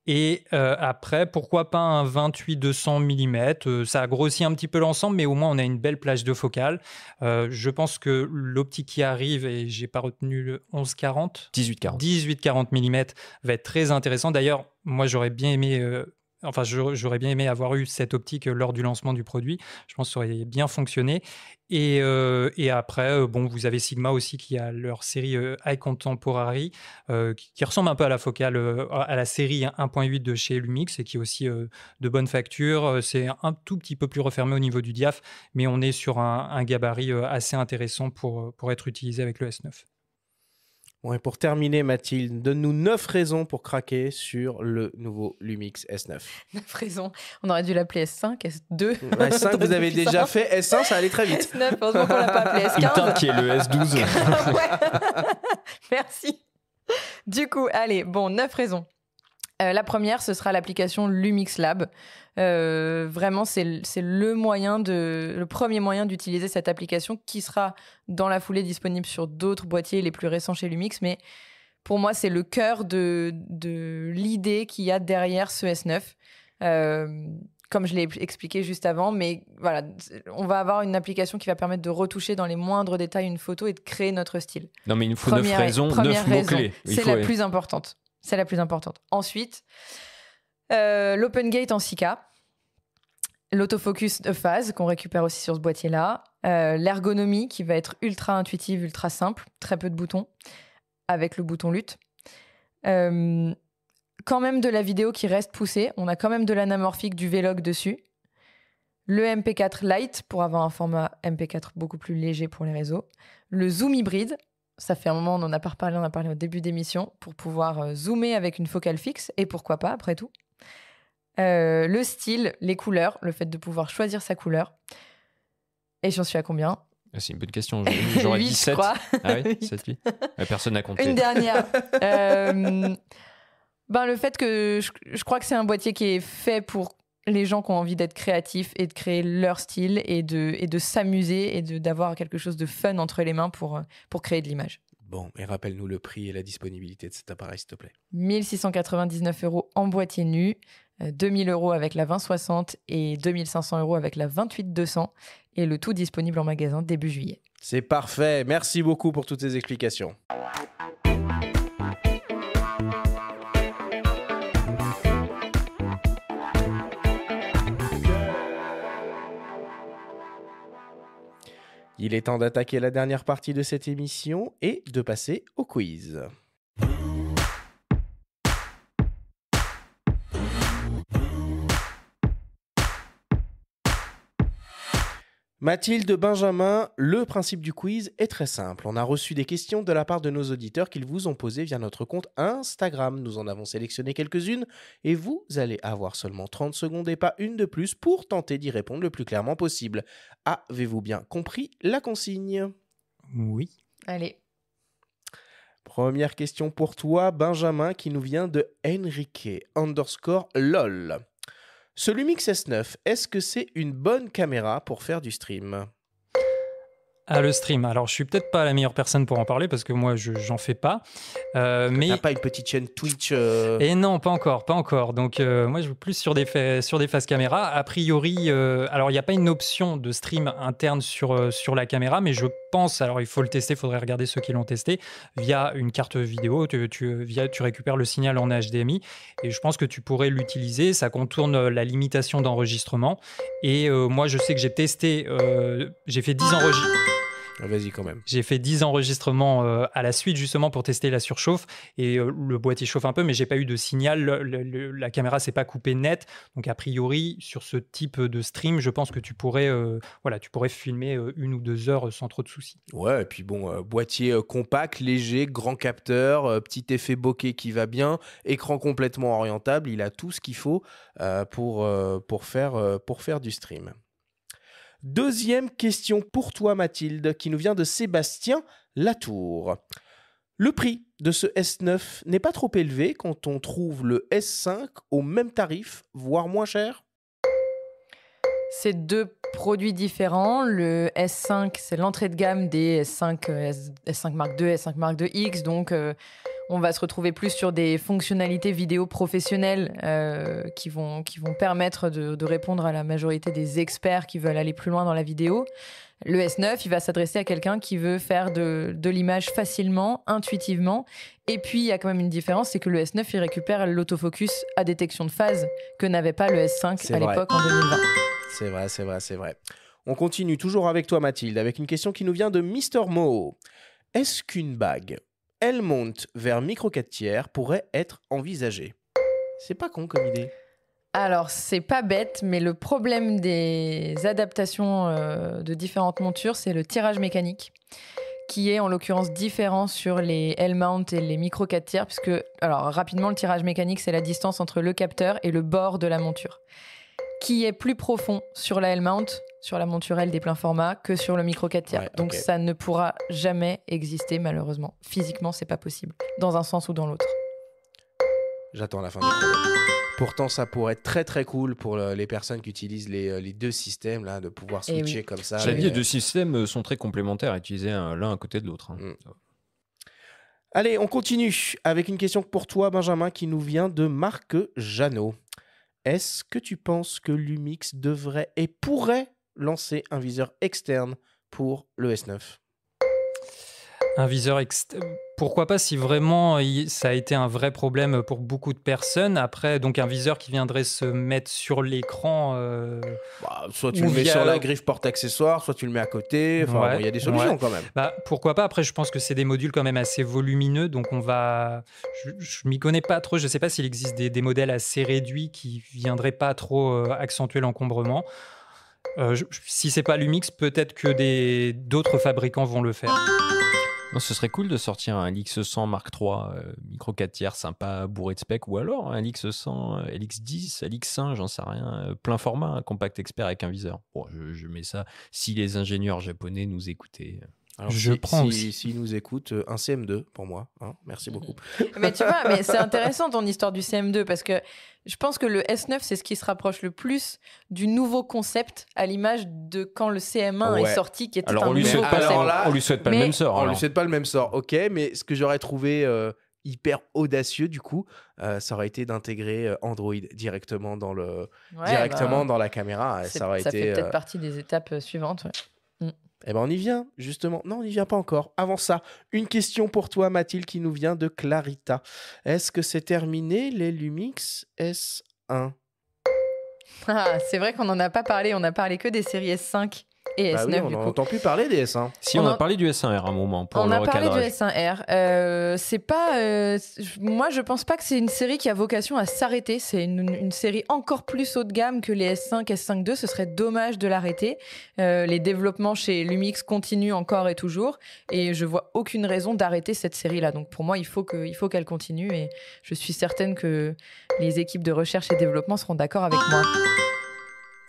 Et après, pourquoi pas un 28-200 mm. Ça a grossi un petit peu l'ensemble, mais au moins on a une belle plage de focale. Je pense que l'optique qui arrive, et je n'ai pas retenu le 11-40, 18-40 mm, va être très intéressant. D'ailleurs, moi j'aurais bien aimé... j'aurais bien aimé avoir eu cette optique lors du lancement du produit. Je pense que ça aurait bien fonctionné. Et après, vous avez Sigma aussi qui a leur série High Contemporary qui ressemble un peu à la focale, à la série 1.8 de chez Lumix et qui est aussi de bonne facture. C'est un tout petit peu plus refermé au niveau du diaph, mais on est sur un gabarit assez intéressant pour être utilisé avec le S9. Bon, et pour terminer, Mathilde, donne-nous 9 raisons pour craquer sur le nouveau Lumix S9. 9 raisons. On aurait dû l'appeler S5, S2. S5, vous avez déjà fait. S1, ça allait très vite. S9, heureusement qu'on l'a pas appelé S15. Putain, qui est le S12. Ouais. Merci. Du coup, allez, bon, 9 raisons. La première, ce sera l'application Lumix Lab. Vraiment, c'est le premier moyen d'utiliser cette application qui sera dans la foulée disponible sur d'autres boîtiers les plus récents chez Lumix. Mais pour moi, c'est le cœur de l'idée qu'il y a derrière ce S9. Comme je l'ai expliqué juste avant, mais voilà, on va avoir une application qui va permettre de retoucher dans les moindres détails une photo et de créer notre style. Non, mais il nous faut 9 raisons, 9 mots-clés. C'est la plus importante. C'est la plus importante. Ensuite, l'Open Gate en 6K, l'autofocus de phase qu'on récupère aussi sur ce boîtier-là, l'ergonomie qui va être ultra intuitive, ultra simple, très peu de boutons, avec le bouton lutte. Quand même de la vidéo qui reste poussée, on a quand même de l'anamorphique, du Vlog dessus. Le MP4 Lite pour avoir un format MP4 beaucoup plus léger pour les réseaux. Le zoom hybride. Ça fait un moment, on en a pas reparlé, on a parlé au début d'émission, pour pouvoir zoomer avec une focale fixe, et pourquoi pas, après tout. Le style, les couleurs, le fait de pouvoir choisir sa couleur. Et j'en suis à combien ? C'est une bonne question, j'aurais 8, dit 7. je crois. Ah oui, 7, 8. Personne n'a compté. Une dernière. Le fait que je crois que c'est un boîtier qui est fait pour les gens qui ont envie d'être créatifs et de créer leur style et de s'amuser et d'avoir quelque chose de fun entre les mains pour créer de l'image. Bon, et rappelle-nous le prix et la disponibilité de cet appareil, s'il te plaît. 1 699 € en boîtier nu, 2 000 € avec la 2060 et 2 500 € avec la 28-200, et le tout disponible en magasin début juillet. C'est parfait. Merci beaucoup pour toutes ces explications. Il est temps d'attaquer la dernière partie de cette émission et de passer au quiz. Mathilde, Benjamin, le principe du quiz est très simple. On a reçu des questions de la part de nos auditeurs qu'ils vous ont posées via notre compte Instagram. Nous en avons sélectionné quelques-unes et vous allez avoir seulement 30 secondes et pas une de plus pour tenter d'y répondre le plus clairement possible. Avez-vous bien compris la consigne ? Oui. Allez. Première question pour toi, Benjamin, qui nous vient de Enrique_LOL. Ce Lumix S9, est-ce que c'est une bonne caméra pour faire du stream ? Ah, le stream. Alors, je suis peut-être pas la meilleure personne pour en parler parce que moi, j'en fais pas. Mais t'as pas une petite chaîne Twitch Et non, pas encore. Donc, moi, je joue plus sur des phases caméra. A priori, alors il n'y a pas une option de stream interne sur la caméra, mais je pense, alors il faut le tester, il faudrait regarder ceux qui l'ont testé, via une carte vidéo, tu récupères le signal en HDMI et je pense que tu pourrais l'utiliser. Ça contourne la limitation d'enregistrement. Et moi, je sais que j'ai testé, j'ai fait 10 enregistrements. Vas-y quand même. J'ai fait 10 enregistrements à la suite justement pour tester la surchauffe et le boîtier chauffe un peu mais j'ai pas eu de signal, la caméra s'est pas coupée net, donc a priori sur ce type de stream je pense que tu pourrais filmer 1 ou 2 heures sans trop de soucis. Ouais, et puis bon, boîtier compact, léger, grand capteur, petit effet bokeh qui va bien, écran complètement orientable, il a tout ce qu'il faut pour faire du stream. Deuxième question pour toi, Mathilde, qui nous vient de Sébastien Latour. Le prix de ce S9 n'est pas trop élevé quand on trouve le S5 au même tarif, voire moins cher ? C'est 2 produits différents. Le S5, c'est l'entrée de gamme des S5 Mark II, S5 Mark II X, donc on va se retrouver plus sur des fonctionnalités vidéo professionnelles qui vont permettre de répondre à la majorité des experts qui veulent aller plus loin dans la vidéo. Le S9, il va s'adresser à quelqu'un qui veut faire de l'image facilement, intuitivement. Et puis, il y a quand même une différence, c'est que le S9, il récupère l'autofocus à détection de phase que n'avait pas le S5 à l'époque en 2020. C'est vrai. On continue toujours avec toi, Mathilde, avec une question qui nous vient de Mr. Mo. Est-ce qu'une bague elle monte vers micro 4/3 pourrait être envisagée ? C'est pas con comme idée. Alors, c'est pas bête, mais le problème des adaptations de différentes montures, c'est le tirage mécanique qui est en l'occurrence différent sur les L-mount et les micro 4 tiers, puisque, alors rapidement, le tirage mécanique, c'est la distance entre le capteur et le bord de la monture, qui est plus profond sur la L-mount, sur la monture L des pleins formats, que sur le micro 4 tiers. Ouais, Donc ok. ça ne pourra jamais exister, malheureusement. Physiquement, c'est pas possible, dans un sens ou dans l'autre. J'attends la fin du problème. Pourtant, ça pourrait être très très cool pour les personnes qui utilisent les deux systèmes, là, de pouvoir Eh switcher oui. comme ça. J'avais mais, dit, les deux systèmes sont très complémentaires, utilisés l'un à côté de l'autre. Mm. Allez, on continue avec une question pour toi, Benjamin, qui nous vient de Marc Jeannot. Est-ce que tu penses que Lumix devrait et pourrait lancer un viseur externe pour le S9 ? Un viseur pourquoi pas si vraiment ça a été un vrai problème pour beaucoup de personnes. Après, donc un viseur qui viendrait se mettre sur l'écran. Bah, soit tu Ou le mets via- sur la griffe porte-accessoires, soit tu le mets à côté. Enfin, Ouais, bon, il y a des solutions ouais. quand même. Bah, pourquoi pas. Après, je pense que c'est des modules quand même assez volumineux. Donc, je m'y connais pas trop. Je sais pas s'il existe des modèles assez réduits qui viendraient pas trop accentuer l'encombrement. Si c'est pas Lumix, peut-être que d'autres fabricants vont le faire. Non, ce serait cool de sortir un LX100 Mark III micro 4 tiers sympa, bourré de specs, ou alors un LX100, LX10, LX1, j'en sais rien, plein format, un compact expert avec un viseur. Bon, je mets ça si les ingénieurs japonais nous écoutaient. Alors, Je prends aussi. S'ils nous écoutent, un CM2 pour moi. Hein, merci beaucoup. Mais tu vois, mais c'est intéressant ton histoire du CM2 parce que je pense que le S9, c'est ce qui se rapproche le plus du nouveau concept à l'image de quand le CM1 Ouais. est sorti, qui était Alors un on lui nouveau souhaite pas, concept. Alors là- on lui souhaite pas Mais- le même sort. On alors. lui souhaite pas le même sort, ok, mais ce que j'aurais trouvé hyper audacieux, du coup, ça aurait été d'intégrer Android directement dans Ouais, bah, dans la caméra. Ça aurait ça été. fait peut-être partie des étapes suivantes. Ouais. Eh ben on y vient, justement. Non, on n'y vient pas encore. Avant ça, une question pour toi, Mathilde, qui nous vient de Clarita. Est-ce que c'est terminé les Lumix S1 ? Ah, c'est vrai qu'on n'en a pas parlé, on a parlé que des séries S5 et Bah S9 oui, on du coup. n'entend plus parler des S1. Si on on a en- parlé du S1R à un moment pour On le a parlé du recadrage. S1R. C'est pas. Moi, je pense pas que c'est une série qui a vocation à s'arrêter. C'est une série encore plus haut de gamme que les S5, S5 II. Ce serait dommage de l'arrêter. Les développements chez Lumix continuent encore et toujours. Et je vois aucune raison d'arrêter cette série-là. Donc pour moi, il faut qu'elle continue. Et je suis certaine que les équipes de recherche et développement seront d'accord avec moi.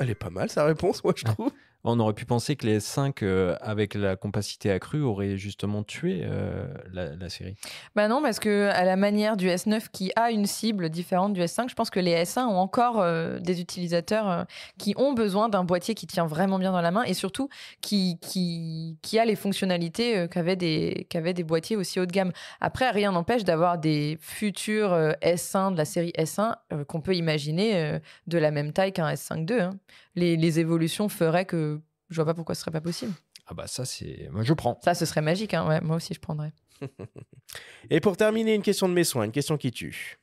Elle est pas mal, sa réponse, moi, je trouve. On aurait pu penser que les S5, avec la compacité accrue, auraient justement tué la série. Bah non, parce que à la manière du S9 qui a une cible différente du S5, je pense que les S1 ont encore des utilisateurs qui ont besoin d'un boîtier qui tient vraiment bien dans la main et surtout qui a les fonctionnalités qu'avaient des boîtiers aussi haut de gamme. Après, rien n'empêche d'avoir des futurs S1 de la série S1 qu'on peut imaginer de la même taille qu'un S5 II. Hein. Les évolutions feraient que je vois pas pourquoi ce serait pas possible. Ah bah ça, c'est... Moi, je prends. Ça, ce serait magique. Hein. Ouais, moi aussi, je prendrais. Et pour terminer, une question de mes soins, une question qui tue.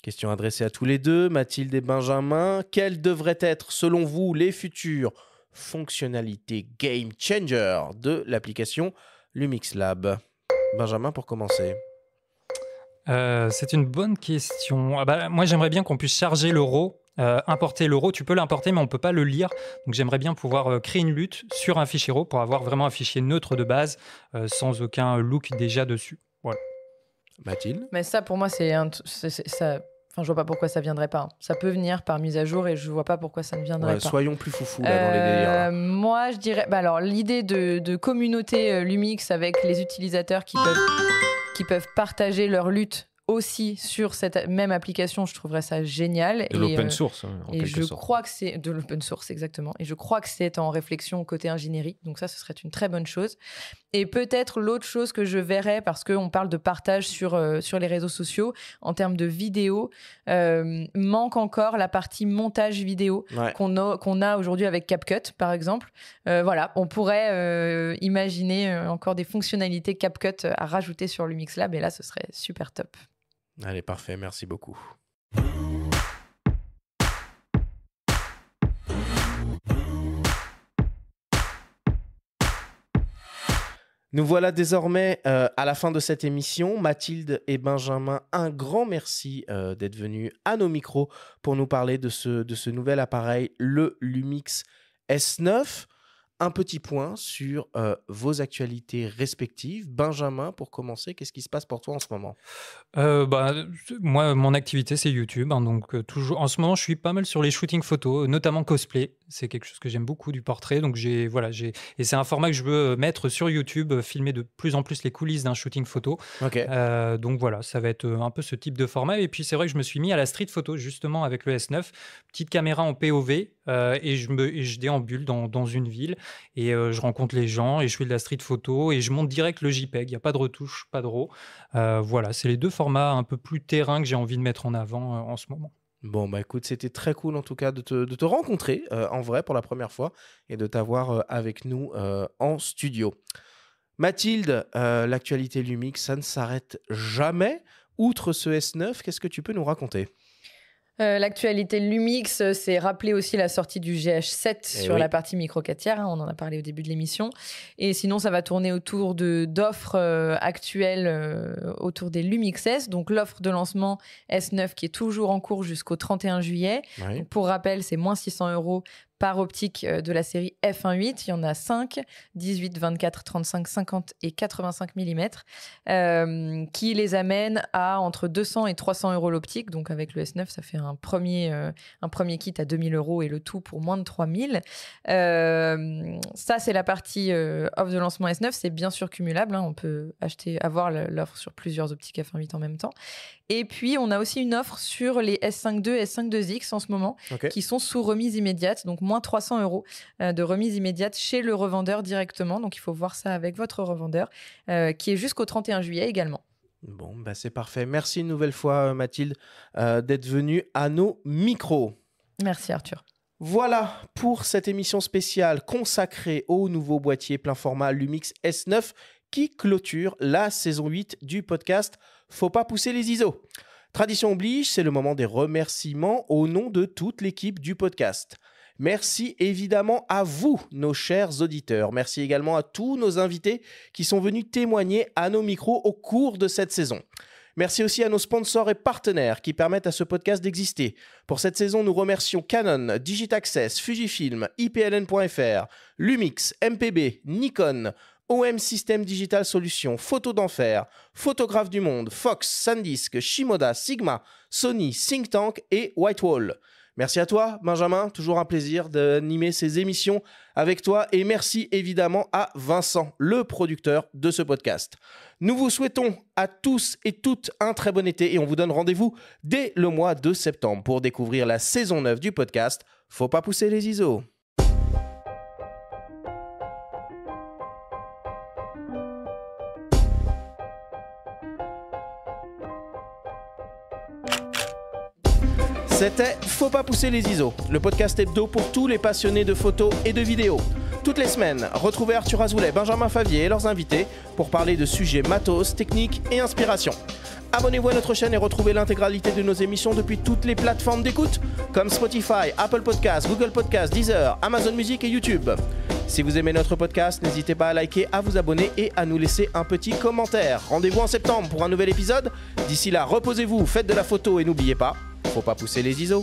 Question adressée à tous les deux, Mathilde et Benjamin. Quelles devraient être, selon vous, les futures fonctionnalités game changer de l'application Lumix Lab ? Benjamin, pour commencer. C'est une bonne question. Ah bah, moi, j'aimerais bien qu'on puisse charger l'euro, importer l'euro. Tu peux l'importer, mais on ne peut pas le lire. Donc, j'aimerais bien pouvoir créer une lutte sur un fichier RAW pour avoir vraiment un fichier neutre de base, sans aucun look déjà dessus. Voilà. Mathilde ? Mais ça, pour moi, ça. Enfin, je vois pas pourquoi ça viendrait pas. Ça peut venir par mise à jour et je vois pas pourquoi ça ne viendrait Ouais, pas. soyons plus foufous là, dans les délires. Là. Moi, je dirais. Bah alors, l'idée de communauté Lumix avec les utilisateurs qui peuvent partager leur lutte aussi sur cette même application, je trouverais ça génial. De l'open source, en Et quelque je sorte. crois que c'est de l'open source, exactement. Et je crois que c'est en réflexion côté ingénierie. Donc ça, ce serait une très bonne chose. Et peut-être l'autre chose que je verrais, parce qu'on parle de partage sur les réseaux sociaux, en termes de vidéo, manque encore la partie montage vidéo Ouais. qu'on a aujourd'hui avec CapCut, par exemple. Voilà, on pourrait imaginer encore des fonctionnalités CapCut à rajouter sur Lumix Lab. Et là, ce serait super top. Allez, parfait, merci beaucoup. Nous voilà désormais à la fin de cette émission. Mathilde et Benjamin, un grand merci d'être venus à nos micros pour nous parler de ce nouvel appareil, le Lumix S9. un petit point sur vos actualités respectives. Benjamin, pour commencer, qu'est-ce qui se passe pour toi en ce moment ? Moi, mon activité, c'est YouTube. Donc, toujours, en ce moment, je suis pas mal sur les shootings photos, notamment cosplay. C'est quelque chose que j'aime beaucoup, du portrait. Donc, et c'est un format que je veux mettre sur YouTube, filmer de plus en plus les coulisses d'un shooting photo. Ok. Donc, voilà, ça va être un peu ce type de format. Et puis, c'est vrai que je me suis mis à la street photo, justement, avec le S9. Petite caméra en POV et je déambule dans une ville. Et je rencontre les gens et je fais de la street photo et je monte direct le JPEG. Il n'y a pas de retouche, pas de RAW. Voilà, c'est les deux formats un peu plus terrain que j'ai envie de mettre en avant en ce moment. Bon, bah écoute, c'était très cool en tout cas de te rencontrer en vrai pour la première fois et de t'avoir avec nous en studio. Mathilde, l'actualité Lumix, ça ne s'arrête jamais. Outre ce S9, qu'est-ce que tu peux nous raconter ? L'actualité Lumix, c'est rappeler aussi la sortie du GH7 sur la partie micro 4 tiers. On en a parlé au début de l'émission. Et sinon, ça va tourner autour d'offres actuelles autour des Lumix S. Donc, l'offre de lancement S9 qui est toujours en cours jusqu'au 31 juillet. Oui. Donc, pour rappel, c'est moins 600 € par optique de la série f1.8. Il y en a 5, 18, 24, 35, 50 et 85 mm, qui les amènent à entre 200 et 300 € l'optique. Donc avec le S9, ça fait un premier kit à 2000 € et le tout pour moins de 3000. Ça, c'est la partie offre de lancement S9. C'est bien sûr cumulable. On peut avoir l'offre sur plusieurs optiques f1.8 en même temps. Et puis, on a aussi une offre sur les S5 II et S5 IIX en ce moment, qui sont sous remise immédiate, donc moins 300 € de remise immédiate chez le revendeur directement. Donc, il faut voir ça avec votre revendeur, qui est jusqu'au 31 juillet également. Bon, bah c'est parfait. Merci une nouvelle fois, Mathilde, d'être venue à nos micros. Merci, Arthur. Voilà pour cette émission spéciale consacrée au nouveau boîtier plein format Lumix S9 qui clôture la saison 8 du podcast Faut pas pousser les ISO. Tradition oblige, c'est le moment des remerciements au nom de toute l'équipe du podcast. Merci évidemment à vous, nos chers auditeurs. Merci également à tous nos invités qui sont venus témoigner à nos micros au cours de cette saison. Merci aussi à nos sponsors et partenaires qui permettent à ce podcast d'exister. Pour cette saison, nous remercions Canon, Digitaccess, Fujifilm, IPLN.fr, Lumix, MPB, Nikon, OM System Digital Solutions, Photo d'Enfer, Photographe du Monde, Fox, SanDisk, Shimoda, Sigma, Sony, Think Tank et Whitewall. Merci à toi, Benjamin. Toujours un plaisir d'animer ces émissions avec toi. Et merci évidemment à Vincent, le producteur de ce podcast. Nous vous souhaitons à tous et toutes un très bon été et on vous donne rendez-vous dès le mois de septembre pour découvrir la saison 9 du podcast Faut pas pousser les ISO. C'était Faut pas pousser les ISO, le podcast hebdo pour tous les passionnés de photos et de vidéos. Toutes les semaines, retrouvez Arthur Azoulay, Benjamin Favier et leurs invités pour parler de sujets matos, techniques et inspiration. Abonnez-vous à notre chaîne et retrouvez l'intégralité de nos émissions depuis toutes les plateformes d'écoute comme Spotify, Apple Podcasts, Google Podcasts, Deezer, Amazon Music et YouTube. Si vous aimez notre podcast, n'hésitez pas à liker, à vous abonner et à nous laisser un petit commentaire. Rendez-vous en septembre pour un nouvel épisode. D'ici là, reposez-vous, faites de la photo et n'oubliez pas, faut pas pousser les ISO.